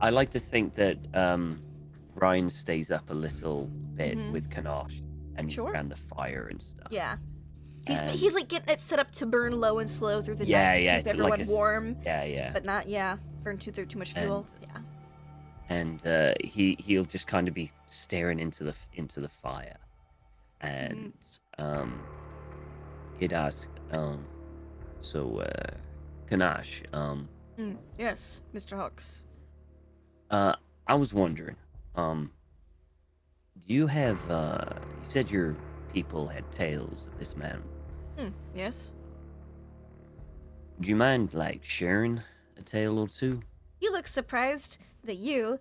I like to think that Ryan stays up a little bit Mhm. with Kanash and he's Sure. around the fire and stuff. Yeah. And- He's like getting it set up to burn low and slow through the yeah, night to yeah, keep it's everyone like warm, Yeah. but not burn too much fuel. Yeah. And he'll just kind of be staring into the fire, and he'd ask, so Kanash, Yes, Mr. Hawks. I was wondering, do you have, you said your people had tales of this man. Yes. Would you mind, like, sharing a tale or two? You look surprised that you,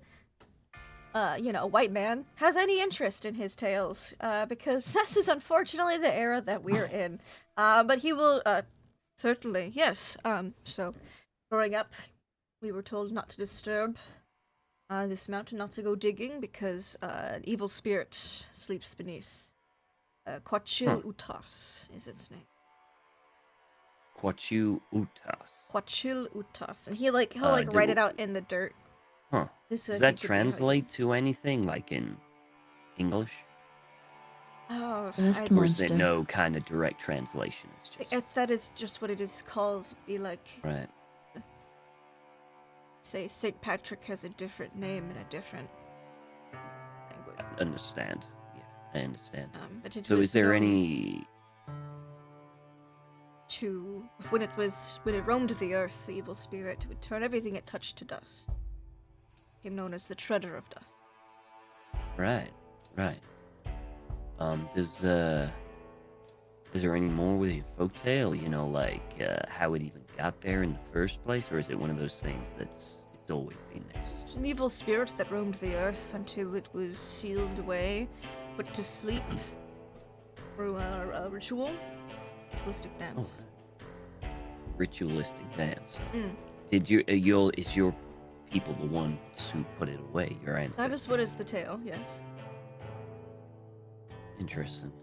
a white man, has any interest in his tales, because this is unfortunately the era that we're in. But he will, certainly, yes. So, growing up, we were told not to disturb this mountain, not to go digging, because an evil spirit sleeps beneath. Quachil Utas is its name. Quachu Utas. Quachil Utas. And he'll write it out in the dirt. Huh. Does that translate to anything, like in English? Oh, First Or is there monster. no kind of direct translation? It's just... that is just what it is called. Be like, Right. say, St. Patrick has a different name in a different language. I understand. Yeah, I understand. But it So was is there known any... when it roamed the earth, the evil spirit would turn everything it touched to dust. Became known as the Treader of Dust. Right, right. Is there any more with your folktale? You know, like, how it even got there in the first place? Or is it one of those things it's always been there? Just an evil spirit that roamed the earth until it was sealed away, put to sleep through a ritualistic dance. Okay. Ritualistic dance. Mm. Is your people the ones who put it away, your ancestors? That is what is the tale, yes. Interesting.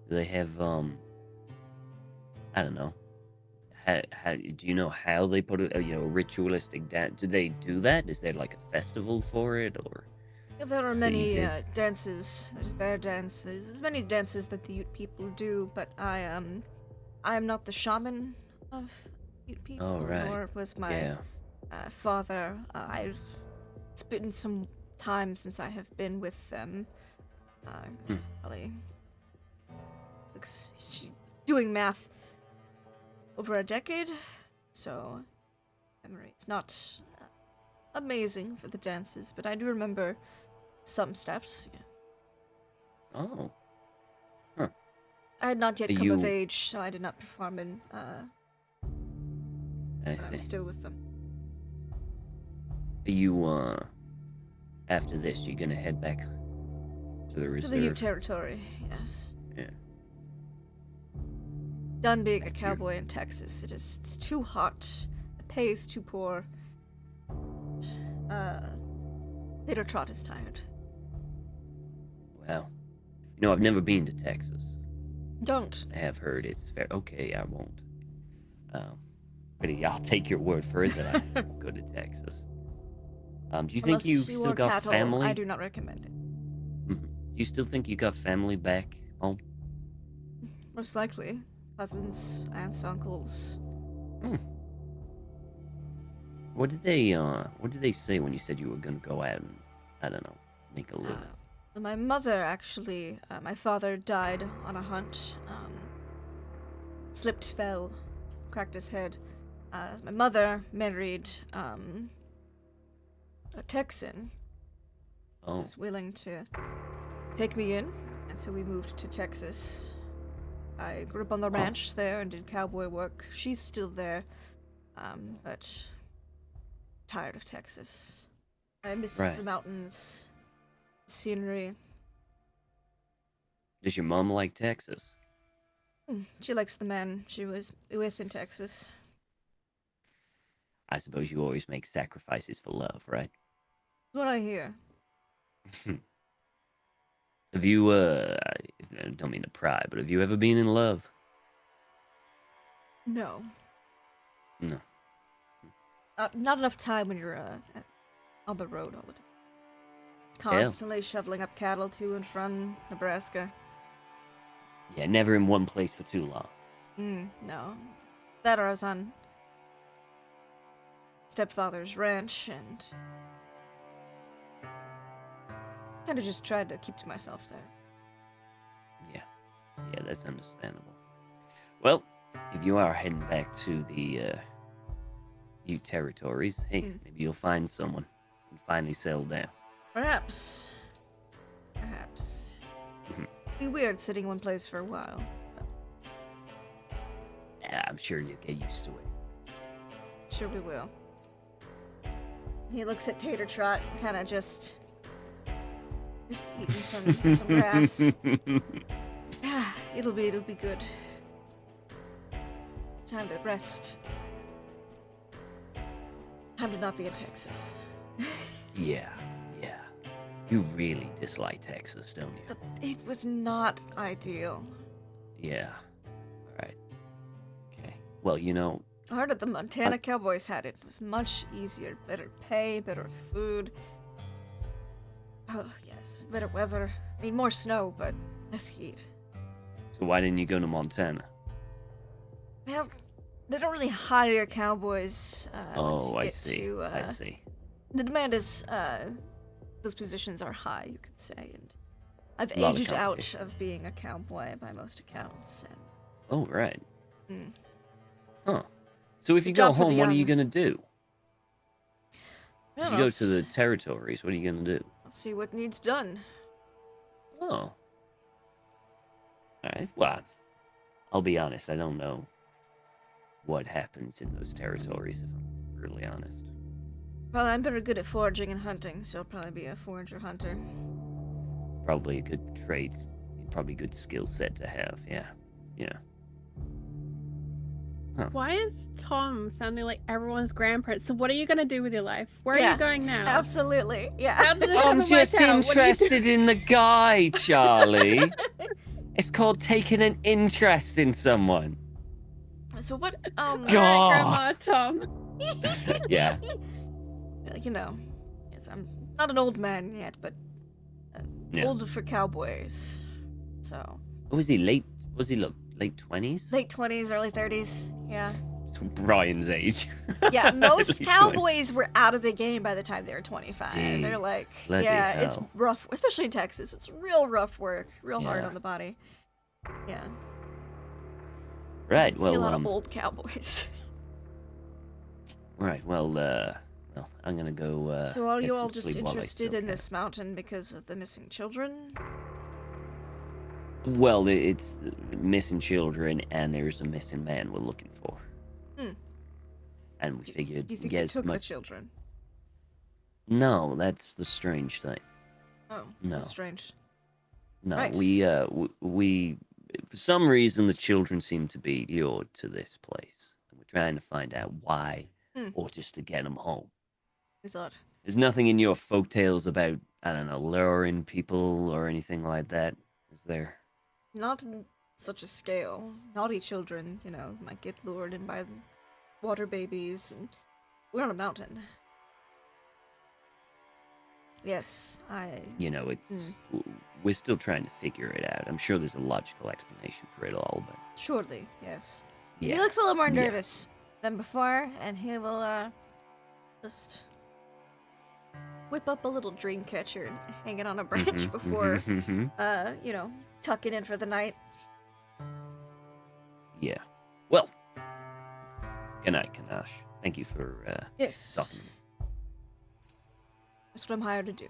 Do they have, I don't know. How do you know how they put it, ritualistic dance? Do they do that? Is there like a festival for it, or? There are many dances. There's bear dances. There's many dances that the Ute people do, but I am not the shaman of Ute people. Oh, right. Nor was my father. It's been some time since I have been with them. Probably doing math over a decade, so memory's not amazing for the dances, but I do remember some steps. Yeah. Oh. I had not yet come of age, so I did not perform in. I I see. was still with them. Are you after this, you're gonna head back to the reserve? To the Ute territory, yes. Yeah. Done being a Thank you. cowboy in Texas. It's too hot. The pay is too poor. Peter Trot is tired. Well, I've never been to Texas. Don't. I have heard it's fair. Okay, I won't. But I'll take your word for it that I won't go to Texas. Do you think Unless you've you still want got cattle, family? I do not recommend it. Do you still think you got family back home? Most likely. Cousins, aunts, uncles. What did they say when you said you were gonna go out and, I don't know, make a living? My mother actually, my father died on a hunt. Slipped, fell, cracked his head. My mother married a Texan. Oh, Was willing to take me in, and so we moved to Texas. I grew up on the ranch there and did cowboy work. She's still there, but tired of Texas. I miss Right. the mountains, scenery. does your mom like Texas? She likes the man she was with in Texas. I suppose you always make sacrifices for love, right? That's what I hear. Have you, I don't mean to pry, but have you ever been in love? No. No. Not enough time when you're on the road all the time. Constantly shoveling up cattle to and from Nebraska. Yeah, never in one place for too long. No. That or I was on stepfather's ranch and kind of just tried to keep to myself there. Yeah, that's understandable. Well, if you are heading back to the new territories, hey, maybe you'll find someone and finally settle down. Perhaps. Be weird sitting in one place for a while. Yeah, I'm sure you'll get used to it. Sure we will. He looks at Tater Trot, kind of just eating some grass. Yeah, it'll be good. Time to rest. Time to not be in Texas. Yeah. You really dislike Texas, don't you? It was not ideal. Yeah. Alright. Okay. Well, you know, I heard that the Montana Cowboys had it. It was much easier. Better pay, better food. Oh, yes. Better weather. I mean, more snow, but less heat. so why didn't you go to Montana? Well, they don't really hire cowboys. Once you I get see. To, I see. The demand is, those positions are high, you could say, and I've A lot of aged out competition. of being a cowboy by most accounts. And, Oh, right. Mm. Huh. So if It's a you go job for the home, what are you young. gonna do? well, If you go to the territories, what are you gonna do? I'll see what needs done. Oh. Alright, well, I'll be honest, I don't know what happens in those territories, if I'm really honest. Well, I'm very good at foraging and hunting, so I'll probably be a forager hunter. Probably a good trait, probably a good skill set to have, yeah. Why is Tom sounding like everyone's grandparents? So what are you gonna do with your life? Where are Yeah, you going now? Absolutely, yeah. That doesn't I'm work just out. What are you interested in the guy, Charlie. It's called taking an interest in someone. So what, All right, God. Grandma Tom. Yeah. you know, yes, I'm not an old man yet, but Yeah. old for cowboys. So, Was he late 20s? late 20s, early 30s, yeah. So Brian's age. Yeah, most Late cowboys 20s. were out of the game by the time they were 25. They're Jeez, like, bloody yeah, it's hell. rough, especially in Texas. It's real rough work, real hard Yeah. on the body. Yeah. Right, I see a lot well, of old cowboys. right, well, I'm gonna go, So are get you some all just sleep while I interested still in can. this mountain because of the missing children? Well, it's the missing children, and there's a missing man we're looking for. Hmm. And we figured, Do you think get they as took the much... children? No, that's the strange thing. Oh, No. that's strange. No, Right. we, for some reason, the children seem to be lured to this place. And we're trying to find out why, or just to get them home. Who's odd? There's nothing in your folktales about, I don't know, luring people or anything like that, is there? Not in such a scale. Naughty children, might get lured in by water babies, and we're on a mountain. Yes, It's we're still trying to figure it out. I'm sure there's a logical explanation for it all, but surely, yes. yeah. He looks a little more Yeah. nervous than before, and he will, just whip up a little dream catcher and hang it on a branch before, tucking in for the night. Yeah. Well, good night, Kanash. Thank you for Yes, talking to me. that's what I'm hired to do.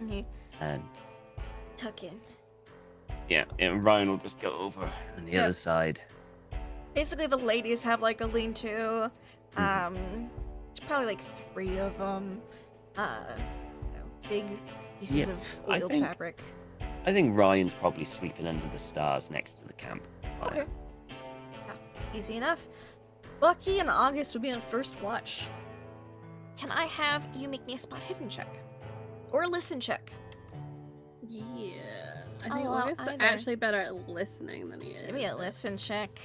And he And tuck in. yeah, and Ryan will just go over on the Yeah. other side. Basically, the ladies have like a lean-to. There's probably like 3 of them. Big pieces Yeah, of I oiled think- fabric. I think Ryan's probably sleeping under the stars next to the camp. Okay. Yeah, easy enough. Bucky and August would be on first watch. Can I have you make me a spot hidden check? Or a listen check? Yeah. I I'll think allow August is either. actually better at listening than he is. Give me a listen check.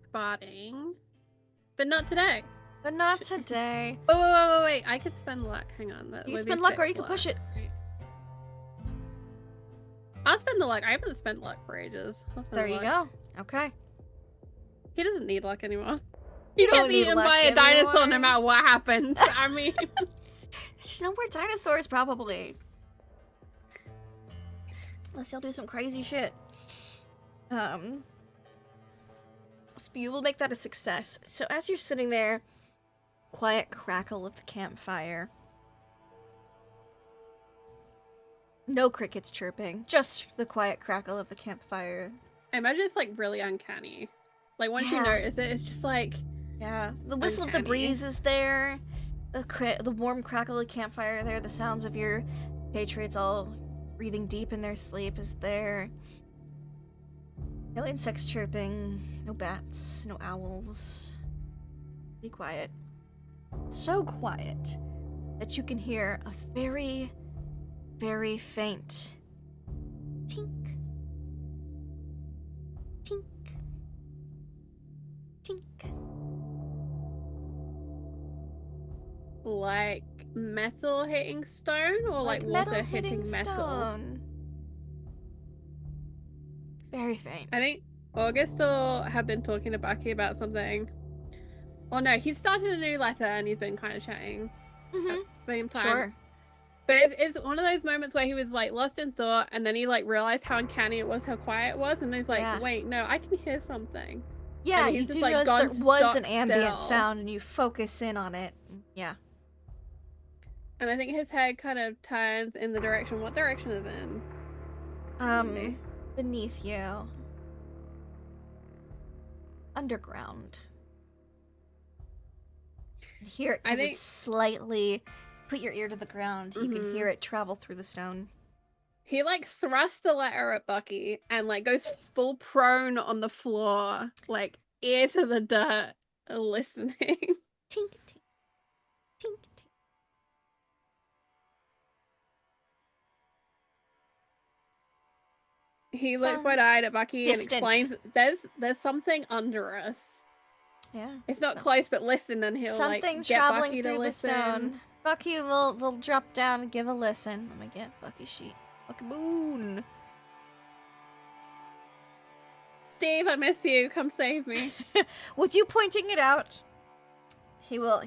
Spotting. But not today. But not today. Wait. I could spend luck. Hang on. That You would can be spend luck 6 or you can push it. I'll spend the luck. I haven't spent luck for ages. I'll spend There you luck. go. Okay. He doesn't need luck anymore. You He don't gets need eaten luck by a dinosaur no anymore. matter what happens. I mean, There's no more dinosaurs, probably. Unless y'all do some crazy shit. So you will make that a success. So as you're sitting there, quiet crackle of the campfire. No crickets chirping, just the quiet crackle of the campfire. I imagine it's like really uncanny. Like once you notice it, it's just like yeah. The whistle uncanny. of the breeze is there. The warm crackle of the campfire there. The sounds of your patriots all breathing deep in their sleep is there. No insects chirping. No bats. No owls. Be quiet. So quiet that you can hear a very, very faint tink, tink, tink. like metal hitting stone or like water hitting metal? Stone. Very faint. I think August will have been talking to Bucky about something. Oh no, he's started a new letter and he's been kind of chatting at the same time. Sure. But it's one of those moments where he was like lost in thought and then he like realized how uncanny it was, how quiet it was, and he's like, wait, no, I can hear something. Yeah, and you he's do just, like, realize there was an stock ambient still. sound and you focus in on it. Yeah. And I think his head kind of turns in the direction. What direction is it in? Beneath you. Underground. You hear it because it's slightly... Put your ear to the ground. You can hear it travel through the stone. He like thrusts the letter at Bucky and like goes full prone on the floor, like ear to the dirt, listening. Tink, tink, tink, tink. He looks wide-eyed at Bucky distant. and explains, "There's something under us. Yeah. It's not close, but listen." And he'll Something like get traveling Bucky to through the listen. stone. Bucky will drop down and give a listen. Let me get Bucky's sheet. Bucky Boone. Steve, I miss you. Come save me. With you pointing it out, he'll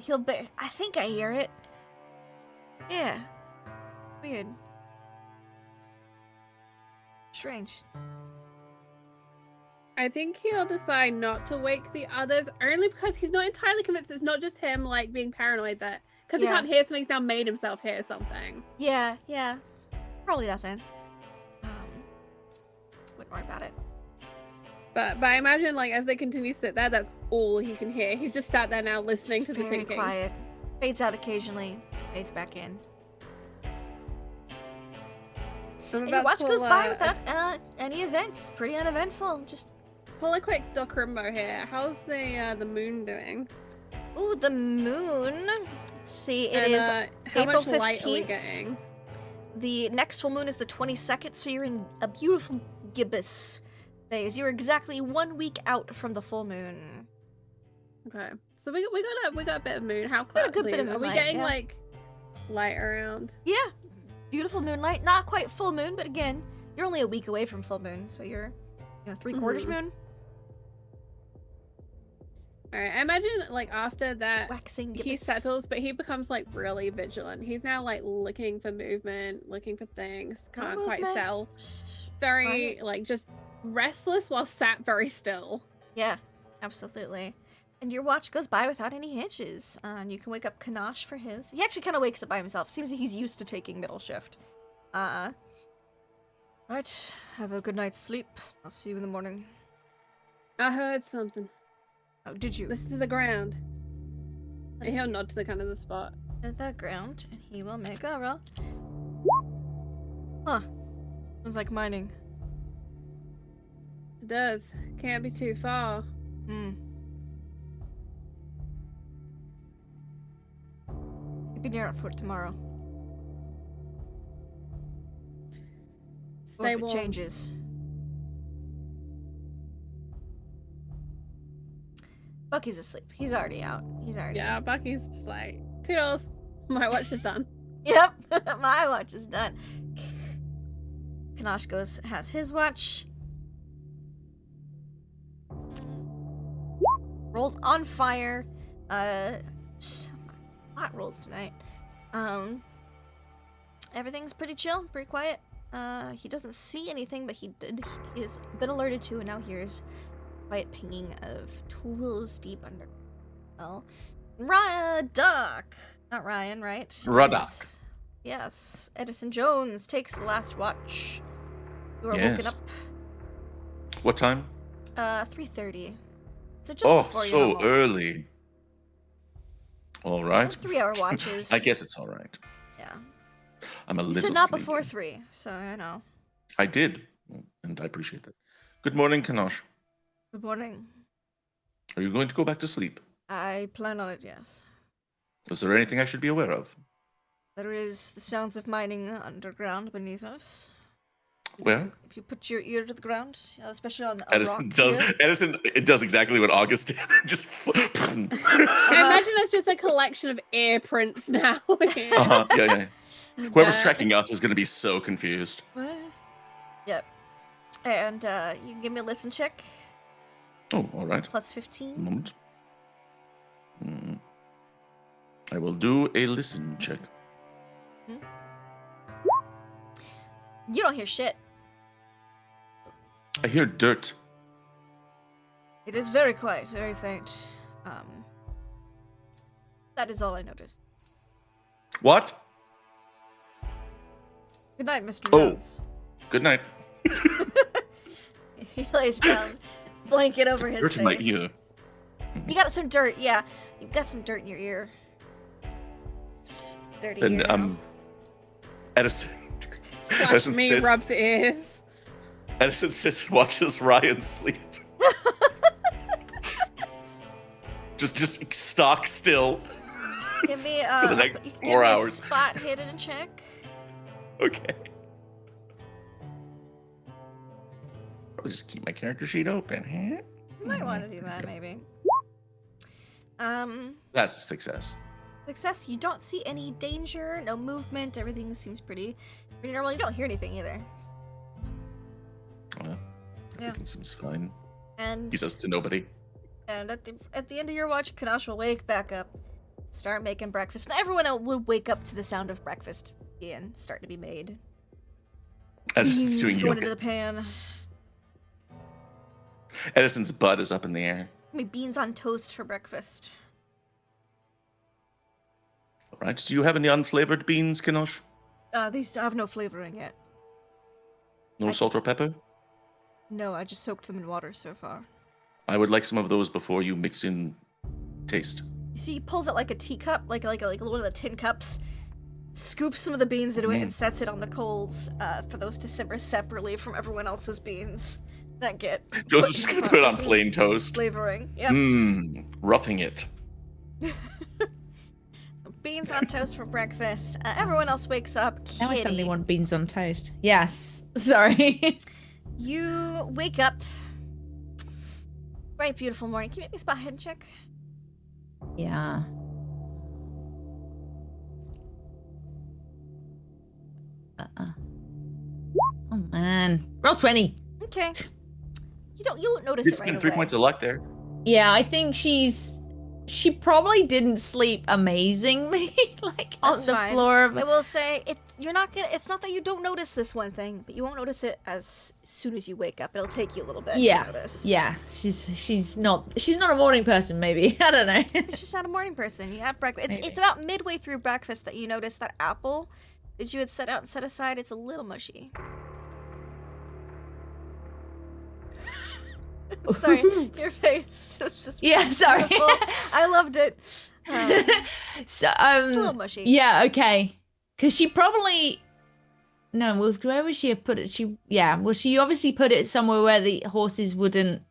I think I hear it. Yeah. Weird. Strange. I think he'll decide not to wake the others, only because he's not entirely convinced it's not just him like being paranoid that because he can't hear something, he's now made himself hear something. Yeah. Probably nothing. Wouldn't worry about it. But I imagine like as they continue to sit there, that's all he can hear. He's just sat there now listening to the very tinking. quiet. Fades out occasionally. Fades back in. And your watch goes by without any events. Pretty uneventful. Just pull a quick Doc Rimbo here. How's the moon doing? Ooh, the moon. Let's see. It is how April much light are we 15th. getting? The next full moon is the 22nd, so you're in a beautiful gibbous phase. You're exactly 1 week out from the full moon. Okay, so we got a bit of moon. How Got a close? good bit of Are we moonlight, getting yeah. like light around? Yeah, beautiful moonlight. Not quite full moon, but again, you're only a week away from full moon, so you're 3/4 moon. All right, I imagine like after that Waxing he gibbous. settles, but he becomes like really vigilant. He's now like looking for movement, looking for things. Can't quite movement. tell. Just Very quiet. like just restless while sat very still. Yeah, absolutely. And your watch goes by without any hitches. And you can wake up Kanash for his. He actually kind of wakes up by himself. Seems like he's used to taking middle shift. Right, have a good night's sleep. I'll see you in the morning. I heard something. Oh, did you? Listen to the ground. Let And me he'll see. nod to the kind of the spot. At the ground, and he will make a roll. Huh. Sounds like mining. It does. Can't be too far. You'll be near it for tomorrow. Stay Or if warm. it changes. Bucky's asleep. He's already out. Yeah, Bucky's just like, toodles. My watch is done. Yep, my watch is done. Kanash has his watch. Rolls on fire. Hot rolls tonight. Everything's pretty chill, pretty quiet. He doesn't see anything, but he has been alerted to and now hears quiet pinging of tools deep under. Well, Doc, not Ryan, right? Radak. Yes. Edison Jones takes the last watch. You are woken Yes. up. What time? 3:30. So just Oh, before your so normal early. All right. 3-hour watches. I guess it's all right. Yeah. I'm a You little said not sleepy. before 3, so I know. I did, and I appreciate that. Good morning, Kanosh. Good morning. Are you going to go back to sleep? I plan on it, yes. Is there anything I should be aware of? There is the sounds of mining underground beneath us. Where? If you put your ear to the ground, especially on a Edison rock does. here. Edison, it does exactly what August did. Just. I imagine it's just a collection of ear prints now. Yeah. Whoever's tracking us is going to be so confused. What? Yep. And you can give me a listen check. Oh, all right. Plus 15. A moment. I will do a listen check. You don't hear shit. I hear dirt. It is very quiet, very faint. That is all I noticed. What? Good night, Mr. Oh. Jones. Good night. He lays down, blanket over his Dirt face. in my ear. You got some dirt, yeah. You've got some dirt in your ear. Just dirty ear. And now. Edison. Slash me sits- rubs ears. Edison sits and watches Ryan sleep. just stock still. Give me the next you can 4 give me hours. a spot hidden check. Okay. I'll just keep my character sheet open. Huh? You might want to do that, maybe. That's a success. Success. You don't see any danger, no movement. Everything seems pretty normal. You don't hear anything either. Well, everything seems fine. And He says to nobody. And at the end of your watch, Kanash will wake back up, start making breakfast. And everyone else will wake up to the sound of breakfast being starting to be made. Edison's Beans doing going yoga. into the pan. Edison's butt is up in the air. Give me beans on toast for breakfast. All right. Do you have any unflavored beans, Kinosh? These have no flavoring yet. No I salt or just- pepper? No, I just soaked them in water so far. I would like some of those before you mix in taste. You see, he pulls out like a teacup, like one of the tin cups, scoops some of the beans into it, and sets it on the coals for those to simmer separately from everyone else's beans that get. Joseph's just gonna put it on plain toast. Flavoring, yeah. Roughing it. So beans on toast for breakfast. Everyone else wakes up. Now I Kitty. suddenly want beans on toast. Yes. Sorry. You wake up. Bright, beautiful morning. Can you make me a spot hidden check? Yeah. Oh man. Roll 20. Okay. You won't notice It's it been right 3 away. points of luck there. Yeah, I think she probably didn't sleep amazingly, like on That's the fine. floor of I will say it's not that you don't notice this one thing, but you won't notice it as soon as you wake up. It'll take you a little bit Yeah. to notice. Yeah, she's not a morning person, maybe. I don't know. She's just not a morning person. You have breakfast. Maybe. It's about midway through breakfast that you notice that apple that you had set out and set aside, it's a little mushy. Sorry, your face is just Yeah, sorry. beautiful. I loved it. So Just a little mushy. yeah, okay. Cuz she probably no, well, where would she have put it? She obviously put it somewhere where the horses wouldn't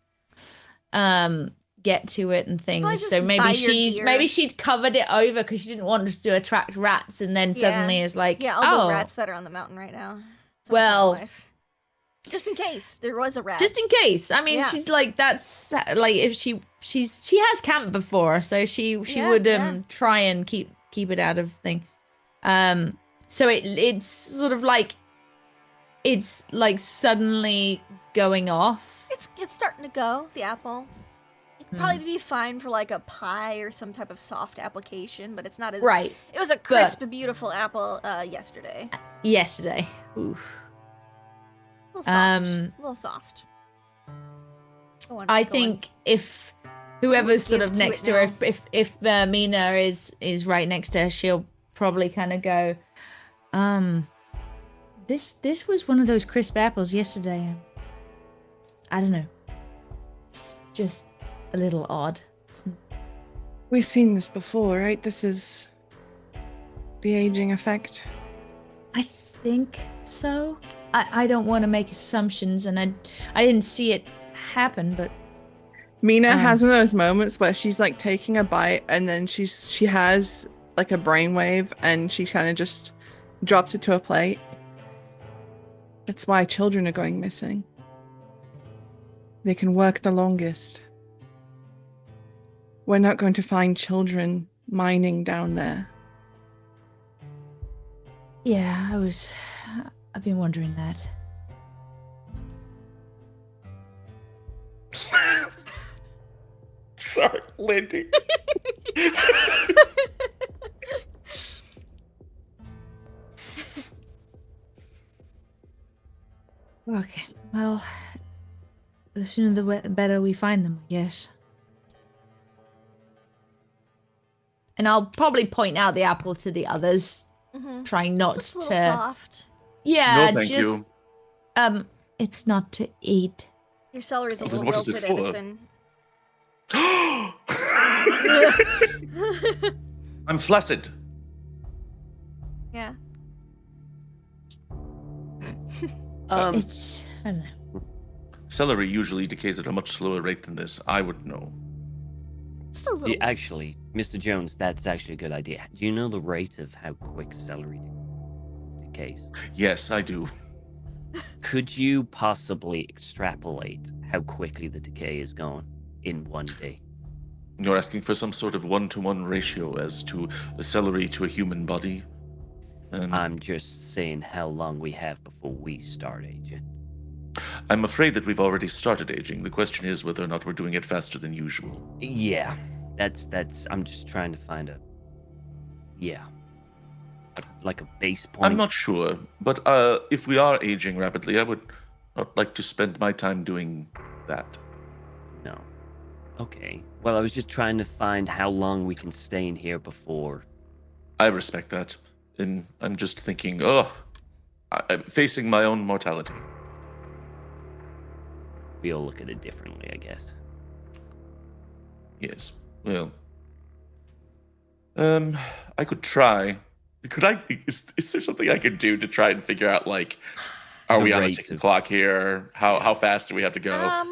get to it and Probably things. just So by your gear. maybe she'd covered it over because she didn't want to attract rats, and then suddenly is like, Yeah, all oh, the rats that are on the mountain right now. It's a Well- wildlife. Just in case there was a rat. just in case. I mean, Yeah. she's like, that's like if she has camped before, so she Yeah, would yeah. try and keep it out of thing. So it's sort of like it's like suddenly going off. It's starting to go, the apples. It'd probably be fine for like a pie or some type of soft application, but it's not as Right. It was a crisp, beautiful apple yesterday. Yesterday. Oof. A little soft. A little soft. Go on, I go on. think if whoever's sort give of to next it to her, now. if Mina is right next to her, she'll probably kind of go, this was one of those crisp apples yesterday. I don't know. It's just a little odd. We've seen this before, right? This is the aging effect. I think so. I don't want to make assumptions, and I didn't see it happen, but Mina has one of those moments where she's like taking a bite and then she has like a brainwave and she kind of just drops it to a plate. That's why children are going missing. They can work the longest. We're not going to find children mining down there. yeah, I've been wondering that. Sorry, Lindy. Okay, well, the sooner the better we find them, I guess. And I'll probably point out the apple to the others, trying not Just a to. little soft. Yeah, No, thank just you. it's not to eat. Your celery's a Then little what is it wilted, for? Edison. I'm flaccid. Yeah. It's I don't know. Celery usually decays at a much slower rate than this. I would know. Just a little. Actually, Mr. Jones, that's actually a good idea. Do you know the rate of how quick celery decays? Yes, I do. Could you possibly extrapolate how quickly the decay is going in one day? You're asking for some sort of 1-to-1 ratio as to a celery to a human body? I'm just saying how long we have before we start aging. I'm afraid that we've already started aging. The question is whether or not we're doing it faster than usual. Yeah, that's. I'm just trying to find like a base point. I'm not sure, but if we are aging rapidly, I would not like to spend my time doing that. No. Okay. Well, I was just trying to find how long we can stay in here before. I respect that. And I'm just thinking, I'm facing my own mortality. We all look at it differently, I guess. Yes. Well. I could try. Could I? Is there something I could do to try and figure out, like, are The we on a rate ticking of- clock here? How fast do we have to go?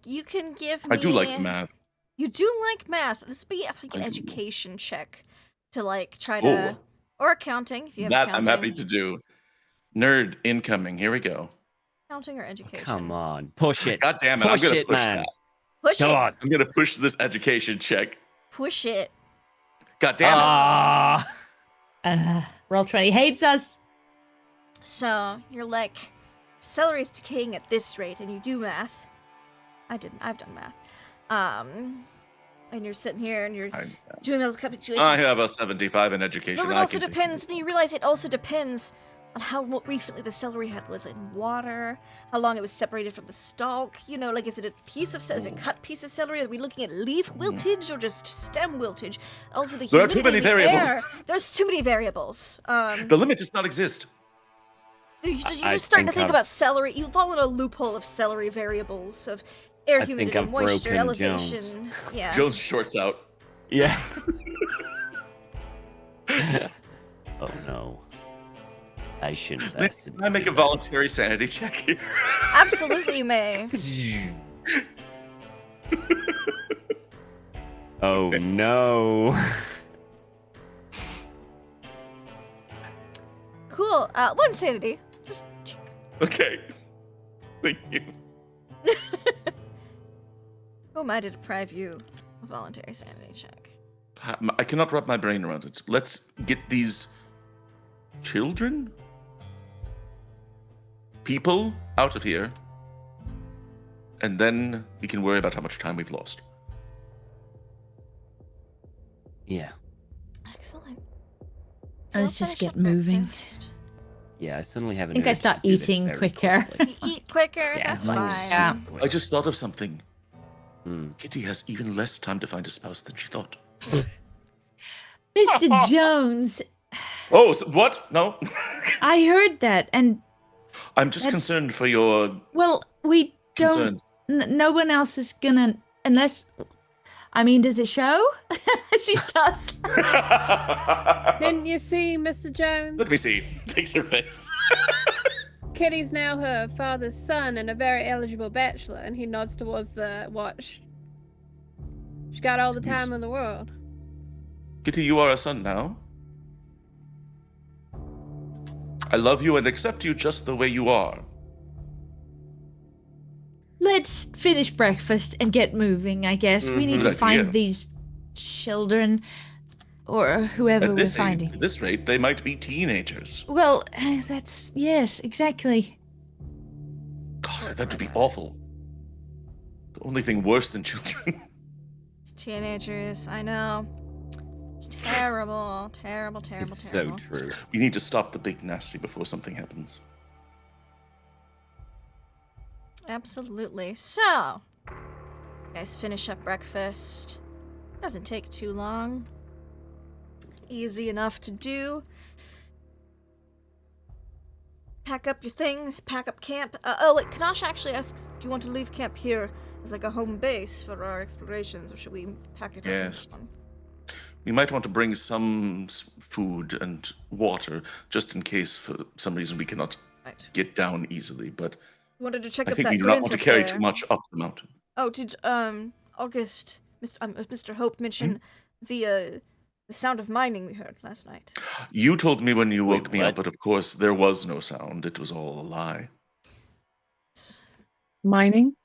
You can give me. I do like math. You do like math. This would be like an I do. education check to like try to, Oh, or accounting if you have that accounting. I'm happy to do. Nerd incoming. Here we go. Accounting or education. Come on, push it. God damn it! Push I'm gonna it, push man. that. Push Come it. on. I'm gonna push this education check. Push it. God damn it! Ah. Roll 20 hates us. So you're like, celery's decaying at this rate, and you do math. I didn't. I've done math. And you're sitting here and you're doing those calculations. I have a 75 in education. Well, it I also can depends. Then you realize it also depends on how recently the celery head was in water, how long it was separated from the stalk. You know, like, is it a piece of, is it cut piece of celery? Are we looking at leaf wiltage or just stem wiltage? Also, the There are too humidity many in the air. variables. There's too many variables. The limit does not exist. You're I just starting to think think about celery. You fall in a loophole of celery variables of air I humidity, think I've moisture, broken elevation. Jones. Yeah. Jones shorts out. Yeah. Oh no. I shouldn't have asked him Can I to make do a voluntary sanity check here? Absolutely, you may. that. Oh no. Cool. One sanity. Just. Okay. Thank you. Who am I to deprive you of voluntary sanity check? I cannot wrap my brain around it. Let's get these children, people out of here, and then we can worry about how much time we've lost. Yeah. Excellent. Let's just finish get up moving. breakfast. Yeah, I suddenly have I an think I urge start to do this eating very quicker. quickly. You eat quicker. Yeah, That's like fine. Yeah. super I quick. just thought of something. Kitty has even less time to find a spouse than she thought. Mr. Jones, Oh, what? No. I heard that, and I'm just concerned for your well, we concerns. don't. No one else is gonna, unless. I mean, does it show? She starts. Didn't you see, Mr. Jones? Let me see. Takes her face. Kitty's now her father's son and a very eligible bachelor, and he nods towards the watch. She's got all the time in the world. Kitty, you are a son now. I love you and accept you just the way you are. Let's finish breakfast and get moving, I guess. We need to find these children or whoever we're finding. At this rate, they might be teenagers. Well, yes, exactly. God, that would be awful. The only thing worse than children. It's teenagers, I know. It's terrible, terrible, terrible, It's terrible. so true. We need to stop the big nasty before something happens. Absolutely. So, you guys finish up breakfast. Doesn't take too long. Easy enough to do. Pack up your things, pack up camp. Wait, Kanash actually asks, do you want to leave camp here as like a home base for our explorations, or should we pack it up? Yes. We might want to bring some food and water, just in case for some reason we cannot get down easily, but You wanted to check I up think that we do not glint want to up carry there. too much up the mountain. Oh, did August, Mr. Hope mention the sound of mining we heard last night? You told me when you Wait, woke me what? up, but of course there was no sound. It was all a lie. Mining?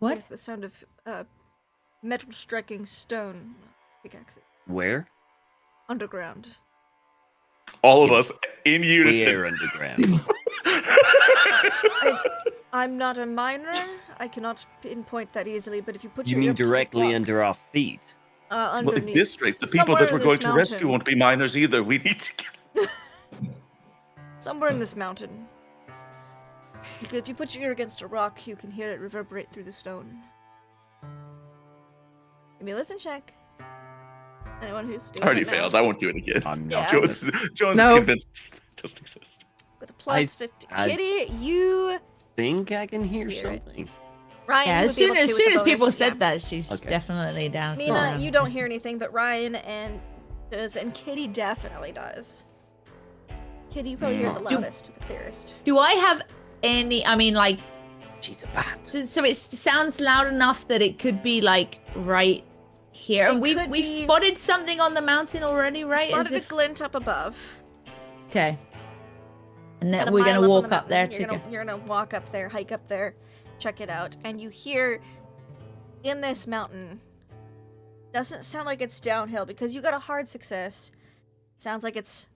What? There's the sound of metal striking stone pickaxes Where? underground. All of us in unison. We're underground. I'm not a miner. I cannot pinpoint that easily, but if you put You your mean ear up to the directly block, under our feet? Well, underneath. at this rate, the people Somewhere that we're in going this to rescue mountain. won't be miners either. We need to get... Somewhere in this mountain. If you put your ear against a rock, you can hear it reverberate through the stone. Give me a listen check. Anyone who's doing Already it now. failed. I won't do it again. I'm Yeah. not. Jones No. is convinced it doesn't exist. With a plus 50. I- Kitty, you... Think I can hear Hear it. something. Ryan, Yeah, you as would be able soon as to soon with as the people bonus, said yeah. that, she's Okay. definitely down. Mina, to you don't hear anything, but Ryan and does, and Kitty definitely does. Kitty, you probably hear the loudest, the clearest. Do I have any? I mean, like, She's a bat. so it sounds loud enough that it could be like right here, It and we've could be- spotted something on the mountain already, right? Spotted As a glint up above. okay, and then At a we're gonna mile walk on the up there mountain. to go. You're gonna walk up there, hike up there, check it out, and you hear in this mountain. Doesn't sound like it's downhill because you got a hard success. Sounds like it's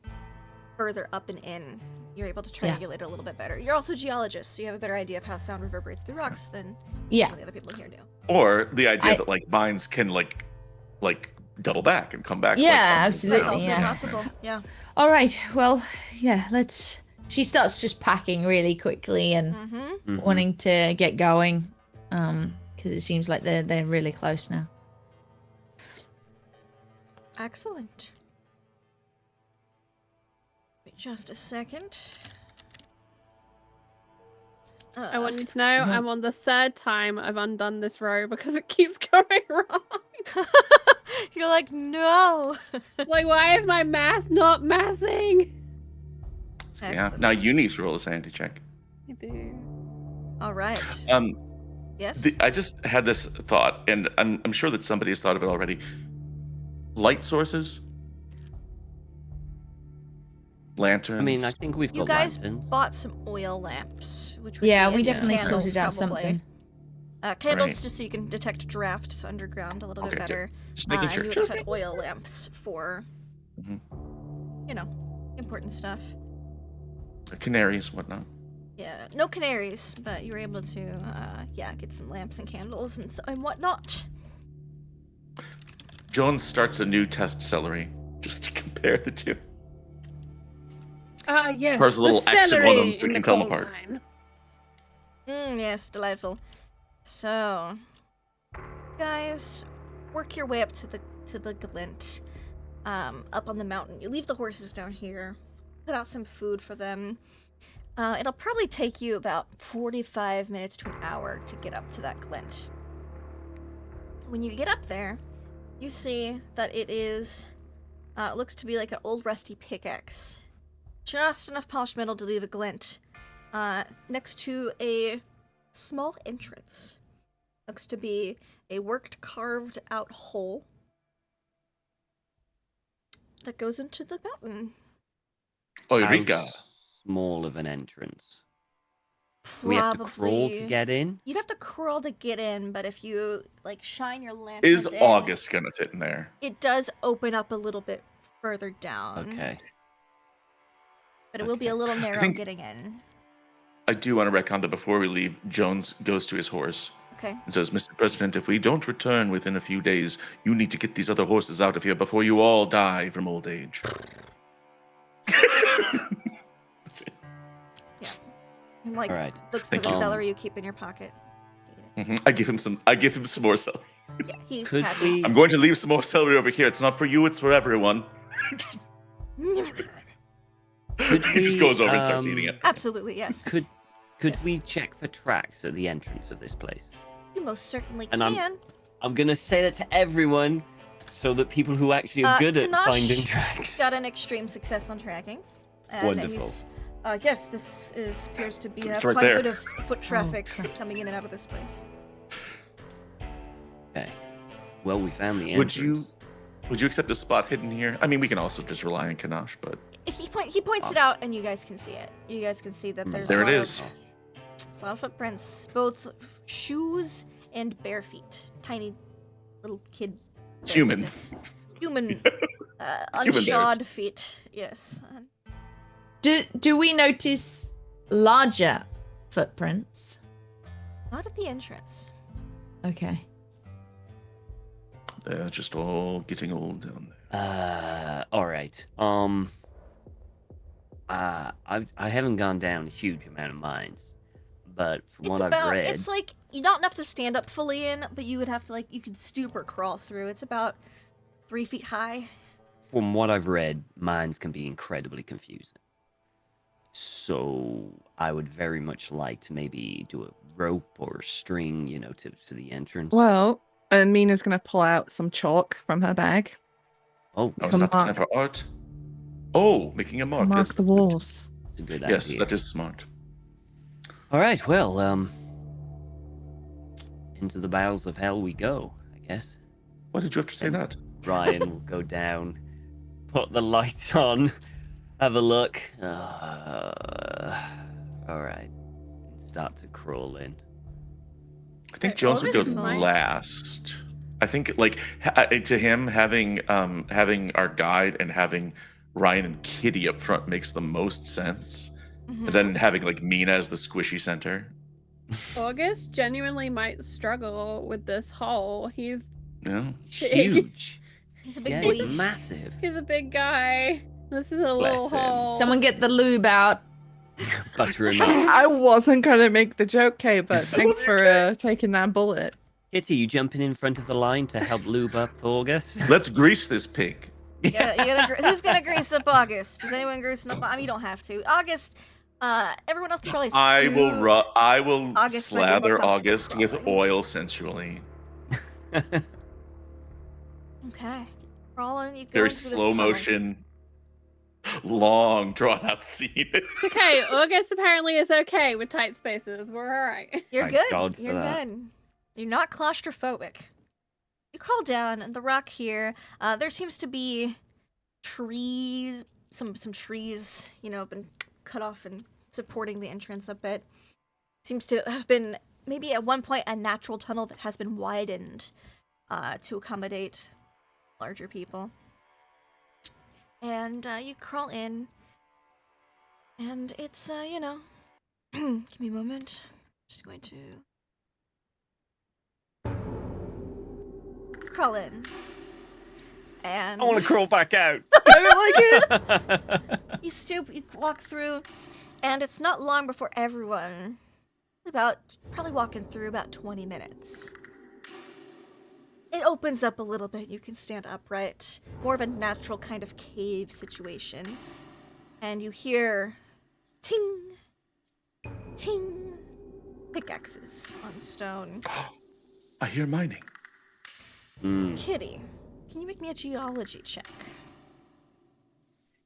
further up and in. You're able to triangulate it a little bit better. You're also a geologist, so you have a better idea of how sound reverberates through rocks than Yeah. some of the other people here do. Or the idea I- that like mines can like double back and come back. Yeah, like, absolutely. That's also yeah. possible. Yeah. All right. Well, yeah. Let's. She starts just packing really quickly and Mm-hmm. Mhm. wanting to get going, because it seems like they're really close now. Excellent. Wait just a second. I want you to know I'm on the third time I've undone this row because it keeps going wrong. You're like, no. Like, why is my math not mathing? Yeah. Now you need to roll a sanity check. I do. All right. Yes. I just had this thought, and I'm sure that somebody has thought of it already. Light sources, lanterns. I mean, I think we've You got guys lanterns. bought some oil lamps, which would Yeah, be we instant definitely candles, sorted out probably. something. Candles Right. just so you can detect drafts underground a little bit Okay, better. just making And sure. you would have had oil lamps for, Mhm. you know, important stuff. Canaries, whatnot. Yeah, no canaries, but you were able to, get some lamps and candles and whatnot. Jones starts a new test celery just to compare the two. Yes. There's a the little X in one of them celery so we in can the tell them coal apart. mine. Yes, delightful. So, you guys work your way up to the glint, up on the mountain. You leave the horses down here, put out some food for them. It'll probably take you about 45 minutes to an hour to get up to that glint. When you get up there, you see that it is, looks to be like an old rusty pickaxe. Just enough polished metal to leave a glint. Next to a small entrance. Looks to be a carved out hole that goes into the mountain. Oh, Eureka! How small of an entrance? We have to crawl to get in? You'd have to crawl to get in, but if you like shine your lantern, Is August gonna fit in there? It does open up a little bit further down. Okay. But it will be a little narrow getting in. I do want to retcon that before we leave, Jones goes to his horse Okay. and says, Mr. President, if we don't return within a few days, you need to get these other horses out of here before you all die from old age. That's it. Yeah. And, like, All right. looks for Thank the you. celery you keep in your pocket. I give him some more celery. Yeah, he's Could happy. we? I'm going to leave some more celery over here. It's not for you, it's for everyone. Could He just we, goes over and starts eating it. Absolutely, yes. Could Yes. we check for tracks at the entrance of this place? You most certainly And can. I'm gonna say that to everyone, so that people who actually are good at Kanash finding tracks. Got an extreme success on tracking. And Wonderful. He's, yes, this appears to be It's quite right a there. bit of foot traffic coming in and out of this place. Okay. Well, we found the entrance. Would you accept a spot hidden here? I mean, we can also just rely on Kanash, but If he points it out, and you guys can see it. You guys can see that there's there a it lot is. a lot of footprints, both shoes and bare feet. Tiny little kid. Human. barefootness. Human. Human Unshod bears. feet. Yes. Do we notice larger footprints? Not at the entrance. Okay. They're just all getting old down there. All right. I haven't gone down a huge amount of mines, but from what I've read, It's like you don't have to stand up fully in, but you would have to you could stoop or crawl through. It's about 3 feet high. from what I've read, mines can be incredibly confusing. So I would very much like to maybe do a rope or string, to the entrance. Well, Mina's going to pull out some chalk from her bag. Oh, Now it's not the time for art. Oh, making a mark. Mark Yes, the walls. that's a good Yes, idea. that is smart. All right, well, into the bowels of hell we go, I guess. Why did you have to say that? Ryan will go down, put the lights on, have a look. All right, start to crawl in. I think Wait, Jones would go August is mine. last. I think, to him, having our guide and having Ryan and Kitty up front makes the most sense. Mhm. And then having Mina as the squishy center. August genuinely might struggle with this hole. He's Yeah. Huge. He's a big Yeah, boy. he's massive. a big guy. This is a Bless little him. hole. Someone get the lube out. Butter him up. I wasn't going to make the joke, Kay, but thanks for taking that bullet. Kitty, you jumping in front of the line to help lube up August? Let's grease this pig. Who's gonna grease up August? Does anyone grease up? I mean, you don't have to. August. Everyone else can probably. I will stoop. I will August might be more slather comfortable August with crawling. oil sensually. Okay. Crawling. You go Very into this slow tunnel. motion, long drawn out scene. It's okay. August apparently is okay with tight spaces. We're all right. You're Thank good. God for You're that. good. You're not claustrophobic. You crawl down the rock here. There seems to be trees, some trees, been cut off and supporting the entrance a bit. Seems to have been maybe at one point a natural tunnel that has been widened to accommodate larger people. And you crawl in, and it's give me a moment. Just going to crawl in. And I want to crawl back out. I don't like it. you stoop, you walk through, and it's not long before everyone, probably walking through about 20 minutes. it opens up a little bit. You can stand upright. More of a natural kind of cave situation. And you hear ting, ting, pickaxes on stone. I hear mining. Kitty, can you make me a geology check?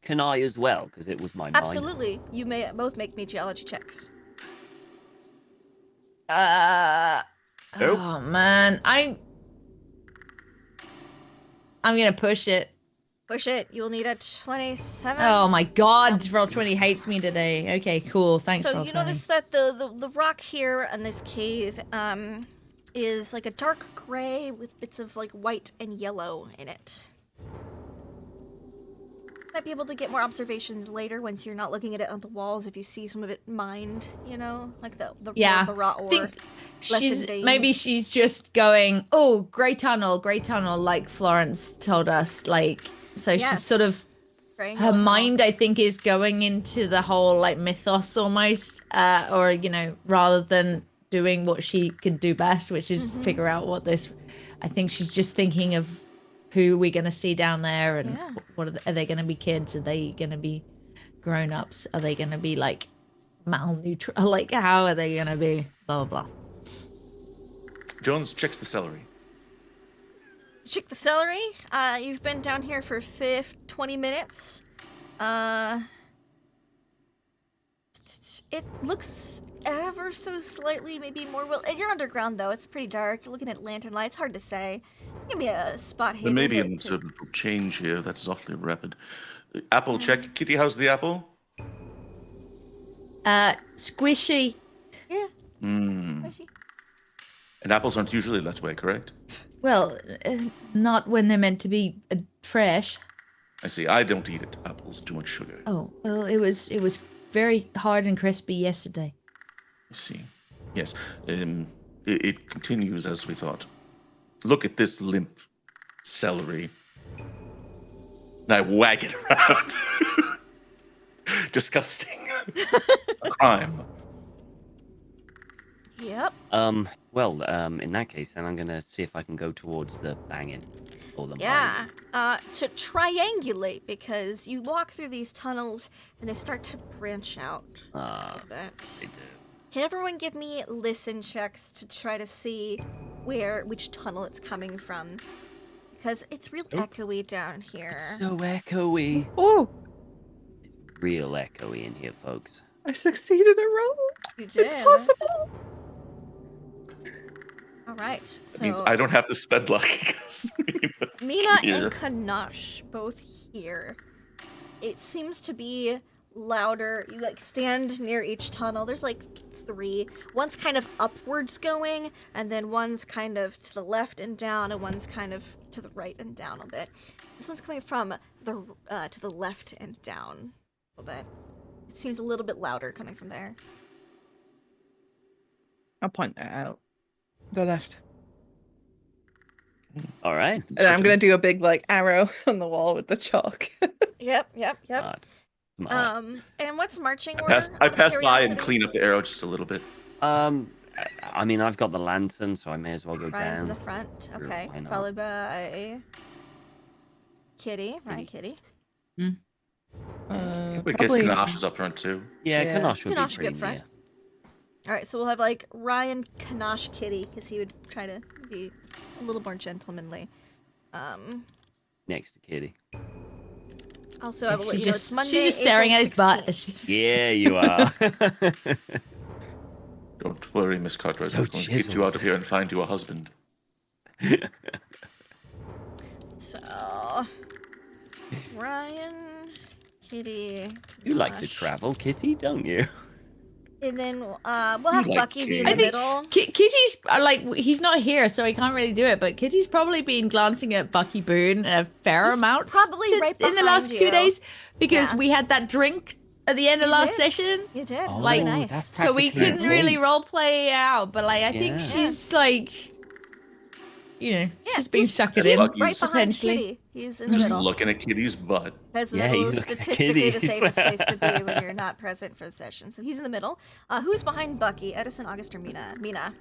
Can I as well? Because it was my mind. Absolutely. You may both make me geology checks. Oh man, I'm gonna push it. Push it. You will need a 27. Oh my god, Roll20 hates me today. Okay, cool. Thanks, So Roll20. you notice that the rock here in this cave is like a dark gray with bits of like white and yellow in it. Might be able to get more observations later once you're not looking at it on the walls if you see some of it mined, you know, like the raw ore. Think maybe she's just going, oh, grey tunnel, like Florence told us, like, so Yes. she's sort of her mind, I think, is going into the whole like mythos almost, or you know, rather than doing what she can do best, which is figure out what this. I think she's just thinking of who we're gonna see down there, and what are they gonna be? Kids? Are they gonna be grown-ups? Are they gonna be like malnutrition? Like how are they gonna be? Blah blah blah. Jones checks the celery. Check the celery. You've been down here for 20 minutes. It looks ever so slightly maybe more you're underground though. It's pretty dark. You're looking at lantern lights. Hard to say. Give me a spot There hidden. may be but a sort of change here. That's awfully rapid. Apple check. Kitty, how's the apple? Squishy. Yeah. And apples aren't usually that way, correct? Well, not when they're meant to be fresh. I see. I don't eat it. Apples, too much sugar. Oh, well, it was very hard and crispy yesterday. I see. Yes. It continues as we thought. Look at this limp celery. And I wag it around. Disgusting. A crime. Yep. Well, in that case, then I'm gonna see if I can go towards the banging or the Yeah. To triangulate, because you walk through these tunnels and they start to branch out a bit. They do. Can everyone give me listen checks to try to see which tunnel it's coming from? Because it's real echoey down here. So echoey. Oh, It's real echoey in here, folks. I succeeded a roll. You did. It's possible. All right. That means So I don't have to spend luck. Mina here. and Kanash both here. It seems to be louder. You like stand near each tunnel. There's like 3. One's kind of upwards going, and then one's kind of to the left and down, and one's kind of to the right and down a bit. This one's coming from the to the left and down a little bit. It seems a little bit louder coming from there. I'll point that out. The left. All right. And I'm gonna do a big like arrow on the wall with the chalk. Yep. Smart. Smart. And what's marching order? I out of pass by and curiosity? clean up the arrow just a little bit. I mean, I've got the lantern, so I may as well go Ryan's in down. the front. Sure, Okay. why not? Followed by Kitty. Ryan, Kitty. I guess Kanash is up front too. Yeah, Yeah. Kanosh would Kanosh be would be up pretty front. near. All right, so we'll have like Ryan, Kanash, Kitty, because he would try to be a little more gentlemanly. Next to Kitty. Also, I will let She's you know it's just Monday, she's just staring at April his butt. 16th. Yeah, you are. Don't worry, Miss Cartwright. So I'm going to get you chiseled. out of here and find you a husband. So, Ryan, Kitty. You like to Kanash. travel, Kitty, don't you? And then we'll have like Bucky be in Kitty. the I think middle. Kitty's like he's not here, so he can't really do it. But Kitty's probably been glancing at Bucky Boone a fair He's amount, probably right in the last behind few you. days because Yeah. we had that drink at the end of You last did. session. You did. It was Like, really nice. So we Practically couldn't really great. role play out, but like I think Yeah. she's like, you know, Yeah, she's been he's- sucking he's in Bucky's- right behind potentially. Kitty. He's in the Just middle. looking at Kitty's butt. Because the Yeah, middle he's is looking at statistically the kitties. safest place to be when you're not present for the session. So he's in the middle. Who's behind Bucky? Edison, August, or Mina? Mina.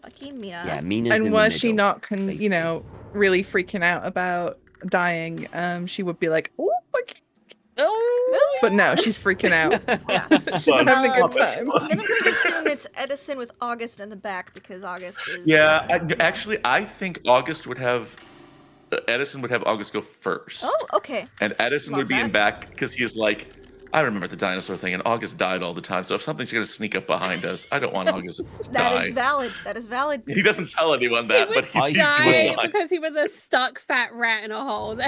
Lucky Mina. Yeah, Mina's in And the was she middle, not, safely. really freaking out about dying? She would be like, "Oh, but no, she's freaking out. Yeah. She's having a good Stop it. time. Then I'm going to assume it's Edison with August in the back because August is. Yeah, actually, I think Edison would have August go first. Oh, okay. And Edison Love would be in that. back because he's like, I remember the dinosaur thing, and August died all the time. So if something's going to sneak up behind us, I don't want August to That die. is valid. That is valid. He doesn't tell anyone that, he but would he's die lying. because he was a stuck fat rat in a hole.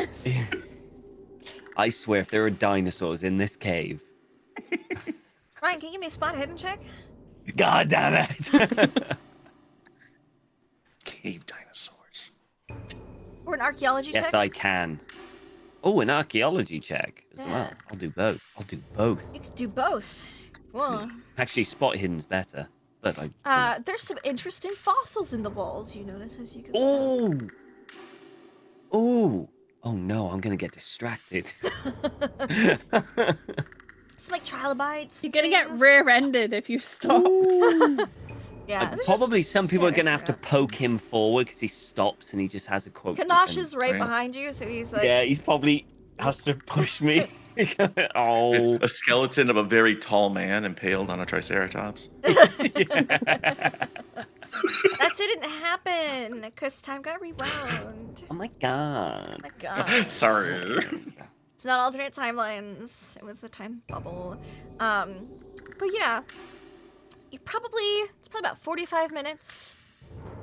I swear, if there are dinosaurs in this cave, Ryan, can you give me a spot hidden check? God damn it! Cave dinosaurs. Or an archaeology Yes, check? I can. Oh, an archaeology check as Yeah. well. I'll do both. You could do both. Whoa. Actually, spot hidden's better. But I. There's some interesting fossils in the walls, you notice as you go. Oh! Oh! Oh no, I'm gonna get distracted. Some like trilobites. You're gonna get things. rear-ended if you stop. Yeah. there's Probably just some people are scary gonna have to crap. poke him forward because he stops and he just has a quote. Kanosh is right Yeah. behind you, so he's like. Yeah, he's probably has to push me. Oh. A skeleton of a very tall man impaled on a triceratops. That didn't happen because time got rewound. Oh my god. Oh my god. Sorry. It's not alternate timelines. It was the time bubble. But yeah, it's probably about 45 minutes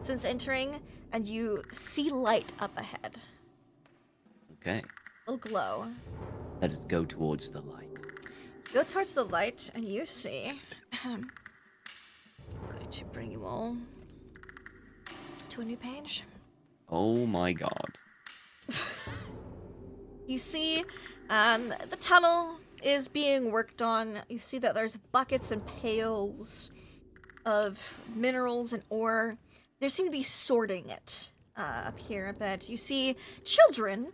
since entering, and you see light up ahead. Okay. A little glow. Let us go towards the light. Go towards the light, and you see. I'm going to bring you all to a new page. Oh my god. You see, the tunnel is being worked on. You see that there's buckets and pails of minerals and ore. They seem to be sorting it up here a bit. You see children,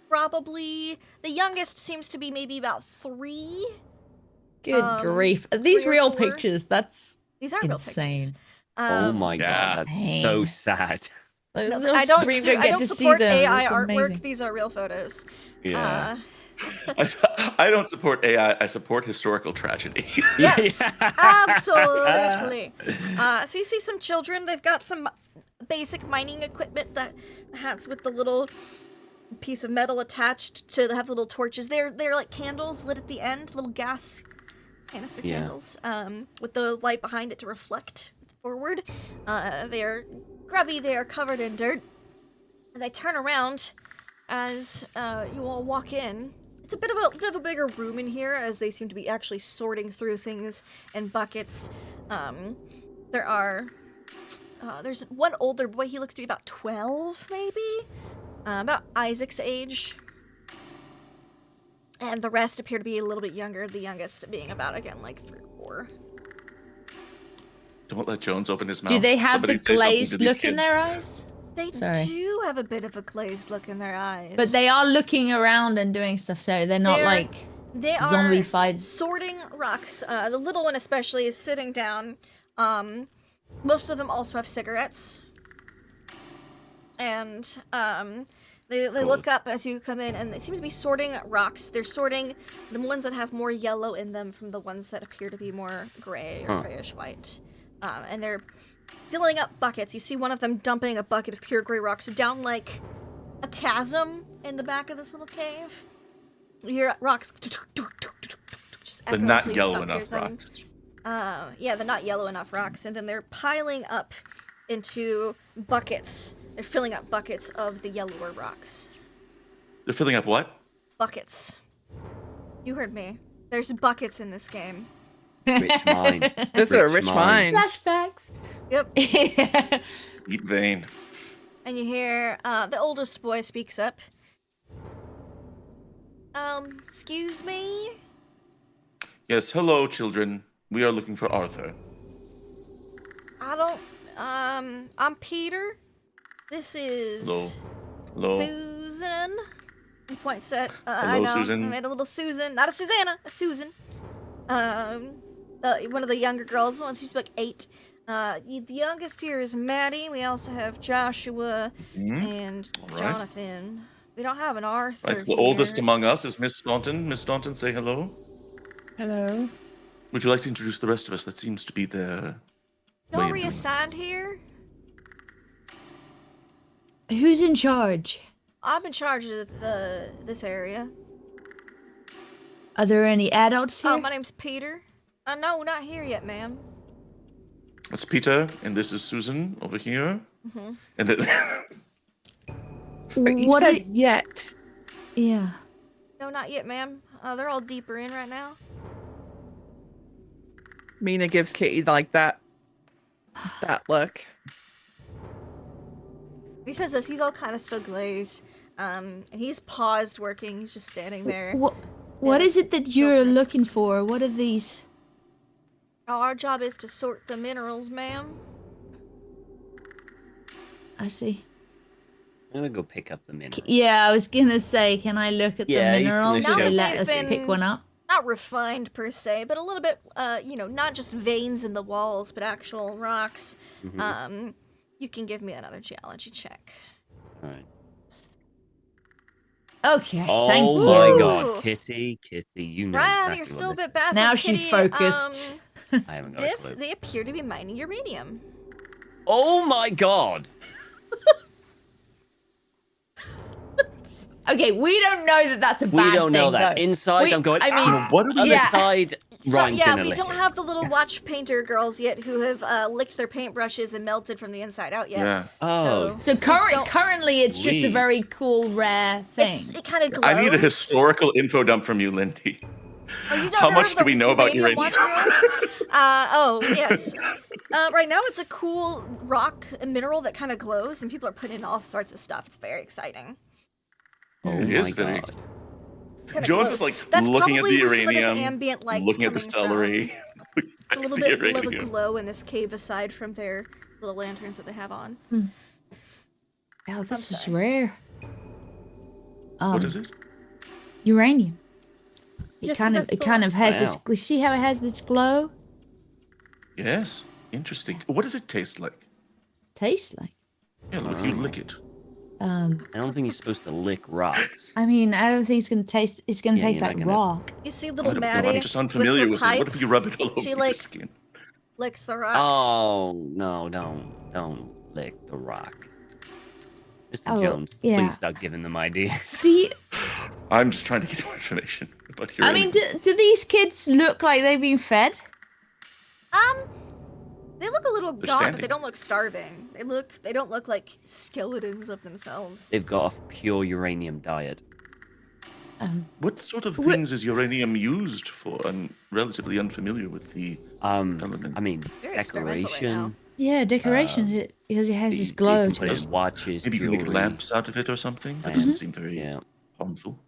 probably the youngest seems to be maybe about 3. Good grief. Are these 3 or real 4? pictures? That's These are real insane. pictures. Oh my Yeah. god, that's so Pain. sad. No, Those I don't, screams do, I get don't to see support them. AI It's artwork. amazing. These are real photos. Yeah. I don't support AI. I support historical tragedy. Yes, absolutely. So you see some children. They've got some basic mining equipment. That hats with the little piece of metal attached to have little torches. They're like candles lit at the end, little gas canister Yeah. candles, with the light behind it to reflect forward. They're grubby. They are covered in dirt. And they turn around as you all walk in. It's a bit of a bigger room in here, as they seem to be actually sorting through things in buckets. There's one older boy. He looks to be about 12, maybe, about Isaac's age. And the rest appear to be a little bit younger. The youngest being about, again, like 3 or 4. Don't let Jones open his mouth. Do they have Somebody the say something to glazed these look in kids. their eyes? They Sorry. do have a bit of a glazed look in their eyes. But they are looking around and doing stuff, so they're not They're- like They are zombified. sorting rocks. The little one especially is sitting down. Most of them also have cigarettes. And they look up as you come in, and they seem to be sorting rocks. They're sorting the ones that have more yellow in them from the ones that appear to be more gray or grayish white. And they're filling up buckets. You see one of them dumping a bucket of pure gray rocks down like a chasm in the back of this little cave. You hear rocks just The echo not until you yellow stop enough hearing them. rocks. Yeah, the not yellow enough rocks, and then they're piling up into buckets. They're filling up buckets of the yellower rocks. They're filling up what? Buckets. You heard me. There's buckets in this game. Rich mine. This is a rich mine. Flashbacks. Yep. Deep vein. And you hear the oldest boy speaks up. Excuse me? Yes, hello, children. We are looking for Arthur. I'm Peter. This is Hello. Hello. Susan. He points at, Hello, I know, Susan. I made a little Susan. Not a Susanna, a Susan. One of the younger girls, the one who's like 8. The youngest here is Maddie. We also have Joshua and All right. Jonathan. We don't have an Arthur Right. The here. oldest among us is Miss Staunton. Miss Staunton, say hello. Hello. Would you like to introduce the rest of us? That seems to be their way Y'all of doing reassigned here? Who's in charge? I'm in charge of this area. Are there any adults here? Oh, my name's Peter. No, not here yet, ma'am. That's Peter, and this is Susan over here. Mm-hmm. And then But you What said are- yet. Yeah. No, not yet, ma'am. They're all deeper in right now. Mina gives Kitty like that look. He says this. He's all kind of still glazed. And he's paused working. He's just standing there. What is it that you're Filters. looking for? What are these? Oh, our job is to sort the minerals, ma'am. I see. I'm gonna go pick up the mineral. Yeah, I was gonna say, can I look at Yeah, the he's gonna minerals? show They me. let us They've pick been- one up. Not refined per se, but a little bit, not just veins in the walls, but actual rocks. Mhm. You can give me another geology check. All right. Okay, thank Oh you. my Ooh. God, Kitty, you know Ryan, exactly you're what still a this bit bad. Now with she's Kitty. focused. I haven't got a This, clue. they appear to be mining uranium. Oh my God! Okay, we don't know that that's a We bad don't know thing, that. though. Inside, I'm going. I mean, "Ah!" what do we- Other yeah. side, So, Ryan's yeah, gonna we lick don't it. have the little watch painter girls yet who have licked their paintbrushes and melted from the inside out yet. yeah. Oh, So- So currently, it's just a Sweet. very cool, rare thing. It kind of glows. I need a historical info dump from you, Lindy. Oh, you How don't much heard do of we the know about uranium uranium? watch girls? Yes. Right now, it's a cool rock mineral that kind of glows, and people are putting in all sorts of stuff. It's very exciting. Oh It my is very God. Kinda Jones glows. is like That's looking at probably the where some of this uranium, ambient light's looking at the coming celery. from. looking It's a at little the bit of a uranium. glow in this cave aside from their little lanterns that they have on. Oh, this is sorry. rare. What is it? Uranium. It Just kind what of, I it kind of has Wow. this. See how it has this glow? Yes. Interesting. What does it taste like? Tastes like. Yeah, if you lick it. I don't think you're supposed to lick rocks. I mean, I don't think it's gonna taste. It's gonna Yeah, taste you're like not gonna- rock. You see I little don't know. Maddie I'm just unfamiliar with with her it. What pipe if you rub it all over She, your like- skin? licks the rock. Oh no! Don't lick the rock, Mr. Oh, Jones. yeah. Please stop giving them ideas. Do you? I'm just trying to get more information about I uranium. mean, do these kids look like they've been fed? They look a little They're gaunt, but standing. they don't look starving. They don't look like skeletons of themselves. They've got a pure uranium diet. What sort of Wh- things is uranium used for? I'm relatively unfamiliar with the element. I mean, Very experimental right now. decoration. Yeah, decorations. Because it has this You glow can to put it. in watches, Maybe you can make jewelry. lamps out of it or something. That Yeah. doesn't seem very Yeah. harmful.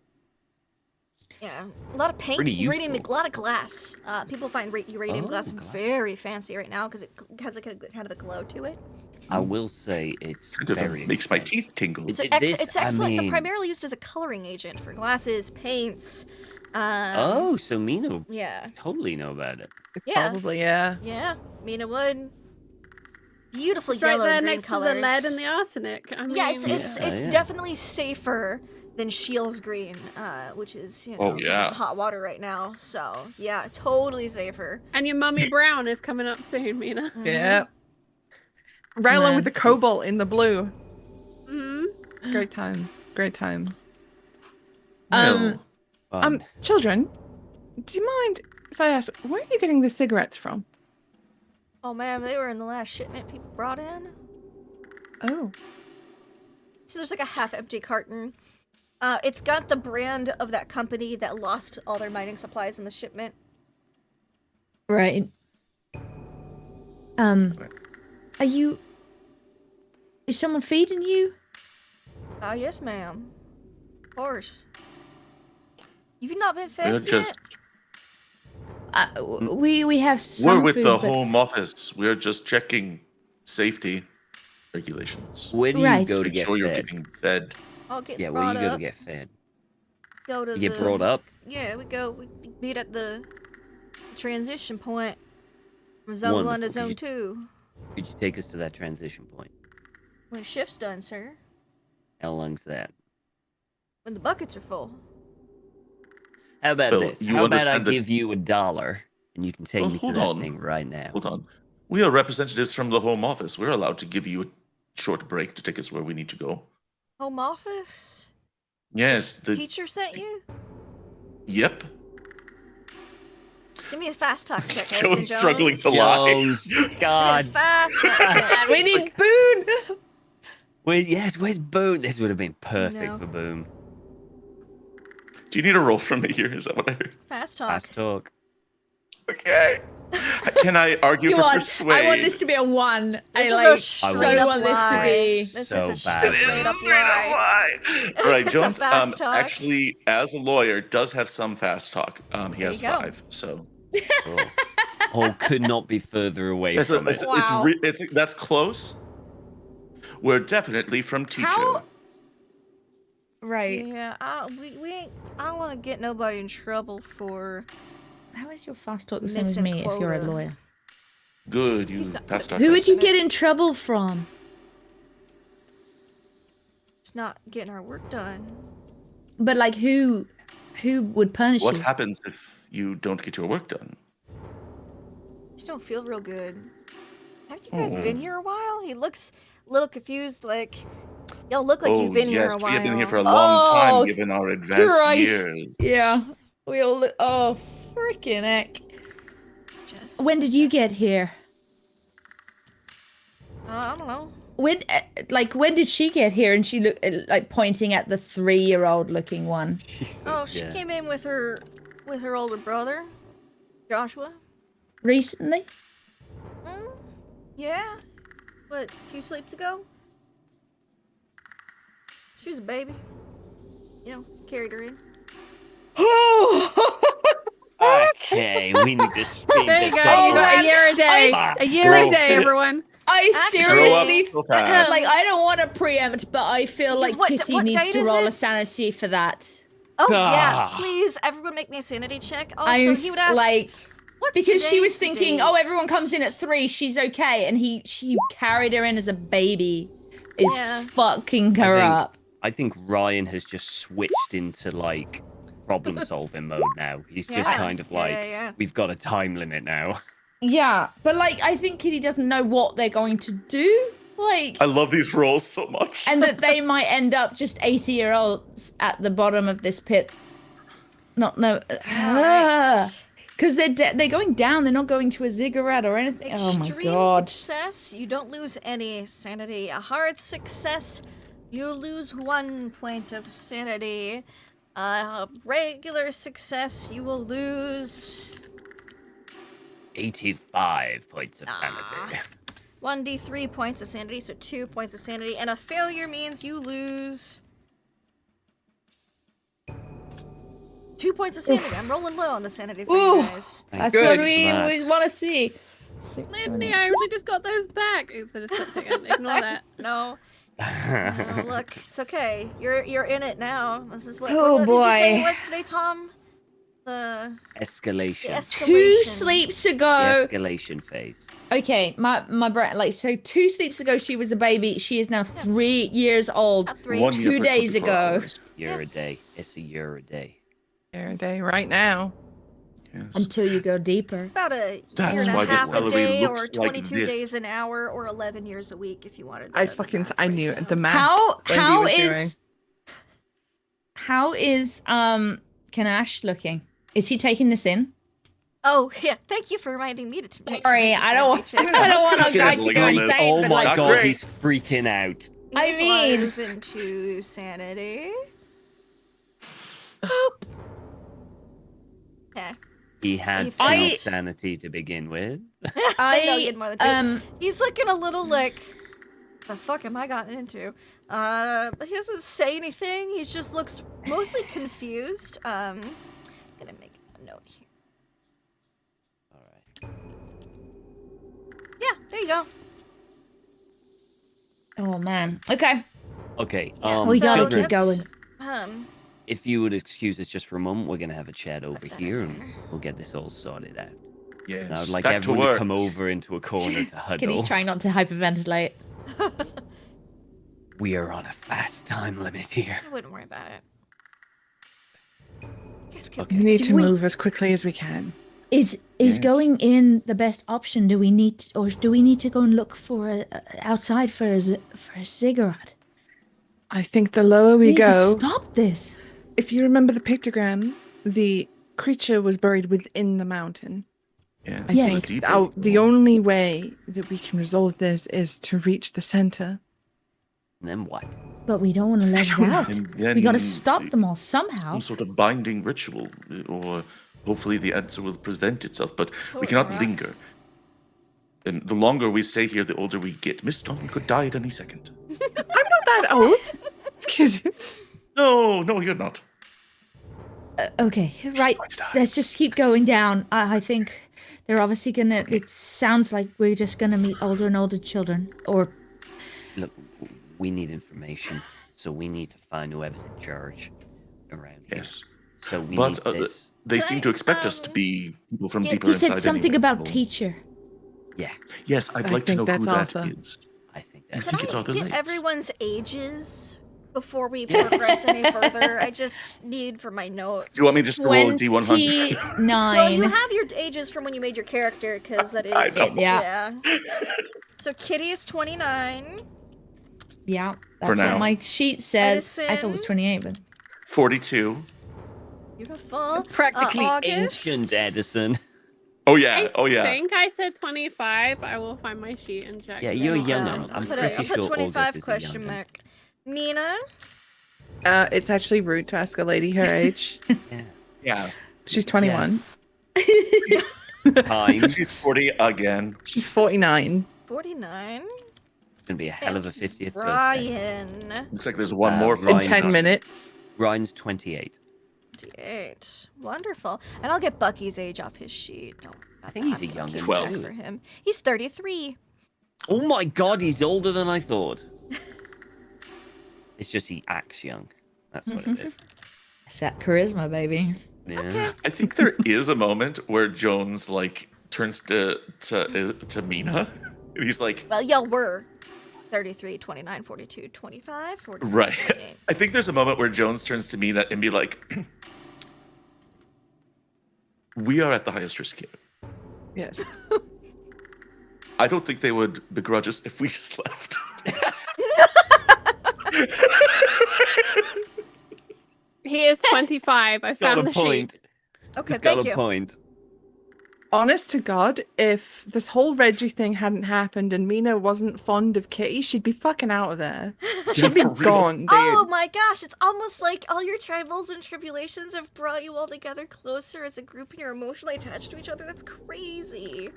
Yeah, a lot of paint, Pretty uranium, useful. a lot of glass. People find uranium Oh, glass glass. very fancy right now because it has a kind of a glow to it. I will say it's Kind of very makes my expensive. teeth tingle. It's, It- ex- this, it's I excellent. mean- It's primarily used as a coloring agent for glasses, paints. Oh, so Mina would Yeah, totally know about it. yeah, Probably, yeah. yeah. Mina would. Beautiful It's right yellow there and green next colors. to the lead and the arsenic. I mean, Yeah, it's Yeah. definitely safer than Shields green, which is Oh, yeah. hot water right now. So yeah, totally safer. and your mummy brown is coming up soon, Mina. Yeah. Right along with the Fancy. cobalt in the blue. hmm Great time. Great time. Well, Fun. Children, do you mind if I ask, where are you getting the cigarettes from? Oh man, they were in the last shipment people brought in. Oh. So there's like a half-empty carton. It's got the brand of that company that lost all their mining supplies in the shipment. Right. Are you? Is someone feeding you? Yes, ma'am. Of course. You've not been fed we're yet? just We have some we're with food, the but- Home Office. We're just checking safety regulations. Where do you Right. go to Make get sure you're fed? getting fed. I'll get Yeah, where brought do you go to up. get fed? Go to You get the- brought up? Yeah, we meet at the transition point from Zone 1 to Wonderful. Zone 2. Could you take us to that transition point? When shift's done, sir. How long's that? When the buckets are full. How about Well, this? you How about I understand that- give you $1 and you can take Well, me to hold that on. thing right now? Hold on. We are representatives from the Home Office. We're allowed to give you a short break to take us where we need to go. Home office? Yes, the Teacher sent you? Yep. Give me a fast talk check, Joe's Harrison Jones. struggling to lie. Jones, Give me a God. fast talk check. We need Boone. Where's Boone? This would have been perfect No. for Boone. Do you need a roll from me here? Is that what I heard? Fast talk. Fast talk. Okay. Can I argue Come for on, persuade? I want this to be a 1. This I is like a so straight up want this to lie. be. This so is a bad. straight up Straight up lie. lie. All right, It's a Jones. fast talk. Actually, as a lawyer, does have some fast talk. He There has you go. 5. So Oh, could not be further away it's from it. Wow. that's close. We're definitely from teacher. How- Right. Yeah, we ain't. I don't want to get nobody in trouble for. How is your fast talk the same as Missing me if you're a quota. lawyer? Good, you He's not fast talk. Who would fast. you get in trouble from? Just not getting our work done. But like who would punish What you? happens if you don't get your work done? Just don't feel real good. Have you guys Oh. been here a while? He looks a little confused. Like y'all look like oh you've been yes, here a while. we have been here for a long Oh, time, given our advanced Christ. years. Yeah. We all look, oh freaking heck. Just When did you just- get here? I don't know. When when did she get here? And she looked like pointing at the 3-year-old looking one. Jesus, Oh, she yeah. came in with her older brother, Joshua. Recently? Yeah. What? A few sleeps ago. She was a baby. You know, carried her in. Okay, we need to speed There you this go. up. You got man. a year a day. I- A year a Bro. day, everyone. I Actually- seriously Grow up so fast. like I don't want to preempt, but I feel Because like what- Kitty what needs date to is roll it? a sanity for that. Oh yeah, Ah. please, everyone, make me a sanity check. Also, I'm he would ask, like What's because she was today's thinking, date? oh, everyone comes in at 3, she's okay, and she carried her in as a baby, is Yeah. fucking her up. I think Ryan has just switched into like problem solving mode now. He's just Yeah. kind of Yeah, like, yeah, yeah. we've got a time limit now. Yeah, but like I think Kitty doesn't know what they're going to do, like, I love these roles so much. and that they might end up just 80-year-olds at the bottom of this pit. Not no, Alright. because they're going down. They're not going to a ziggurat or anything. Oh my Extreme god. success, you don't lose any sanity. A hard success, you lose 1 point of sanity. Regular success, you will lose 85 points of sanity. 1d3 points of sanity, so 2 points of sanity. And a failure means you lose 2 points of sanity. I'm rolling low on the sanity for you Ooh. guys. That's Good. what we Congrats. want to see. Lindy, I only just got those back. Oops, I just clicked again. Ignore that. No. No, look, it's okay. You're in it now. This is what. Oh, what did you say boy. it was today, Tom? The Escalation. escalation. 2 sleeps The ago. escalation phase. Okay, my brain, like, so 2 sleeps ago she was a baby. She is now 3 years old. At 3. 1 year 2 per days 24 ago. hours. Year Yeah. a day. It's a year a day. Every day, right now. Yes. Until you go deeper. About a That's year and why a this half a calorie day, or looks like 22 this. days an hour, or 11 years a week, if you wanted. I the fucking math I knew it. breakdown. The math. How Wendy was is Kanash looking? Is he taking this in? Oh yeah, thank you for reminding me to. Sorry, I don't want our guy to go on this. insane. Oh but my like, Not god, great. he's freaking out. I mean- into sanity. Boop. Okay. He had You two I- sanity to begin with. I know you had more than 2. um He's looking a little like, the fuck am I gotten into? But he doesn't say anything. He just looks mostly confused. Gonna make a note here. All right. Yeah, there you go. oh man. Okay. Okay. Yeah, We gotta children, keep going. if you would excuse us just for a moment, we're gonna have a chat over that here, in and there. we'll get this all sorted out. Yes. And I would like back to everyone to work. come over into a corner to huddle. Kitty's trying not to hyperventilate. We are on a fast time limit here. I wouldn't worry about it. Yes, Okay. We need to We- move as quickly as we can. Is Yes. going in the best option? Do we need to go and look for outside for a cigarette? I think the lower we need to go, stop this. if you remember the pictogram, the creature was buried within the mountain. Yes. I Yes. The think deeper we the go. only way that we can resolve this is to reach the center. And then what? But we don't want to let it don't know. out. And We got to then stop them all somehow. some sort of binding ritual, or hopefully the answer will prevent itself. But So we it cannot rocks. linger. And the longer we stay here, the older we get. Miss Dawn could die at any second. I'm not that old. Excuse me. No, you're not. Okay, right. going to die. Let's just keep going down. I think they're obviously gonna. It sounds like we're just gonna meet older and older children, or Look, we need information, so we need to find whoever's in charge around here. Yes. So we But need this. they Can seem I, to expect us to be people from yeah, deeper he inside. said something anyways, about so- teacher. Yeah, Yes, I'd I like to know think who that's that Arthur. is. I think I that's. think Can it's I Arthur get Lakes. everyone's ages before we progress any further? I just need for my notes. Do you want me just to roll a D100? 29. Well, you have your ages from when you made your character, because that is. I know. Yeah. So Kitty is 29. Yeah, For that's now. what my sheet says. I thought it was Edison. 28, but 42. Beautiful. Practically August. ancient Edison. Oh yeah. I think I said 25. I will find my sheet and check. Yeah, that. you're There you young. go. I'm I'll put, pretty I'll put sure 25 August is a question young mark. Mina. It's actually rude to ask a lady her age. Yeah. Yeah. She's 21. Time. It's She's 40 again. She's 49. 49. gonna be a hell of a 50th birthday. Ryan. Looks like there's one Uh, more In from Ryan's 10 not- minutes. Ryan's 28. 28. Wonderful. And I'll get Bucky's age off his sheet. No, I think he's a young 12. for him. He's 33. Oh my god, he's older than I thought. It's just he acts young. That's what it is. it's that charisma, baby. Yeah. Okay. I think there is a moment where Jones like turns to Mina. And he's like, Well, y'all were 33, 29, 42, 25, 45, right. 48. I think there's a moment where Jones turns to Mina and be like, we are at the highest risk here. Yes. I don't think they would begrudge us if we just left. He is 25. I Got found a the point. sheet. Okay, He's got thank a you. point. Honest to God, if this whole Reggie thing hadn't happened and Mina wasn't fond of Kitty, she'd be fucking out of there. She'd be For real. gone, dude. Oh my gosh, it's almost like all your trials and tribulations have brought you all together closer as a group and you're emotionally attached to each other. That's crazy.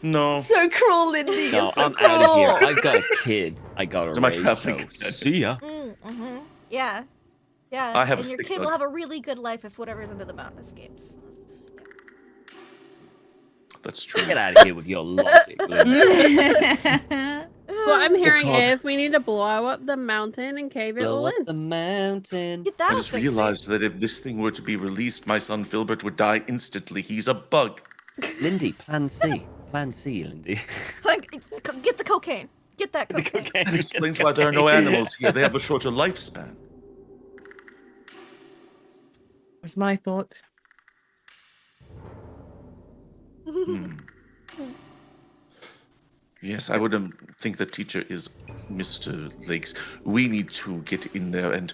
No. So cruel, Lindy. No, it's so I'm out of here. cruel. I've got a kid. I got So a much raise, happening. so see ya. Mm-hmm. Yeah. Yeah. I have and a your stick kid bug. will have a really good life if whatever's under the mountain escapes. That's true. Get out of here with your logic, Linda. What I'm hearing God. is we need to blow up the mountain and cave it Blow all up in. the mountain. Get I that just realized that if this thing were to be released, my son Filbert would die instantly. He's a bug. Lindy, plan C. Plan C, Lindy. Get the cocaine. Get that cocaine. That explains why there are no animals here. They have a shorter lifespan. Was my thought. Hmm. Yes, I would think the teacher is Mr. Lakes. We need to get in there and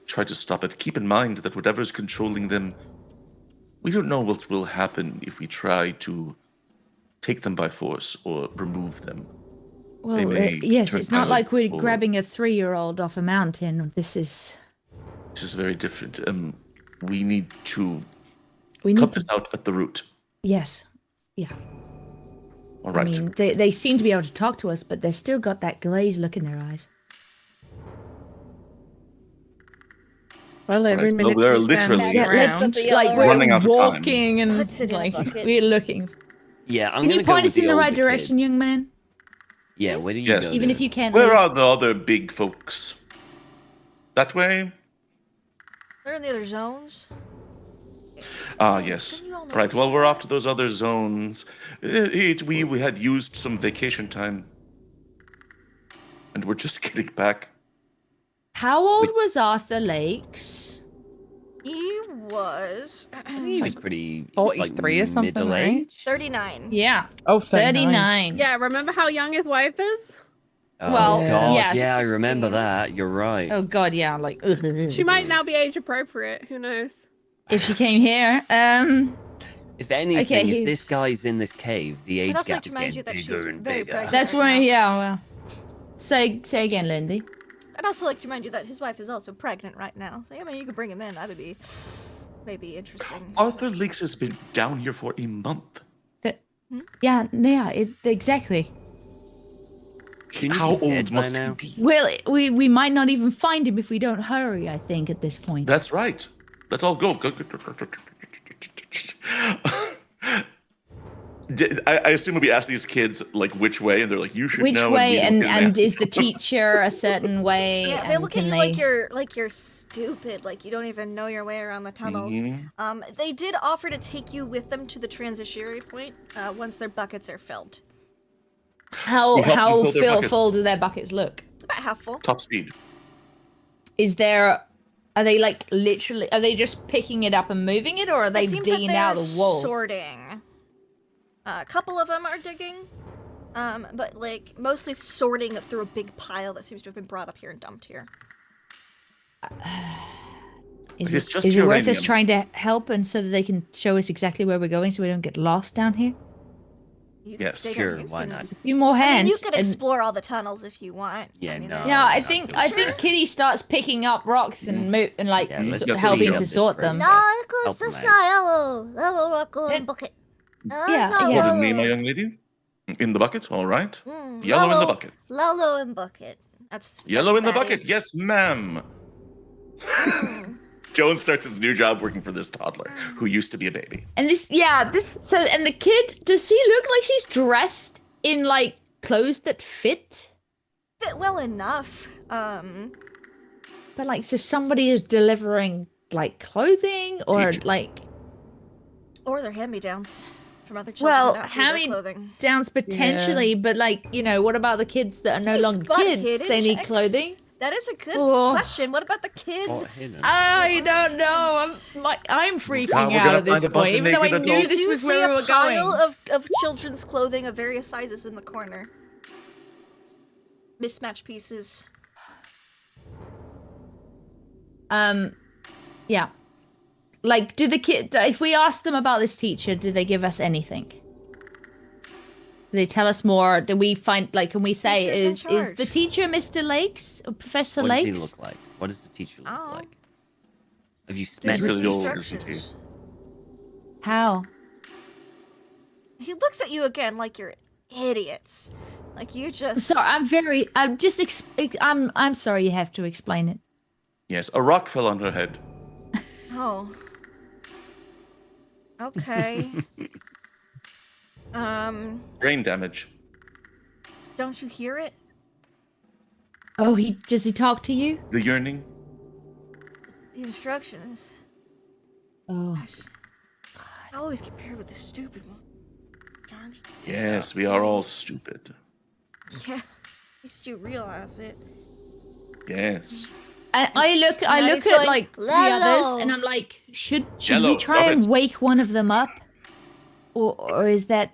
try to stop it. Keep in mind that whatever is controlling them, we don't know what will happen if we try to take them by force or remove them. Well, may yes, turn it's not like we're violent or- grabbing a 3-year-old off a mountain. This is. This is very different. We need to We need cut to. this out at the root. Yes. Yeah. All right. I mean, they seem to be able to talk to us, but they've still got that glazed look in their eyes. Well, every Right, well, minute we're we stand literally around. Let's up the like yellow we're running out of time. walking and Puts it in a like bucket. we're looking. Yeah, I'm Can gonna you go point with us in the right older direction, kid. young man? Yeah, where do you Yes. go? Even there? if you can't. Where leave? are the other big folks? That way? They're in the other zones. Ah, yes. Then you all know Right. where Well, to we're go. off to those other zones. We had used some vacation time, and we're just getting back. How old was Arthur Lakes? He was I think he was pretty 43 or something, middle right? age. 39. Yeah, Oh, 39. 39. Yeah, remember how young his wife is? Oh Well, God, yes. yeah, I remember 16. that. You're right. Oh God, yeah. Like, She might now be age appropriate. Who knows? if she came here. If anything, Okay, if he's- this guy's in this cave, the age I'd also gap like to is remind getting you that she's bigger and very bigger. pregnant. That's right where, now. yeah. Well, say again, Lindy. I'd also like to remind you that his wife is also pregnant right now. So, I mean, you could bring him in. That would be maybe interesting. Arthur Lakes has been down here for a month. Yeah, exactly. Shouldn't he How be dead old by must now? he be? Well, we might not even find him if we don't hurry. I think at this point. That's right. Let's all go. I assume we ask these kids like which way, and they're like, "You should Which know." way, and we don't get an and is the answer. teacher a certain way? Yeah, they and look at can you they... like you're stupid, like you don't even know your way around the tunnels. Mhm. They did offer to take you with them to the transitionary point once their buckets are filled. How We'll help you fill their bucket. full do their buckets look? About half full. Top speed. Is there? Are they like literally? Are they just picking it up and moving it, or are they It seems digging that out they're the walls? sorting. A couple of them are digging, but like mostly sorting through a big pile that seems to have been brought up here and dumped here. Is It's it, just is it worth us uranium. trying to help and so that they can show us exactly where we're going, so we don't get lost down here? You can Yes, stay down sure, here. You why can- not? A few more I hands. mean, you could and- explore all the tunnels if you want. Yeah, I mean, no. there's- Yeah, I Not think too I think sure. Kitty starts picking up rocks and like Yeah, let's just helping lead to them. sort them. No, No, Help because them that's out. not yellow. Yellow rock It- and bucket. No, yeah, it's not yeah. Pardon me, yellow. my young lady. In the bucket, all right. Mm, Yellow in the Lolo- bucket. Lolo and bucket. That's Yellow in the Maddie. bucket. Yes, ma'am. Mm. Jones starts his new job working for this toddler who used to be a baby. And and the kid, does she look like she's dressed in like clothes that fit? Fit well enough. But like, so somebody is delivering like clothing or Teacher. like Or their hand-me-downs from other children. Well, that outgrew their hand-me- clothing. downs potentially, but like, what about the kids that are no Hey, longer spot kids? hidden They need checks. clothing. That is a good Oh. question. What about the kids? Spot hidden. I don't know. I'm freaking Wow, we're out gonna at this find a bunch point, of even though I naked knew adults. this Do you was see where we a were going. pile of children's clothing of various sizes in the corner? Mismatched pieces. Yeah. Like, do the kid? If we ask them about this teacher, do they give us anything? Do they tell us more? Do we find like? Can we say Teacher's in is the charge. teacher Mr. Lakes or Professor What does he Lakes? look like? What does the teacher look Oh. like? Have you Gives met He's us him? really old, isn't he? instructions. How? He looks at you again like you're idiots. Like you just. So I'm sorry. You have to explain it. Yes, a rock fell on her head. Oh. Okay. Brain damage. Don't you hear it? Oh, does he talk to you? The yearning. The instructions. Oh, Gosh. I always get paired with the stupid one. George. Yes, we are all stupid. Yeah. At least you realize it. Yes. I look Now at he's going, like the "Lalo." others, and I'm like, should Yellow, we try love and it. wake one of them up, or is that?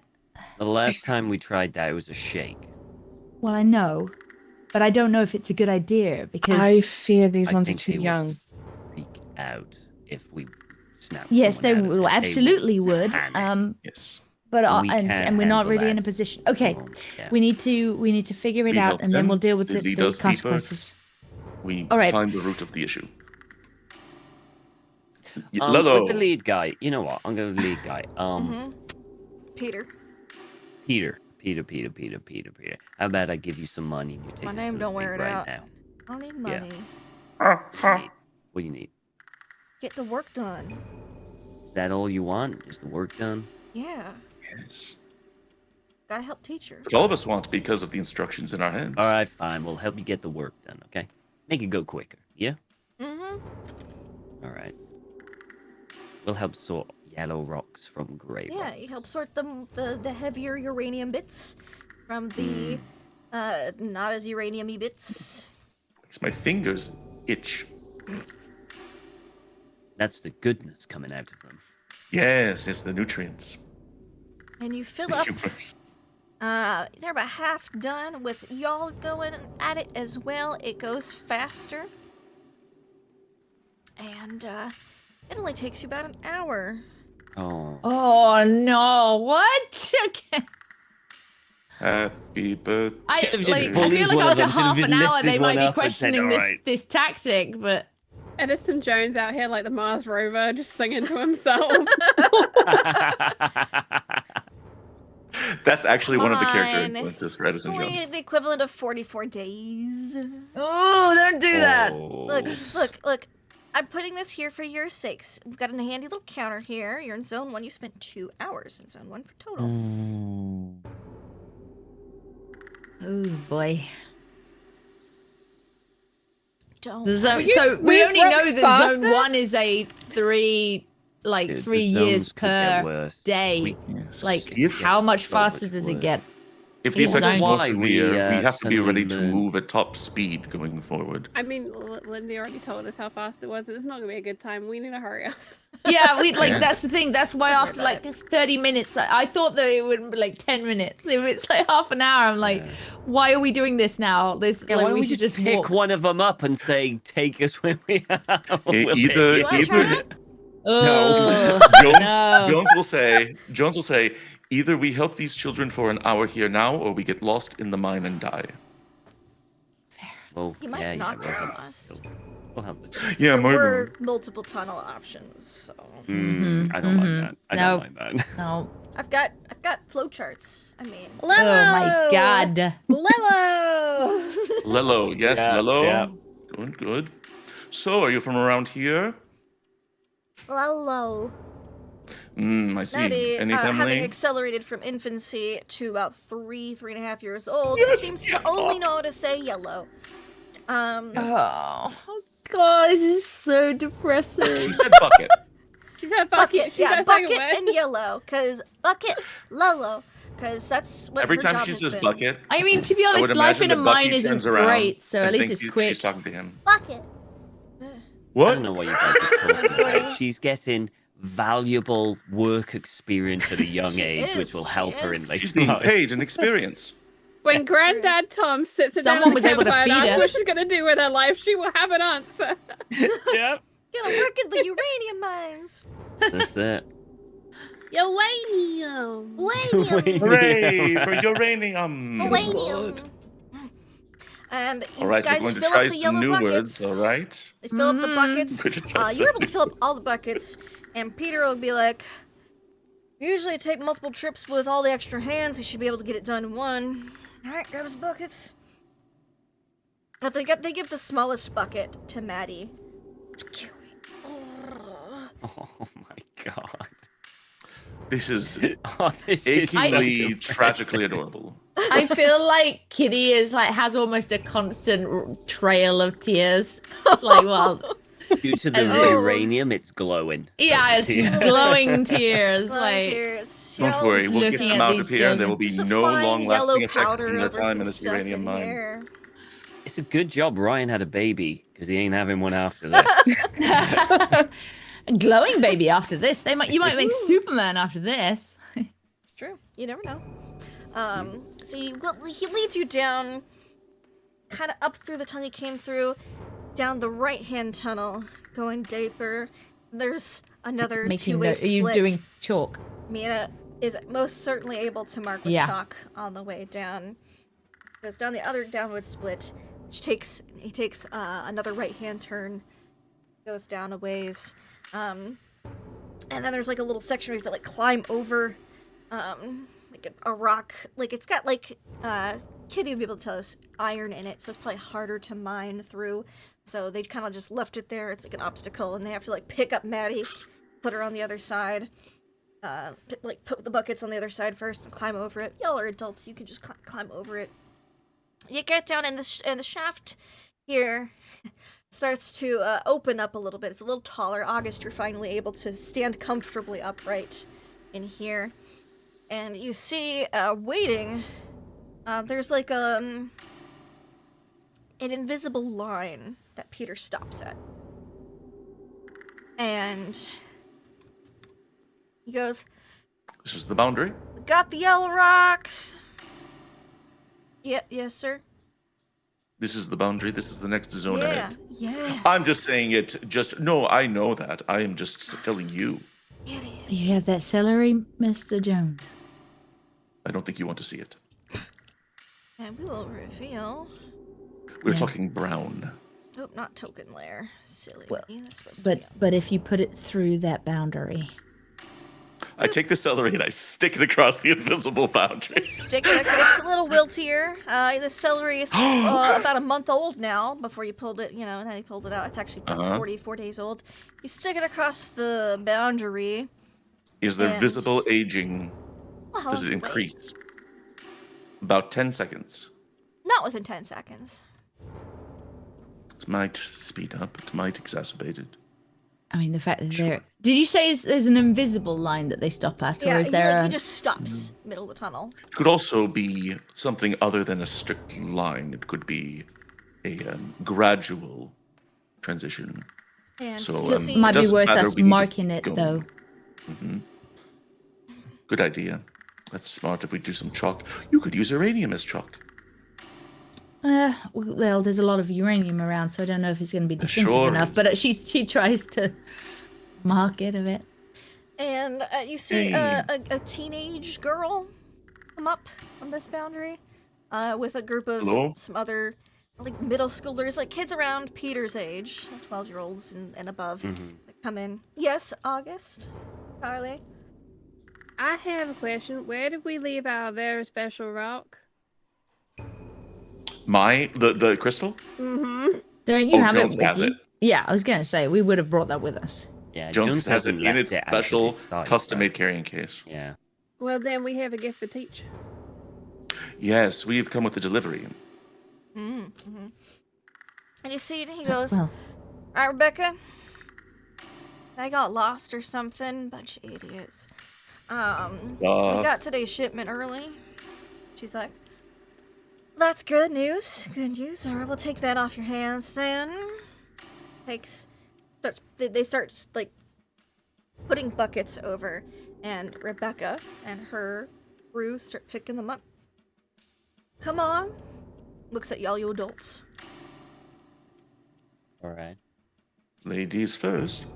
The last time we tried that, it was a shake. Well, I know, but I don't know if it's a good idea because I fear these I ones are think too they will young. freak out if we snap. yes, they someone out of will it. They absolutely would. panic. Yes. But And we and can't we're not handle really in a that. position. Okay, So, yeah. we need to figure it We out, help and then them, we'll deal with they lead the us deeper. consequences. We All right. find the root of the issue. With Lolo. the lead guy, you know what? I'm going to lead guy. Peter. Peter. How about I give you some money and you take My us name to the don't wear thing it right out. now? I don't need money. What do you need? Get the work done. Is that all you want? Is the work done? Yeah. Yes. Gotta help teacher. That's all of us want because of the instructions in our hands. All right, fine. We'll help you get the work done, okay? Make it go quicker, yeah? Mm-hmm. All right. We'll help sort yellow rocks from gray Yeah, rocks. you help sort the heavier uranium bits from the not as uranium-y bits. Makes my fingers itch. That's the goodness coming out of them. Yes, it's the nutrients. And you fill The up. humors. They're about half done with y'all going at it as well. It goes faster. And it only takes you about an hour. Oh. Oh no! What? Okay. Happy birthday. I Should've just like. I bullied feel like one of after them, should've half an hour lifted they one might be up and said, questioning "Alright." this tactic, but Edison Jones out here like the Mars rover, just singing to himself. That's actually one of the character Fine. influences for Edison It's only Jones. the equivalent of 44 days. oh, don't do that. Look, look. I'm putting this here for your sakes. We've got a handy little counter here. You're in zone 1. You spent 2 hours in zone 1 for total. Oh boy. Don't. The zone, Will you so we move only know rocks that zone faster? 1 is a 3 The 3 years zones could get per worse. day. Yes. Like, if, how much so much faster does it worse. get? if the Jeez, effect is more why we, severe, we have to be suddenly ready to learn- move at top speed going forward. I mean, Lindy already told us how fast it was. It's not gonna be a good time. We need to hurry up. Yeah, we like that's the thing. That's why Don't worry after about like 30 minutes, I thought that it would be like 10 minutes. If it's like half an hour, I'm like, Yeah. why are we doing this now? This Yeah, like why don't we we should just just pick walk. one of them up and say, "Take us where we are." Either, You wanna try either that? Oh, Jones, no. Jones will say, either we help these children for an hour here now, or we get lost in the mine and die. Well, You might yeah, not we'll get help. lost. We'll help them. Yeah, There maybe. were multiple tunnel options, so I don't like that. I No. don't like that. No. I've got flowcharts. I mean, Oh my god. Lilo! Lelo, yes, Yeah, Lelo. yeah. Good, good. So, are you from around here? Lolo. I see. Maddie, Any having family? accelerated from infancy to about 3.5 years old, seems to only know how to say yellow. Oh god, this is so depressing. She said bucket. She said bucket. Bucket, She yeah, said second bucket word. and yellow, cause bucket, Lolo, cause that's what Every her time job she has says been. bucket, I mean, to be I honest, would life imagine in a that Bucky mine isn't turns around great, so at and least thinks it's quick. she's talking to him. Bucket. I What? don't know what you guys are talking Sorry. about. She's getting valuable work experience at a young She age, is, which will she help her in is. later She's being life. paid an experience. When Granddad Tom sits her down Someone at was the able to campfire and feed asks her. what she's gonna do with her life, she will have an answer. Yep. Gonna work in the uranium mines. That's it. Uranium. Uranium. Hooray for uranium! Uranium. And you All right, we're guys going to fill try up the some yellow new buckets. words, all right? They fill up the buckets. We're gonna try You're able to some fill up all the buckets, and Peter will be like, usually I take multiple trips with all the extra hands. You should be able to get it done in one. All right, grab his buckets. But they give the smallest bucket to Maddie. Oh my god. This is Oh, this is so achingly, depressing. tragically adorable. I feel like Kitty is like has almost a constant trail of tears. Like, well, Due to the Oh. uranium, it's glowing. yeah, it's Yeah. glowing tears. Volunteers. Don't Y'all worry, just we'll get looking them at out of these here, and there will be just a no fine long-lasting yellow effects powder from their over time some in this stuff uranium in mine. here. It's a good job Ryan had a baby, because he ain't having one after this. A glowing baby after this. You might make Superman after this. True. You never know. So he leads you down, kind of up through the tunnel you came through, down the right-hand tunnel, going deeper. There's another Making two-way note. Are you split. doing chalk? Mina is most certainly able to mark with Yeah. chalk on the way down. Goes down the other downward split, which takes another right-hand turn, goes down a ways, and then there's like a little section where you have to like climb over, like a rock. Like it's got like Kitty would be able to tell us iron in it, so it's probably harder to mine through. So they kind of just left it there. It's like an obstacle, and they have to like pick up Maddie, put her on the other side. Like put the buckets on the other side first and climb over it. Y'all are adults; you can just climb over it. You get down in the shaft here. starts to open up a little bit. It's a little taller. August, you're finally able to stand comfortably upright in here. And you see, waiting, there's like an invisible line that Peter stops at. And he goes, This is the boundary. "Got the yellow rocks." Yep, yes, sir. This is the boundary. This is the next zone ahead. Yes. I'm just saying it. No, I know that. I am just telling you. It is. You have that celery, Mr. Jones? I don't think you want to see it. And we will reveal. We're Yeah. talking brown. Oh, not token layer. Silly. Well, That's supposed to be But if you put it through that boundary. I take the celery and I stick it across the invisible boundary. Stick it. It's a little wiltier. The celery is about a month old now. Before you pulled it, and then you pulled it out. It's actually about 44 days old. You stick it across the boundary. Is there And- visible aging? Well, Does it wait. increase? About 10 seconds. Not within 10 seconds. It might speed up. It might exacerbate it. I mean, the fact that Sure. there. Did you say there's an invisible line that they stop at, or Yeah, is there he just stops middle of the tunnel. It could also be something other than a strict line. It could be a gradual transition. And So, you see, might be doesn't worth matter, us we need to marking it go. though? Good idea. That's smart if we do some chalk. You could use uranium as chalk. Well, there's a lot of uranium around, so I don't know if it's going to be distinctive Sure enough. is. But she tries to mark it a bit. and you see Hey. a teenage girl come up from this boundary with a group of Hello? some other like middle schoolers, like kids around Peter's age, 12-year-olds and above, that come in. Yes, August, Charlie. I have a question. Where did we leave our very special rock? The crystal? Mm-hmm. Don't you Oh, have Jones it with has you? it. Yeah, I was going to say we would have brought that with us. Yeah, Jones has it hasn't in left its out of special his sight, custom-made right? carrying case. Yeah. Well, then we have a gift for teacher. Yes, we have come with the delivery. Mm-hmm. And you see, he goes, Well, "All right, Rebecca, I got lost or something. Bunch of idiots. We got today's shipment early." She's like, "That's good news. Good news. All right, we'll take that off your hands then." They start like putting buckets over, and Rebecca and her crew start picking them up. "Come on." Looks at y'all, you adults. All right. Ladies first.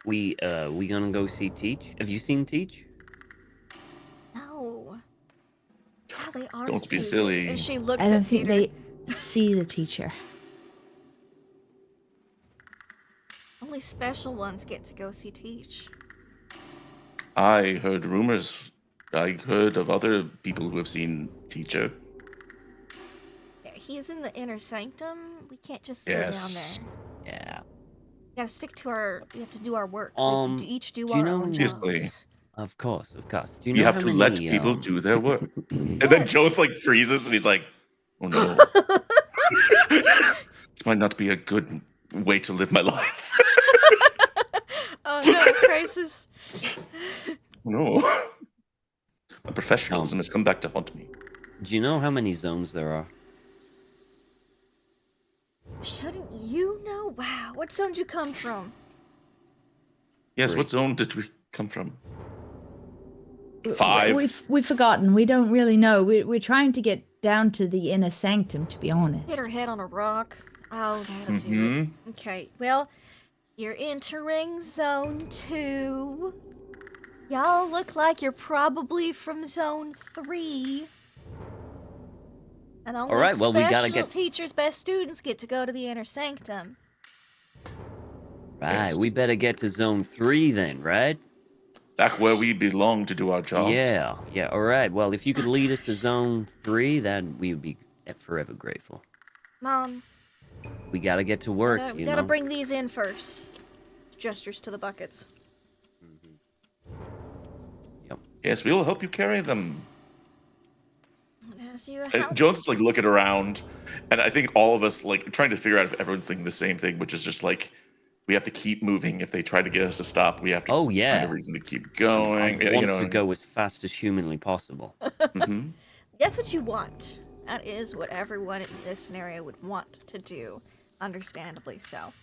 We gonna go see Teach? Have you seen Teach? No. Yeah, they are. Don't be cute. silly. And she looks I don't at think Peter. they see the teacher. Only special ones get to go see Teach. I heard rumors. I heard of other people who have seen Teacher. Yeah, he's in the inner sanctum. We can't just go Yes. down there. Yeah. We gotta stick to our. We have to do our work. We have to each do do you our know- own Obviously. jobs. Of course, of course. Do you You know have how to many, let people do their work. And then Yes. Jones like freezes and he's like, "Oh no, it might not be a good way to live my life." Oh no, crisis! No, my professionalism has come back to haunt me. Do you know how many zones there are? Shouldn't you know? Wow, what zone did you come from? Yes, Three. what zone did we come from? 5. We've forgotten. We don't really know. We're trying to get down to the inner sanctum, to be honest. Hit her head on a rock. Oh, that'll do Mhm. it. Okay, well, you're entering zone 2. Y'all look like you're probably from zone 3. And only right, well, we gotta special get- teachers, best students get to go to the inner sanctum. Right. Yes. We better get to zone 3 then, right? Back where we belong to do our job. Yeah. Yeah. All right. Well, if you could lead us to zone 3, then we would be forever grateful. Mom, We gotta get to work. we you gotta know? bring these in first. Gestures to the buckets. Yes, we will help you carry them. As you And Jones is like looking around, and I think all of us like trying to figure out if everyone's thinking the same thing, which is just like we have to keep moving. If they try to get us to stop, we have to find a reason to keep going. I want to go as fast as humanly possible. Mm-hmm. That's what you want. That is what everyone in this scenario would want to do. Understandably so.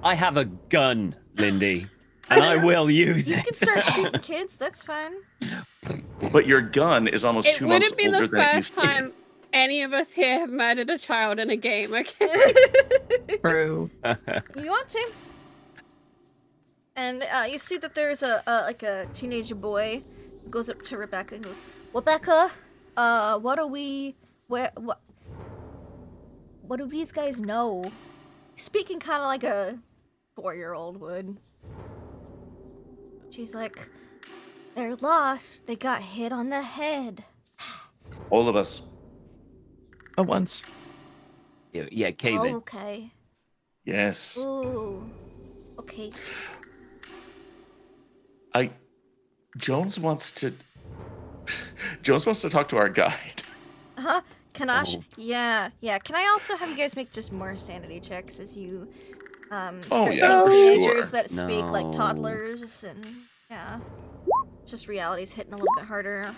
I have a gun, Lindy, and I will use You it. can start shooting kids, that's fine. But your gun is almost It 2 months wouldn't be older the than first you think. time any of us here have murdered a child in a game, okay? True. You want to. And you see that there's a teenage boy who goes up to Rebecca and goes, Rebecca, what do these guys know? Speaking kind of like a 4-year-old would. She's like, they're lost. They got hit on the head. All of us. At once. Yeah, cave in. Oh, okay. Yes. Ooh. Okay. Jones wants to talk to our guide. Uh-huh. Kanash? Oh. Yeah. Can I also have you guys make just more sanity checks as you Oh, start yeah, seeing teenagers sure. that speak like No. toddlers and yeah. Just reality's hitting a little bit harder.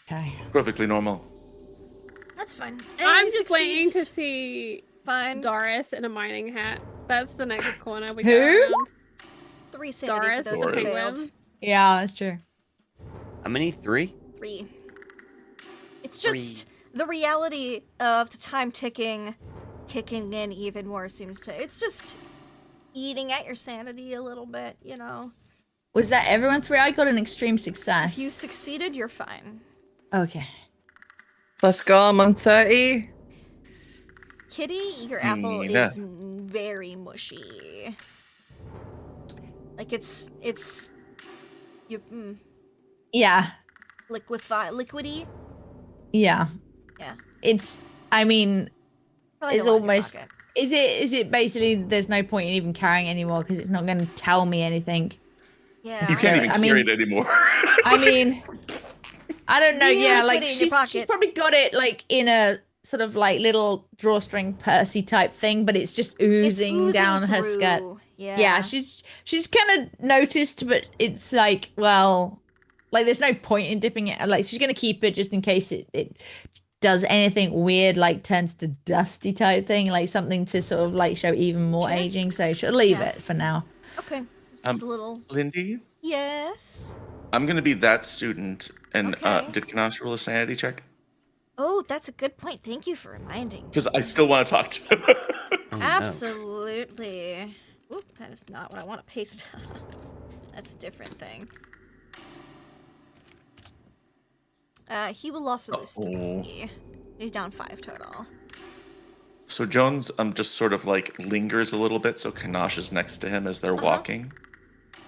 Okay. Perfectly normal. That's fine. I'm Anyone just waiting to succeeds, see fine. Doris in a mining hat. That's the next corner we Who? go around. 3 sanity Doris, for those the who Doris. failed. penguin. Yeah, that's true. How many? 3? 3. It's just the reality of the time ticking, kicking in even more seems to. It's just eating at your sanity a little bit, you know. Was that everyone 3? I got an extreme success. If you succeeded, you're fine. Okay. Let's go. I'm on 30. Kitty, your apple Nina. is very mushy. Like it's you Yeah. liquidy. Yeah. Yeah. It's, I mean, Probably it's don't want it in your almost, pocket. is it basically there's no point in even carrying anymore because it's not going to tell me anything. Yeah. You can't even I mean- carry it anymore. I mean, I don't know. You Yeah, put like it in your she's pocket. probably got it like in a sort of like little drawstring pursy type thing, but it's just It's oozing down her skirt. through. Yeah. Yeah, she's kind of noticed, but it's like, well, like there's no point in dipping it. Like she's gonna keep it just in case it does anything weird, like turns to dusty type thing, like something to sort of like show even more Sure. aging. So she'll leave Yeah. it for now. Okay. Just a little. Lindy, Yes. I'm gonna be that student. And Okay. did Kanash roll a sanity check? Oh, that's a good point. Thank you for reminding me. Because I still want to talk to him. Oh, no. Absolutely. Oop, that is not what I want to paste. That's a different thing. He will also lose 3. He's down 5 total. So Jones just sort of like lingers a little bit, so Kanash is next to him as they're walking.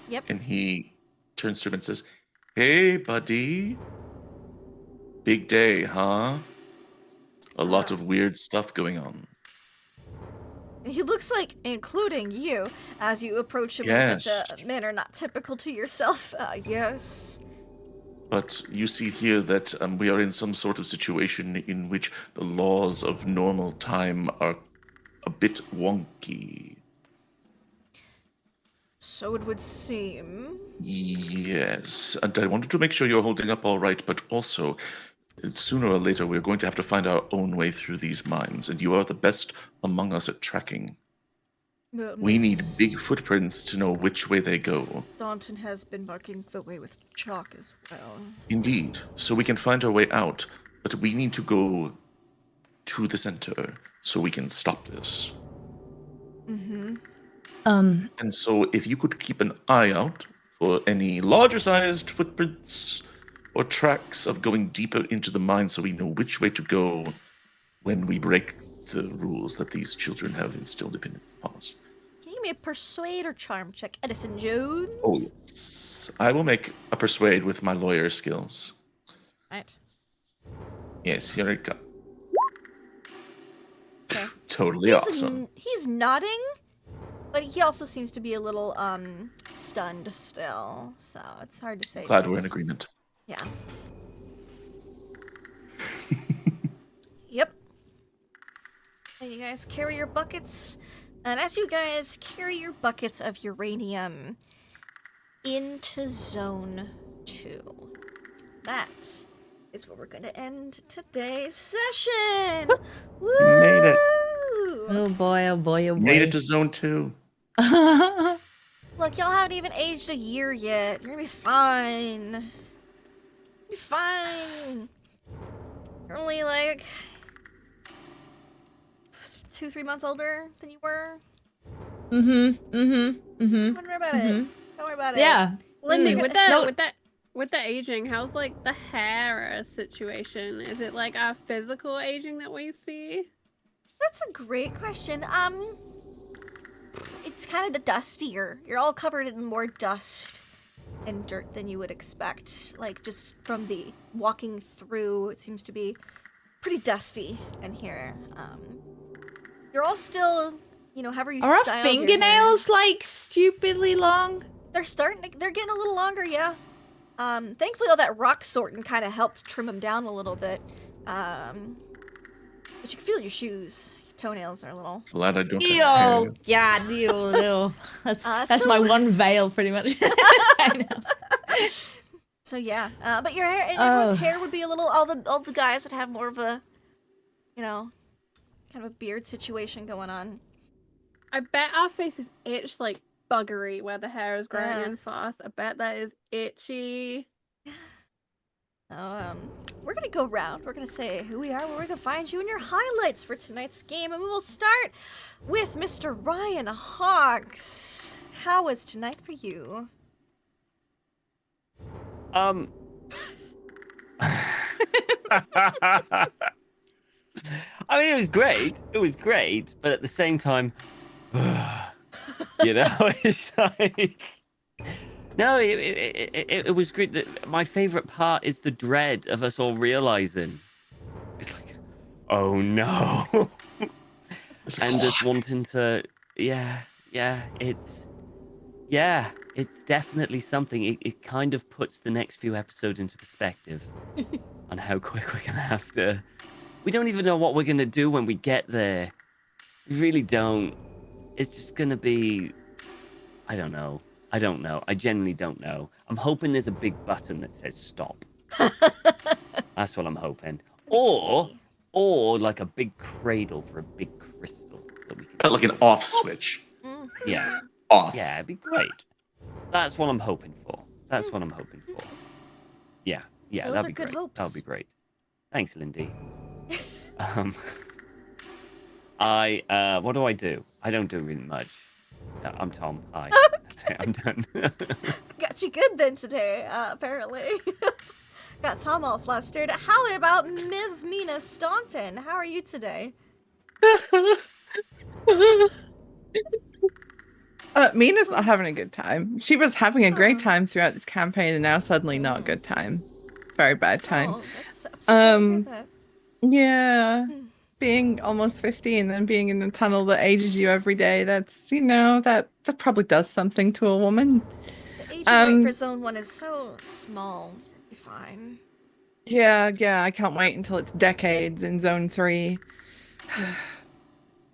Yep. And he turns to him and says, "Hey, buddy. Big day, huh? A lot of weird stuff going on." And he looks like, including you, as you approach him in such a manner not typical to yourself. Yes. But you see here that we are in some sort of situation in which the laws of normal time are a bit wonky. So it would seem. Yes, and I wanted to make sure you're holding up all right, but also, sooner or later, we're going to have to find our own way through these mines, and you are the best among us at tracking. We need big footprints to know which way they go. Daunton has been marking the way with chalk as well. Indeed, so we can find our way out, but we need to go to the center so we can stop this. And so if you could keep an eye out for any larger sized footprints or tracks of going deeper into the mine so we know which way to go when we break the rules that these children have instilled upon us. Can you give me a persuade or charm check, Edison Jones? Oh, yes. I will make a persuade with my lawyer skills. Right. Yes, here it comes. Okay. Totally awesome. He's nodding, but he also seems to be a little stunned still. So it's hard to say. Glad we're in yes. agreement. Yeah. Yep. And you guys carry your buckets. And as you guys carry your buckets of uranium into Zone 2, that is where we're going to end today's session. Woo! You made it. Oh boy, oh boy, oh boy. Made it to zone 2. Look, y'all haven't even aged a year yet. You're gonna be fine. Be fine. You're only like 2-3 months older than you were. Don't worry about it. Don't worry about it. Yeah. Lindy, Mm. with the aging, how's like the hair situation? Is it like our physical aging that we see? That's a great question. It's kind of dustier. You're all covered in more dust and dirt than you would expect. Like, just from the walking through, it seems to be pretty dusty in here. You're all still, you know, however you Are our styled your hair. fingernails like stupidly long? They're getting a little longer, yeah. Thankfully all that rock sorting kind of helped trim them down a little bit. But you can feel your shoes. Your toenails are a little... Glad I don't Ew, have hair. God, ew. That's so- my one veil, pretty much. So yeah, but your hair, everyone's hair would be a little. All the guys would have more of a, you know, kind of a beard situation going on. I bet our faces itch like buggery where the hair is growing Yeah. in fast. I bet that is itchy. So we're gonna go round. We're gonna say who we are, where we're gonna find you, and your highlights for tonight's game, and we will start with Mr. Ryan Hawks. How was tonight for you? I mean, it was great. It was great, but at the same time, you know, it's like no, it was great. My favorite part is the dread of us all realizing it's like, oh no, and just wanting to, it's definitely something. It kind of puts the next few episodes into perspective on how quick we're gonna have to. We don't even know what we're gonna do when we get there. We really don't. It's just gonna be. I don't know. I genuinely don't know. I'm hoping there's a big button that says stop. That's what I'm hoping. Or like a big cradle for a big crystal that we can. Like an off switch. Yeah. Off. Yeah, it'd be great. That's what I'm hoping for. Yeah, Those that'd are be good great. hopes. That'd be great. Thanks, Lindy. What do I do? I don't do really much. I'm Tom. Hi. That's it. I'm done. Got you good then today, apparently. Got Tom all flustered. How about Ms. Mina Staunton? How are you today? Mina's not having a good time. She was having a great time throughout this campaign, and now suddenly not a good time. Very bad time. Oh, I'm so sorry to hear that. Yeah. Being almost 50 and then being in a tunnel that ages you every day, that's, you know, that probably does something to a woman. The aging rate for Zone 1 is so small. You'll be fine. Yeah, I can't wait until it's decades in Zone 3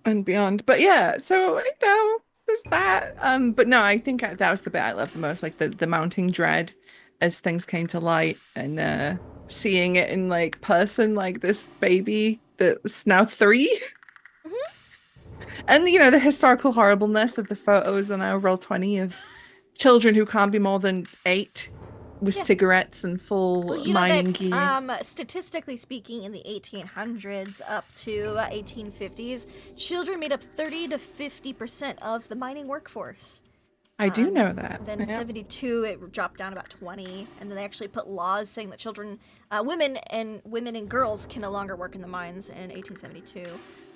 and beyond. But yeah, so, you know, there's that. But no, I think that was the bit I loved the most, like the mounting dread as things came to light and seeing it in like person, like this baby that's now 3. And, you know, the historical horribleness of the photos on our Roll20 of children who can't be more than 8 with cigarettes and full Well, you know mining that, gear. statistically speaking, in the 1800s up to 1850s, children made up 30 to 50% of the mining workforce. I do know that. Then in yeah. 72, it dropped down about 20, and then they actually put laws saying that children, women and girls can no longer work in the mines in 1872.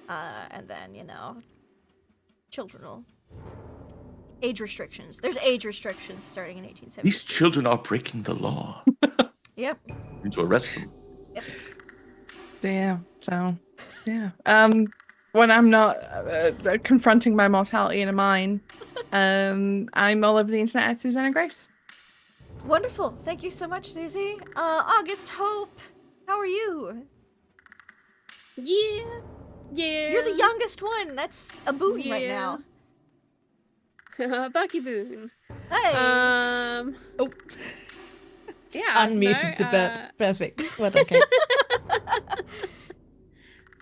And then, you know, children will... Age restrictions. There's age restrictions starting in 1872. These children are breaking the law. Yep. We need to arrest them. Yep. Yeah, so, yeah. When I'm not confronting my mortality in a mine, I'm all over the internet at Susanna Grace. Wonderful. Thank you so much, Susie. August Hope, how are you? Yeah. You're the youngest one. That's a boon right now. Bucky Boone. Hey. Oh. Yeah. Unmuted to burp. Perfect. Well done, Kate.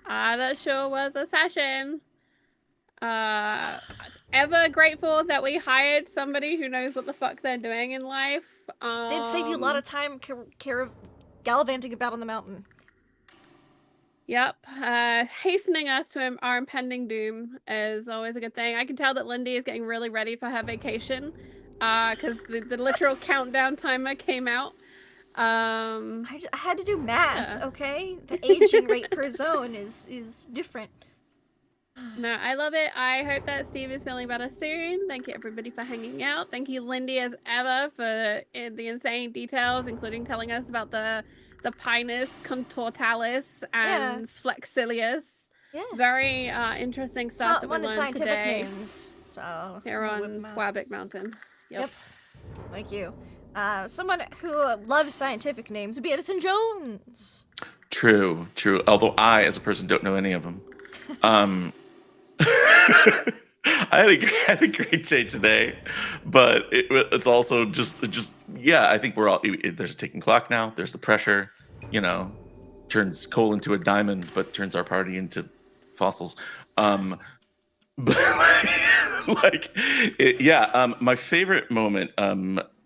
That sure was a session. Ever grateful that we hired somebody who knows what the fuck they're doing in life. Did save you a lot of time gallivanting about on the mountain. Yep. Hastening us to our impending doom is always a good thing. I can tell that Lindy is getting really ready for her vacation. Because the literal countdown timer came out. I had to do math, okay? The aging rate per zone is different. No, I love it. I hope that Steve is feeling better soon. Thank you, everybody, for hanging out. Thank you, Lindy, as ever, for the insane details, including telling us about the Pinus contortalis and Flexilius. Yeah. Very interesting stuff that we learned scientific today. Names, so here on Quabic Mountain. Yep. Thank you. Someone who loves scientific names would be Edison Jones. True. Although I, as a person, don't know any of them. I had a great day today, but it's also just yeah. I think we're all there's a ticking clock now. There's the pressure, turns coal into a diamond, but turns our party into fossils. But my favorite moment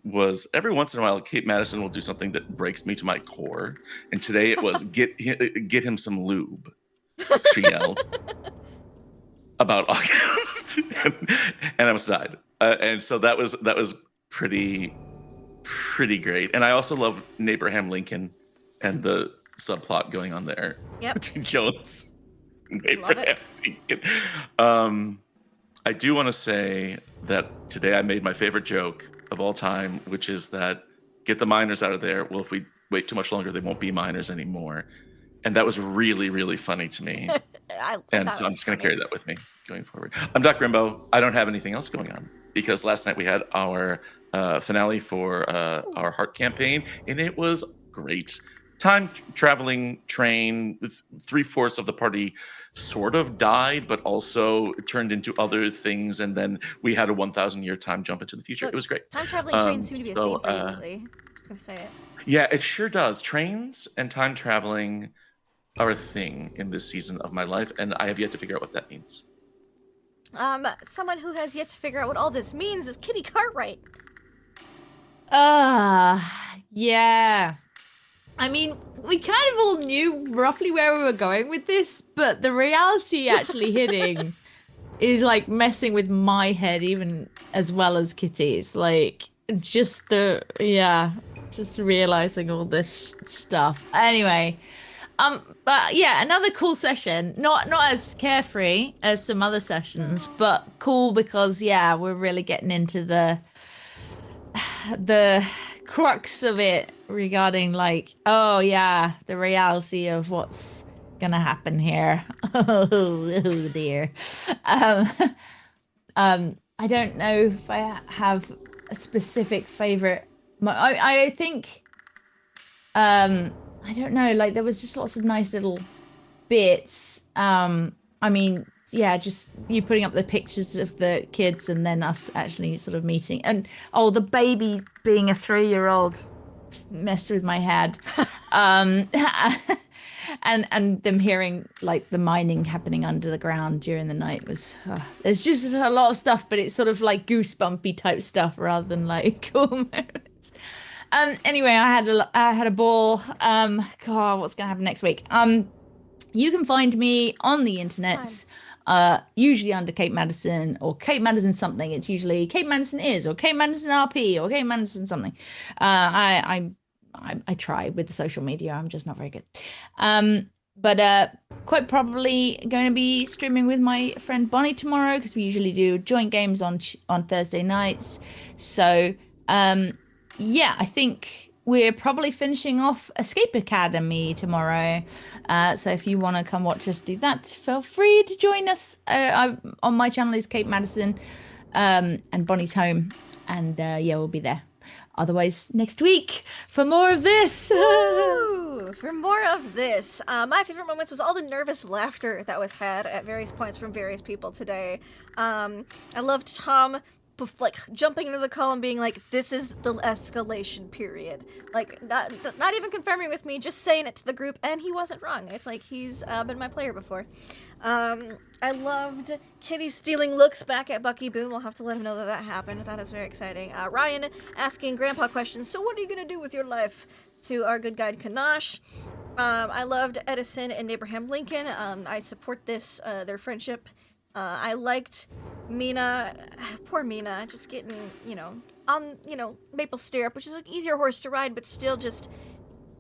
was every once in a while Kate Madison will do something that breaks me to my core, and today it was get him some lube. She yelled about August, and I almost died. And so that was pretty great. And I also love Abraham Lincoln and the subplot going on there between Jones and Abraham Lincoln. I do want to say that today I made my favorite joke of all time, which is that get the miners out of there. Well, if we wait too much longer, they won't be miners anymore. And that was really, really funny to me. And so I'm just going to carry that with me going forward. I'm Doc Grimbo. I don't have anything else going on because last night we had our finale for our Heart campaign, and it was great. Time traveling train, 3/4 of the party sort of died, but also turned into other things. And then we had a 1,000-year time jump into the future. It was great. Time traveling trains seem to be a theme for you lately. I'm just going to say it. Yeah, it sure does. Trains and time traveling are a thing in this season of my life, and I have yet to figure out what that means. Someone who has yet to figure out what all this means is Kitty Cartwright. Yeah. I mean, we kind of all knew roughly where we were going with this, but the reality actually hitting is like messing with my head even as well as Kitty's. Like, just realizing all this stuff. Anyway, but yeah, another cool session. Not as carefree as some other sessions, but cool because we're really getting into the crux of it regarding like, the reality of what's gonna happen here. Oh dear. I don't know if I have a specific favorite. I think I don't know, like there was just lots of nice little bits. I mean, just you putting up the pictures of the kids and then us actually sort of meeting. And the baby being a 3-year-old messed with my head. And them hearing like the mining happening under the ground during the night was there's just a lot of stuff, but it's sort of like goosebumpy type stuff rather than like cool moments. Anyway, I had a ball. God, what's gonna happen next week? You can find me on the internet, usually under Kate Madison or Kate Madison something. It's usually Kate Madison is or Kate Madison RP or Kate Madison something. I try with the social media. I'm just not very good. But quite probably going to be streaming with my friend Bonnie tomorrow because we usually do joint games on Thursday nights. So I think we're probably finishing off Escape Academy tomorrow. So if you want to come watch us do that, feel free to join us. On my channel is Kate Madison and Bonnie's home. And we'll be there. Otherwise, next week for more of this. Woo! For more of this, my favorite moments was all the nervous laughter that was had at various points from various people today. I loved Tom like jumping into the call and being like, this is the escalation period, like not even confirming with me, just saying it to the group, and he wasn't wrong. It's like he's been my player before. I loved Kitty stealing looks back at Bucky Boone. We'll have to let him know that happened. That is very exciting. Ryan asking Grandpa questions, so what are you gonna do with your life, to our good guide Kanash. I loved Edison and Abraham Lincoln. I support this, their friendship. I liked Mina, poor Mina, just getting, on, maple syrup, which is an easier horse to ride, but still just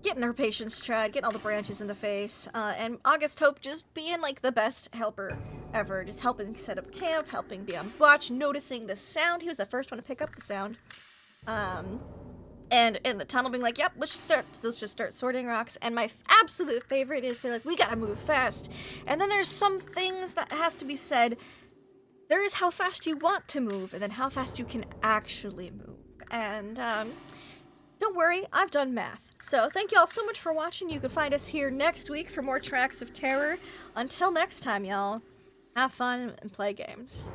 getting her patience tried, getting all the branches in the face. And August Hope just being like the best helper ever, just helping set up camp, helping be on watch, noticing the sound. He was the first one to pick up the sound. And in the tunnel being like, yep, let's just start sorting rocks. And my absolute favorite is they're like, we gotta move fast. And then there's some things that has to be said. There is how fast you want to move, and then how fast you can actually move. And don't worry, I've done math. So thank you all so much for watching. You can find us here next week for more Tracks of Terror. Until next time, y'all, have fun and play games.